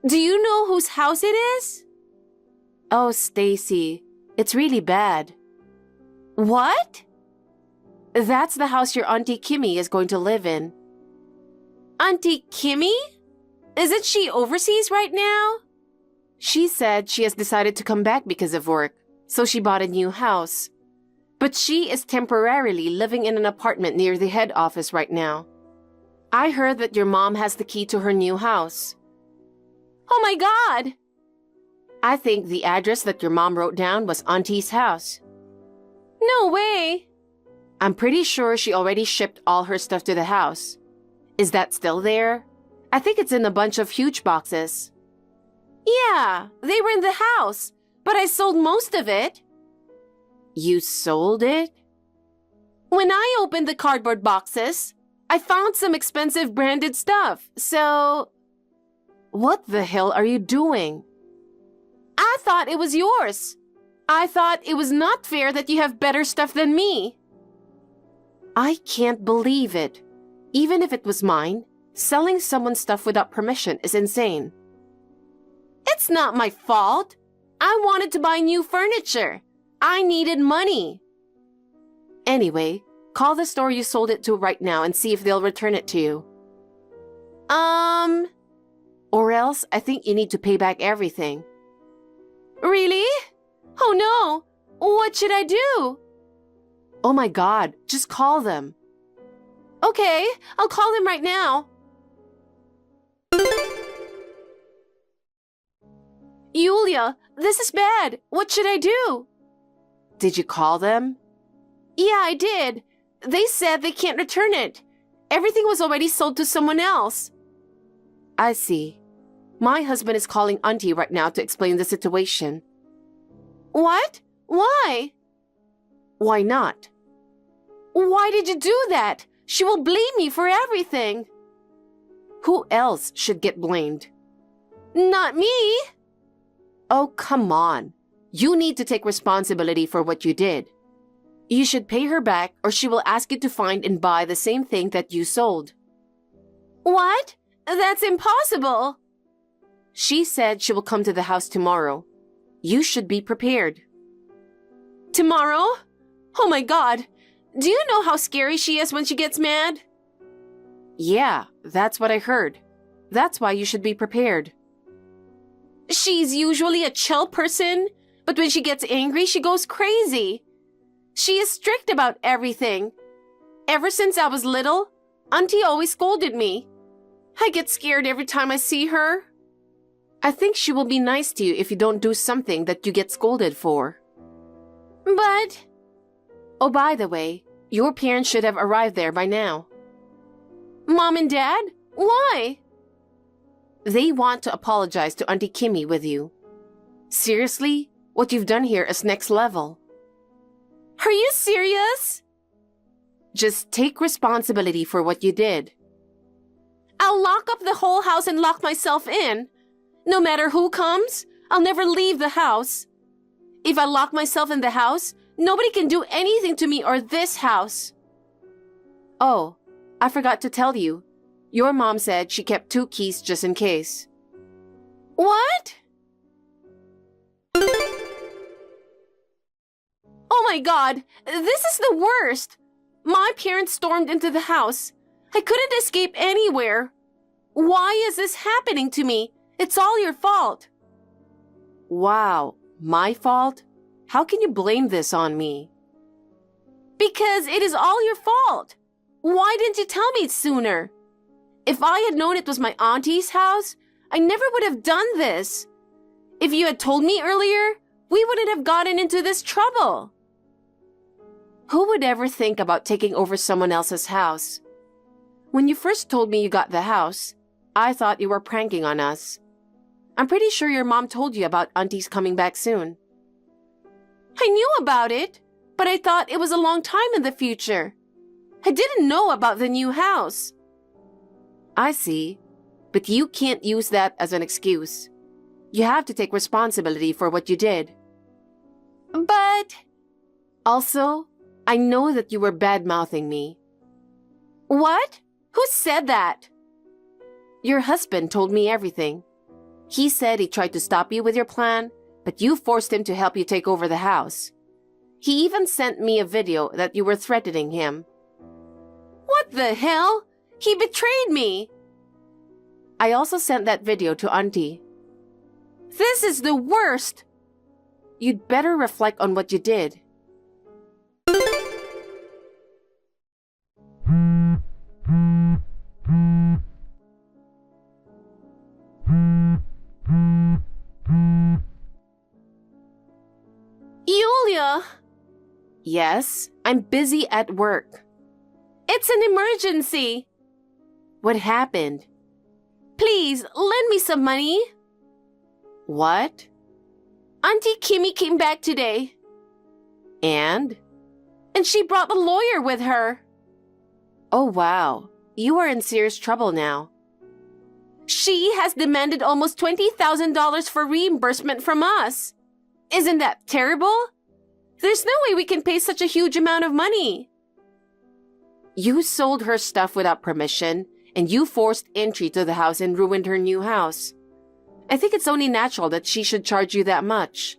Do you know whose house it is? Oh, Stacy, it's really bad. What? That's the house your Auntie Kimmy is going to live in. Auntie Kimmy? Isn't she overseas right now? She said she has decided to come back because of work, so she bought a new house. But she is temporarily living in an apartment near the head office right now. I heard that your mom has the key to her new house. Oh my God! I think the address that your mom wrote down was Auntie's house. No way! I'm pretty sure she already shipped all her stuff to the house. Is that still there? I think it's in a bunch of huge boxes. Yeah, they were in the house, but I sold most of it. You sold it? When I opened the cardboard boxes, I found some expensive branded stuff, so... What the hell are you doing? I thought it was yours. I thought it was not fair that you have better stuff than me. I can't believe it. Even if it was mine, selling someone's stuff without permission is insane. It's not my fault. I wanted to buy new furniture. I needed money. Anyway, call the store you sold it to right now and see if they'll return it to you. Or else I think you need to pay back everything. Really? Oh no! What should I do? Oh my God, just call them. Okay, I'll call them right now. Yulia, this is bad. What should I do? Did you call them? Yeah, I did. They said they can't return it. Everything was already sold to someone else. I see. My husband is calling Auntie right now to explain the situation. What? Why? Why not? Why did you do that? She will blame me for everything. Who else should get blamed? Not me. Oh, come on. You need to take responsibility for what you did. You should pay her back or she will ask you to find and buy the same thing that you sold. What? That's impossible. She said she will come to the house tomorrow. You should be prepared. Tomorrow? Oh my God. Do you know how scary she is when she gets mad? Yeah, that's what I heard. That's why you should be prepared. She's usually a chill person, but when she gets angry, she goes crazy. She is strict about everything. Ever since I was little, Auntie always scolded me. I get scared every time I see her. I think she will be nice to you if you don't do something that you get scolded for. But... Oh, by the way, your parents should have arrived there by now. Mom and Dad? Why? They want to apologize to Auntie Kimmy with you. Seriously, what you've done here is next level. Are you serious? Just take responsibility for what you did. I'll lock up the whole house and lock myself in. No matter who comes, I'll never leave the house. If I lock myself in the house, nobody can do anything to me or this house. Oh, I forgot to tell you. Your mom said she kept 2 keys just in case. What? Oh my God, this is the worst. My parents stormed into the house. I couldn't escape anywhere. Why is this happening to me? It's all your fault. Wow, my fault? How can you blame this on me? Because it is all your fault. Why didn't you tell me sooner? If I had known it was my auntie's house, I never would have done this. If you had told me earlier, we wouldn't have gotten into this trouble. Who would ever think about taking over someone else's house? When you first told me you got the house, I thought you were pranking on us. I'm pretty sure your mom told you about Auntie's coming back soon. I knew about it, but I thought it was a long time in the future. I didn't know about the new house. I see, but you can't use that as an excuse. You have to take responsibility for what you did. But... Also, I know that you were bad-mouthing me. What? Who said that? Your husband told me everything. He said he tried to stop you with your plan, but you forced him to help you take over the house. He even sent me a video that you were threatening him. What the hell? He betrayed me! I also sent that video to Auntie. This is the worst! You'd better reflect on what you did. Yulia! Yes, I'm busy at work. It's an emergency. What happened? Please, lend me some money. What? Auntie Kimmy came back today. And? And she brought a lawyer with her. Oh, wow. You are in serious trouble now. She has demanded almost $20,000 for reimbursement from us. Isn't that terrible? There's no way we can pay such a huge amount of money. You sold her stuff without permission, and you forced entry to the house and ruined her new house. I think it's only natural that she should charge you that much.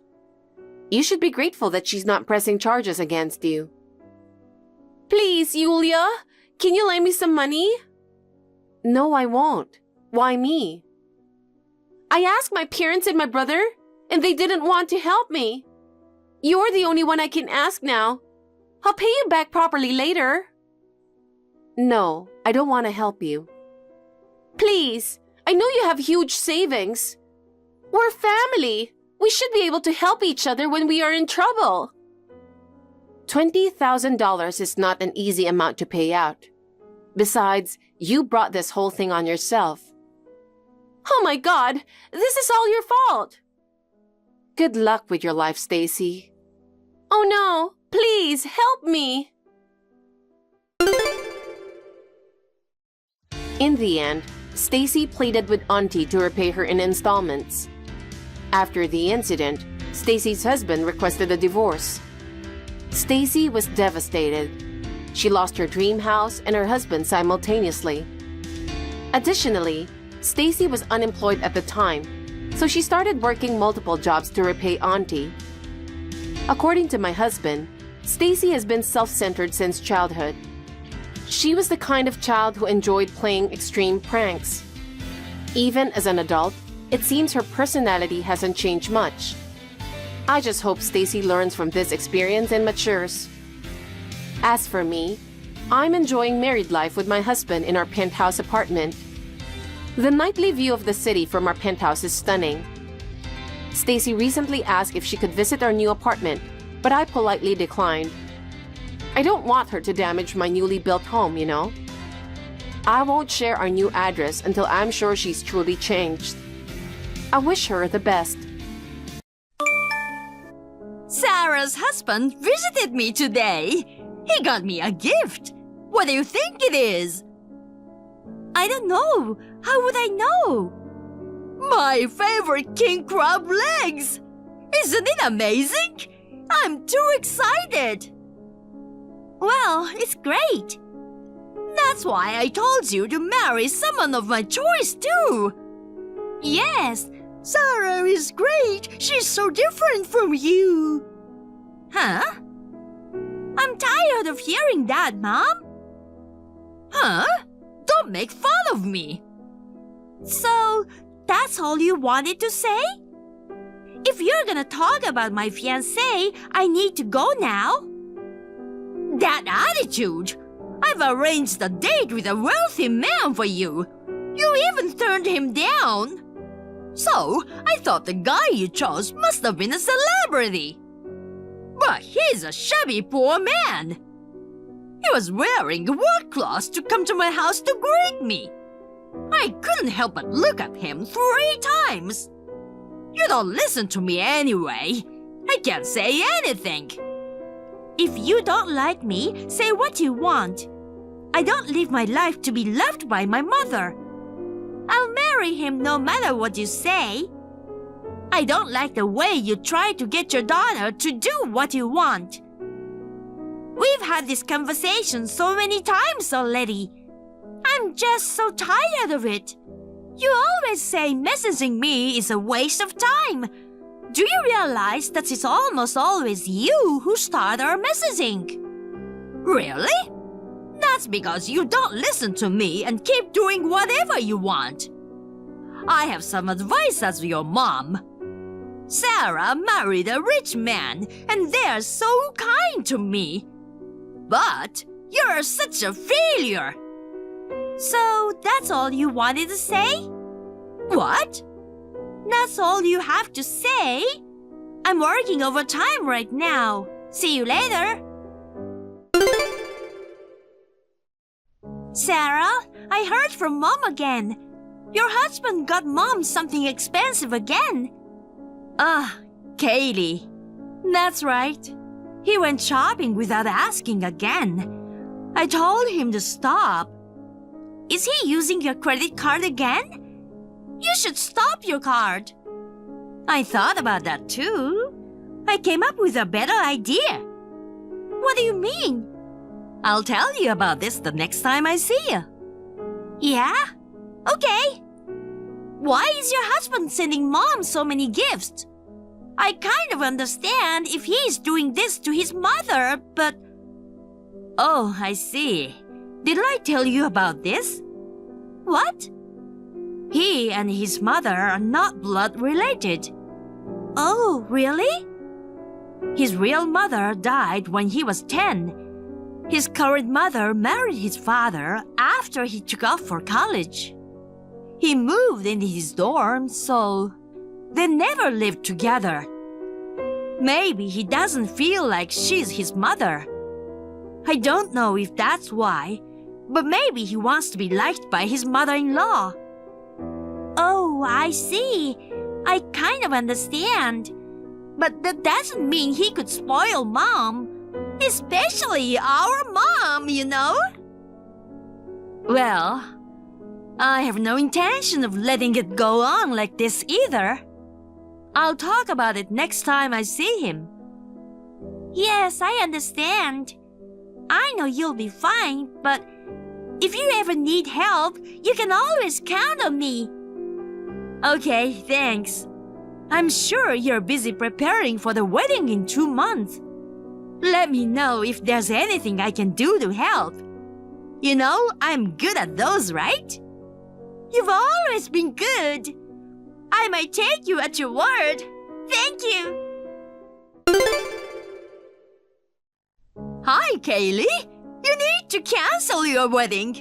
You should be grateful that she's not pressing charges against you. Please, Yulia, can you lend me some money? No, I won't. Why me? I asked my parents and my brother, and they didn't want to help me. You're the only one I can ask now. I'll pay you back properly later. No, I don't want to help you. Please, I know you have huge savings. We're family. We should be able to help each other when we are in trouble. $20,000 is not an easy amount to pay out. Besides, you brought this whole thing on yourself. Oh my God, this is all your fault. Good luck with your life, Stacy. Oh no, please help me. In the end, Stacy pleaded with Auntie to repay her in installments. After the incident, Stacy's husband requested a divorce. Stacy was devastated. She lost her dream house and her husband simultaneously. Additionally, Stacy was unemployed at the time, so she started working multiple jobs to repay Auntie. According to my husband, Stacy has been self-centered since childhood. She was the kind of child who enjoyed playing extreme pranks. Even as an adult, it seems her personality hasn't changed much. I just hope Stacy learns from this experience and matures. As for me, I'm enjoying married life with my husband in our penthouse apartment. The nightly view of the city from our penthouse is stunning. Stacy recently asked if she could visit our new apartment, but I politely declined. I don't want her to damage my newly built home, you know. I won't share our new address until I'm sure she's truly changed. I wish her the best. Sarah's husband visited me today. He got me a gift. What do you think it is? I don't know. How would I know? My favorite king crab legs! Isn't it amazing? I'm too excited! Well, it's great. That's why I told you to marry someone of my choice too. Yes, Sarah is great. She's so different from you. Huh? I'm tired of hearing that, Mom. Huh? Don't make fun of me. So, that's all you wanted to say? If you're gonna talk about my fiancé, I need to go now. That attitude! I've arranged a date with a wealthy man for you. You even turned him down. So, I thought the guy you chose must have been a celebrity. But he's a shabby poor man. He was wearing work clothes to come to my house to greet me. I couldn't help but look at him 3 times. You don't listen to me anyway. I can't say anything. If you don't like me, say what you want. I don't live my life to be loved by my mother. I'll marry him no matter what you say. I don't like the way you try to get your daughter to do what you want. We've had this conversation so many times already. I'm just so tired of it. You always say messaging me is a waste of time. Do you realize that it's almost always you who start our messaging? Really? That's because you don't listen to me and keep doing whatever you want. I have some advice as your mom. Sarah married a rich man and they're so kind to me. But you're such a failure. So that's all you wanted to say? What? That's all you have to say? I'm working overtime right now. See you later. Sarah, I heard from Mom again. Your husband got Mom something expensive again. Kaylee. That's right. He went shopping without asking again. I told him to stop. Is he using your credit card again? You should stop your card. I thought about that too. I came up with a better idea. What do you mean? I'll tell you about this the next time I see you. Yeah? Okay. Why is your husband sending Mom so many gifts? I kind of understand if he's doing this to his mother, but Oh, I see. Did I tell you about this? What? He and his mother are not blood related. Oh, really? His real mother died when he was 10. His current mother married his father after he took off for college. He moved into his dorm, so they never lived together. Maybe he doesn't feel like she's his mother. I don't know if that's why, but maybe he wants to be liked by his mother-in-law. Oh, I see. I kind of understand. But that doesn't mean he could spoil Mom. Especially our mom, you know? Well, I have no intention of letting it go on like this either. I'll talk about it next time I see him. Yes, I understand. I know you'll be fine, but if you ever need help, you can always count on me. Okay, thanks. I'm sure you're busy preparing for the wedding in 2 months. Let me know if there's anything I can do to help. You know, I'm good at those, right? You've always been good. I might take you at your word. Thank you. Hi, Kaylee. You need to cancel your wedding.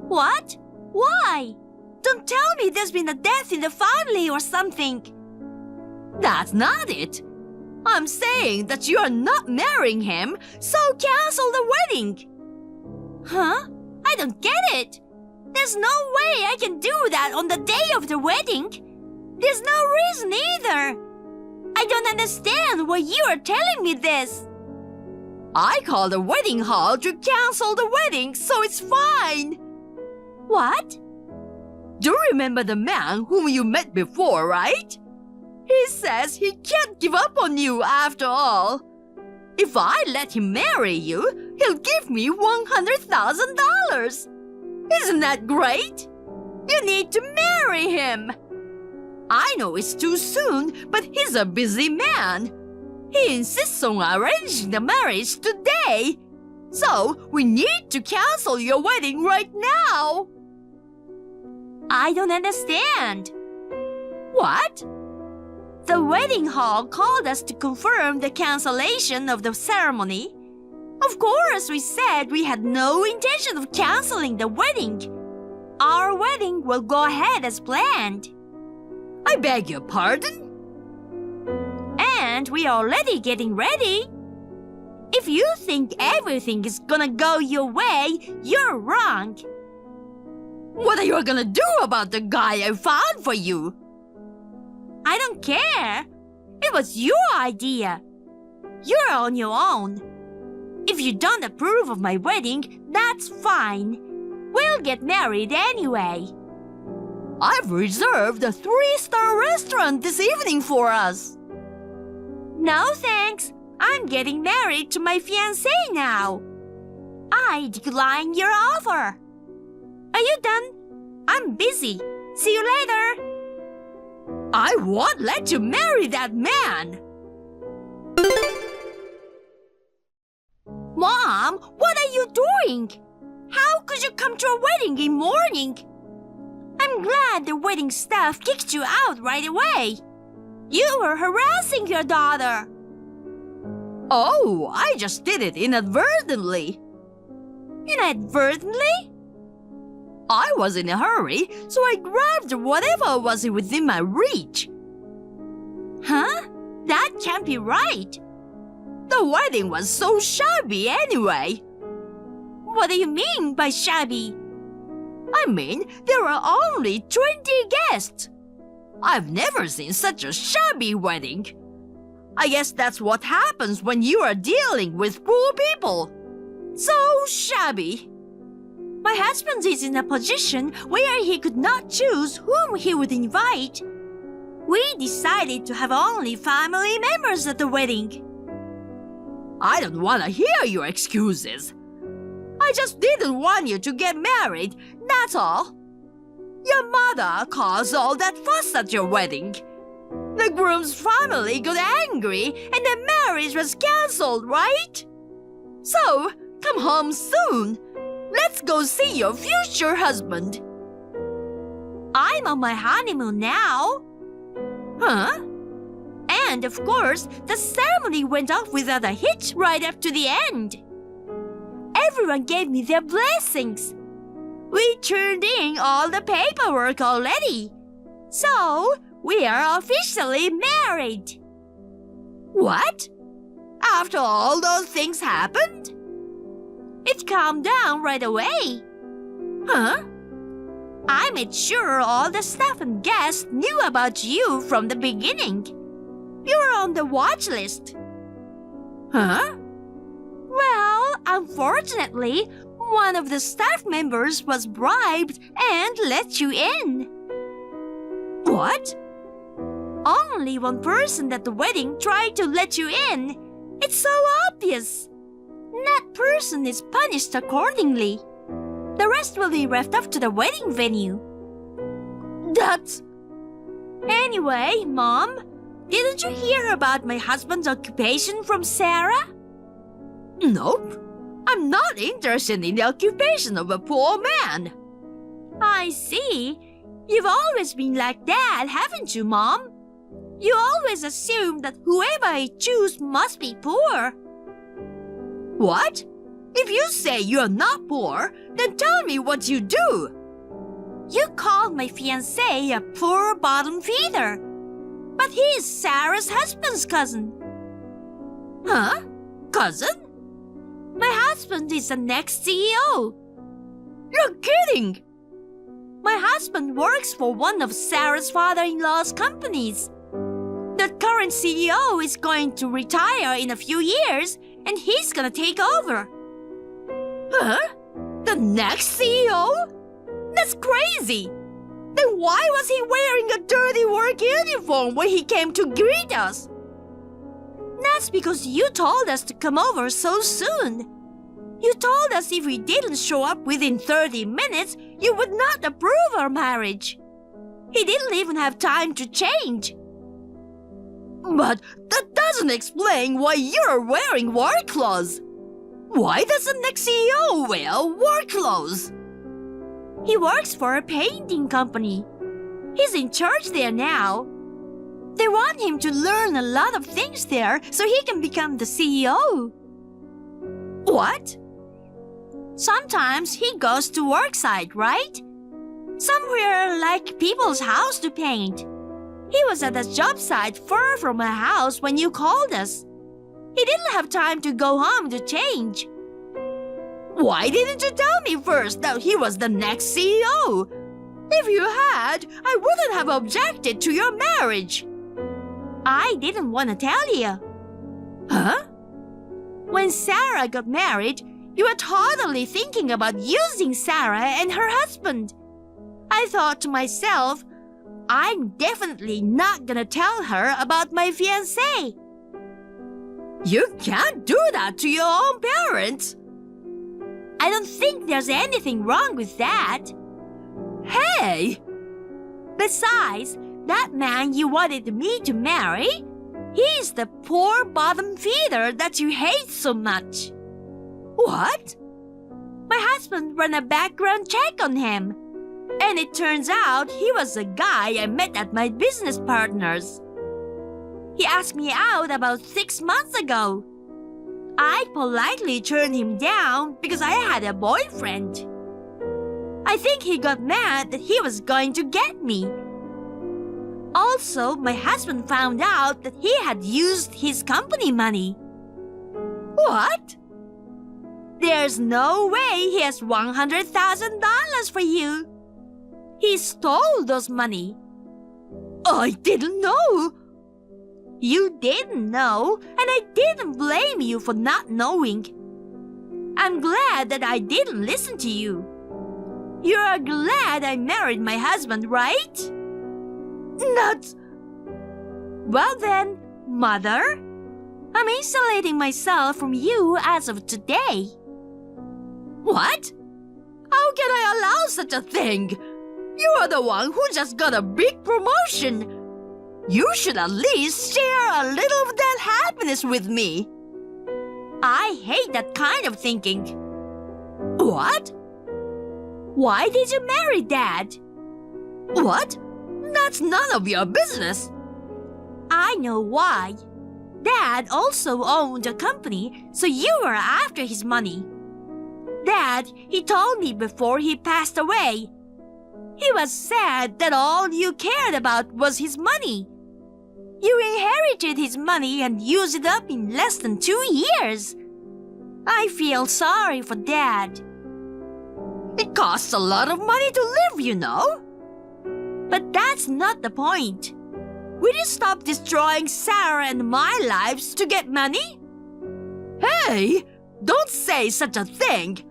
What? Why? Don't tell me there's been a death in the family or something. That's not it. I'm saying that you are not marrying him, so cancel the wedding. Huh? I don't get it. There's no way I can do that on the day of the wedding. There's no reason either. I don't understand why you are telling me this. I called the wedding hall to cancel the wedding, so it's fine. What? Do you remember the man whom you met before, right? He says he can't give up on you after all. If I let him marry you, he'll give me $100,000. Isn't that great? You need to marry him. I know it's too soon, but he's a busy man. He insists on arranging the marriage today. So we need to cancel your wedding right now. I don't understand. What? The wedding hall called us to confirm the cancellation of the ceremony. Of course, we said we had no intention of canceling the wedding. Our wedding will go ahead as planned. I beg your pardon? And we are already getting ready. If you think everything is gonna go your way, you're wrong. What are you gonna do about the guy I found for you? I don't care. It was your idea. You're on your own. If you don't approve of my wedding, that's fine. We'll get married anyway. I've reserved a 3-star restaurant this evening for us. No thanks. I'm getting married to my fiancé now. I decline your offer. Are you done? I'm busy. See you later. I won't let you marry that man. Mom, what are you doing? How could you come to a wedding in morning? I'm glad the wedding staff kicked you out right away. You were harassing your daughter. Oh, I just did it inadvertently. Inadvertently? I was in a hurry, so I grabbed whatever was within my reach. Huh? That can't be right. The wedding was so shabby anyway. What do you mean by shabby? I mean, there were only 20 guests. I've never seen such a shabby wedding. I guess that's what happens when you are dealing with poor people. So shabby. My husband is in a position where he could not choose whom he would invite. We decided to have only family members at the wedding. I don't want to hear your excuses. I just didn't want you to get married, that's all. Your mother caused all that fuss at your wedding. The groom's family got angry and the marriage was cancelled, right? So, come home soon. Let's go see your future husband. I'm on my honeymoon now. Huh? And of course, the ceremony went off without a hitch right up to the end. Everyone gave me their blessings. We turned in all the paperwork already. So, we are officially married. What? After all those things happened? It calmed down right away. Huh? I made sure all the staff and guests knew about you from the beginning. You were on the watch list. Huh? Well, unfortunately, one of the staff members was bribed and let you in. What? Only one person at the wedding tried to let you in. It's so obvious. That person is punished accordingly. The rest will be left up to the wedding venue. That's... Anyway, Mom, didn't you hear about my husband's occupation from Sarah? Nope. I'm not interested in the occupation of a poor man. I see. You've always been like that, haven't you, Mom? You always assume that whoever I choose must be poor. What? If you say you're not poor, then tell me what you do. You called my fiancé a poor bottom feeder. But he is Sarah's husband's cousin. Huh? Cousin? My husband is the next CEO. You're kidding! My husband works for one of Sarah's father-in-law's companies. The current CEO is going to retire in a few years, and he's gonna take over. Huh? The next CEO? That's crazy! Then why was he wearing a dirty work uniform when he came to greet us? That's because you told us to come over so soon. You told us if we didn't show up within 30 minutes, you would not approve our marriage. He didn't even have time to change. But that doesn't explain why you're wearing work clothes. Why does the next CEO wear work clothes? He works for a painting company. He's in charge there now. They want him to learn a lot of things there so he can become the CEO. What? Sometimes he goes to worksite, right? Somewhere like people's house to paint. He was at a job site far from my house when you called us. He didn't have time to go home to change. Why didn't you tell me first that he was the next CEO? If you had, I wouldn't have objected to your marriage. I didn't want to tell you. Huh? When Sarah got married, you were totally thinking about using Sarah and her husband. I thought to myself, I'm definitely not gonna tell her about my fiancé. You can't do that to your own parents. I don't think there's anything wrong with that. Hey! Besides, that man you wanted me to marry, he's the poor bottom feeder that you hate so much. What? My husband ran a background check on him. And it turns out he was a guy I met at my business partner's. He asked me out about 6 months ago. I politely turned him down because I had a boyfriend. I think he got mad that he was going to get me. Also, my husband found out that he had used his company money. What? There's no way he has $100,000 for you. He stole those money. I didn't know. You didn't know, and I didn't blame you for not knowing. I'm glad that I didn't listen to you. You are glad I married my husband, right? Not... Well then, Mother, I'm insulating myself from you as of today. What? How can I allow such a thing? You are the one who just got a big promotion. You should at least share a little of that happiness with me. I hate that kind of thinking. What? Why did you marry Dad? What? That's none of your business. I know why. Dad also owned a company, so you were after his money. Dad, he told me before he passed away. He was sad that all you cared about was his money. You inherited his money and used it up in less than 2 years. I feel sorry for Dad. It costs a lot of money to live, you know. But that's not the point. Will you stop destroying Sarah and my lives to get money? Hey, don't say such a thing.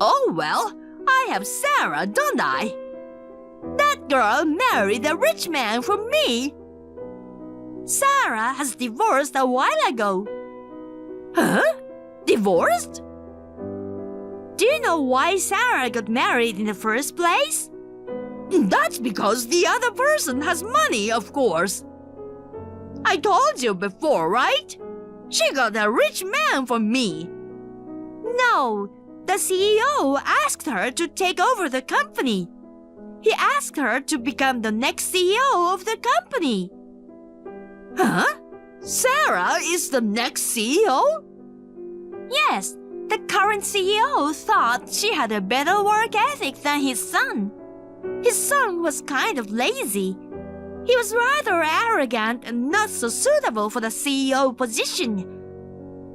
Oh well, I have Sarah, don't I? That girl married a rich man for me. Sarah has divorced a while ago. Huh? Divorced? Do you know why Sarah got married in the first place? That's because the other person has money, of course. I told you before, right? She got a rich man for me. No, the CEO asked her to take over the company. He asked her to become the next CEO of the company. Huh? Sarah is the next CEO? Yes, the current CEO thought she had a better work ethic than his son. His son was kind of lazy. He was rather arrogant and not so suitable for the CEO position.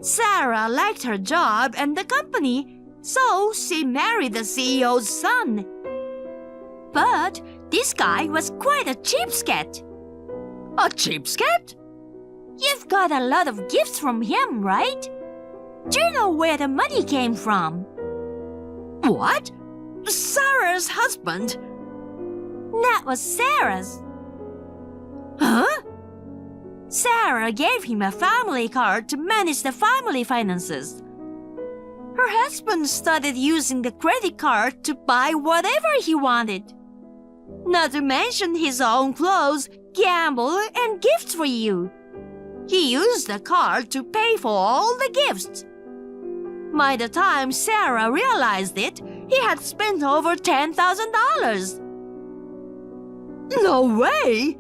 Sarah liked her job and the company, so she married the CEO's son. But this guy was quite a cheapskate. A cheapskate? You've got a lot of gifts from him, right? Do you know where the money came from? What? Sarah's husband? That was Sarah's. Huh? Sarah gave him a family card to manage the family finances. Her husband started using the credit card to buy whatever he wanted. Not to mention his own clothes, gamble, and gifts for you. He used the card to pay for all the gifts. By the time Sarah realized it, he had spent over $10,000. No way!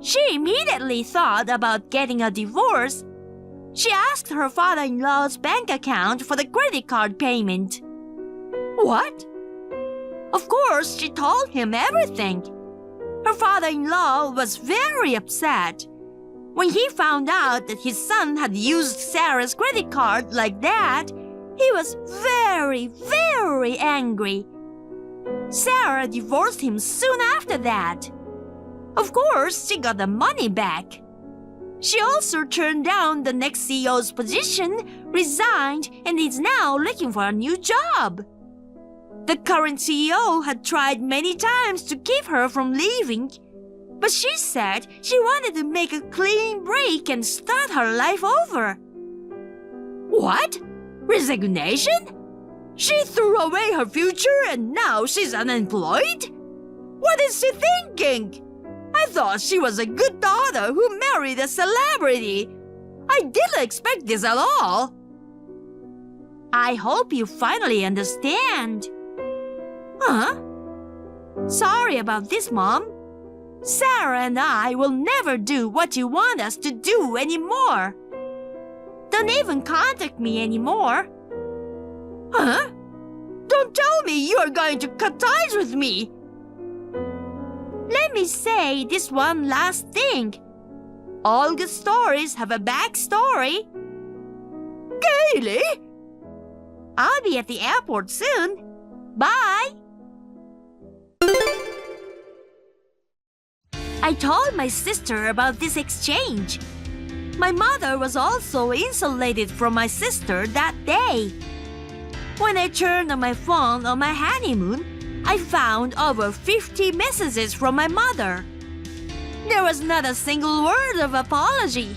She immediately thought about getting a divorce. She asked her father-in-law's bank account for the credit card payment. What? Of course, she told him everything. Her father-in-law was very upset. When he found out that his son had used Sarah's credit card like that, he was very, very angry. Sarah divorced him soon after that. Of course, she got the money back. She also turned down the next CEO's position, resigned, and is now looking for a new job. The current CEO had tried many times to keep her from leaving, but she said she wanted to make a clean break and start her life over. What? Resignation? She threw away her future and now she's unemployed? What is she thinking? I thought she was a good daughter who married a celebrity. I didn't expect this at all. I hope you finally understand. Huh? Sorry about this, Mom. Sarah and I will never do what you want us to do anymore. Don't even contact me anymore. Huh? Don't tell me you are going to cut ties with me. Let me say this one last thing. All good stories have a backstory. Kaylee? I'll be at the airport soon. Bye. I told my sister about this exchange. My mother was also insulated from my sister that day. When I turned on my phone on my honeymoon, I found over 50 messages from my mother. There was not a single word of apology.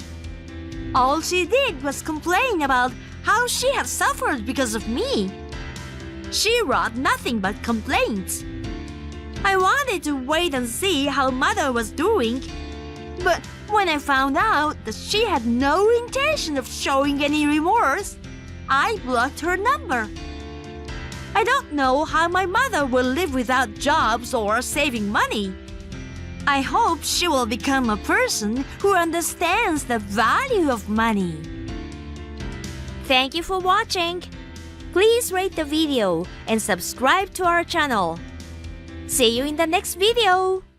All she did was complain about how she had suffered because of me. She wrote nothing but complaints. I wanted to wait and see how Mother was doing, but When I found out that she had no intention of showing any remorse, I blocked her number. I don't know how my mother will live without jobs or saving money. I hope she will become a person who understands the value of money. Thank you for watching. Please rate the video and subscribe to our channel. See you in the next video.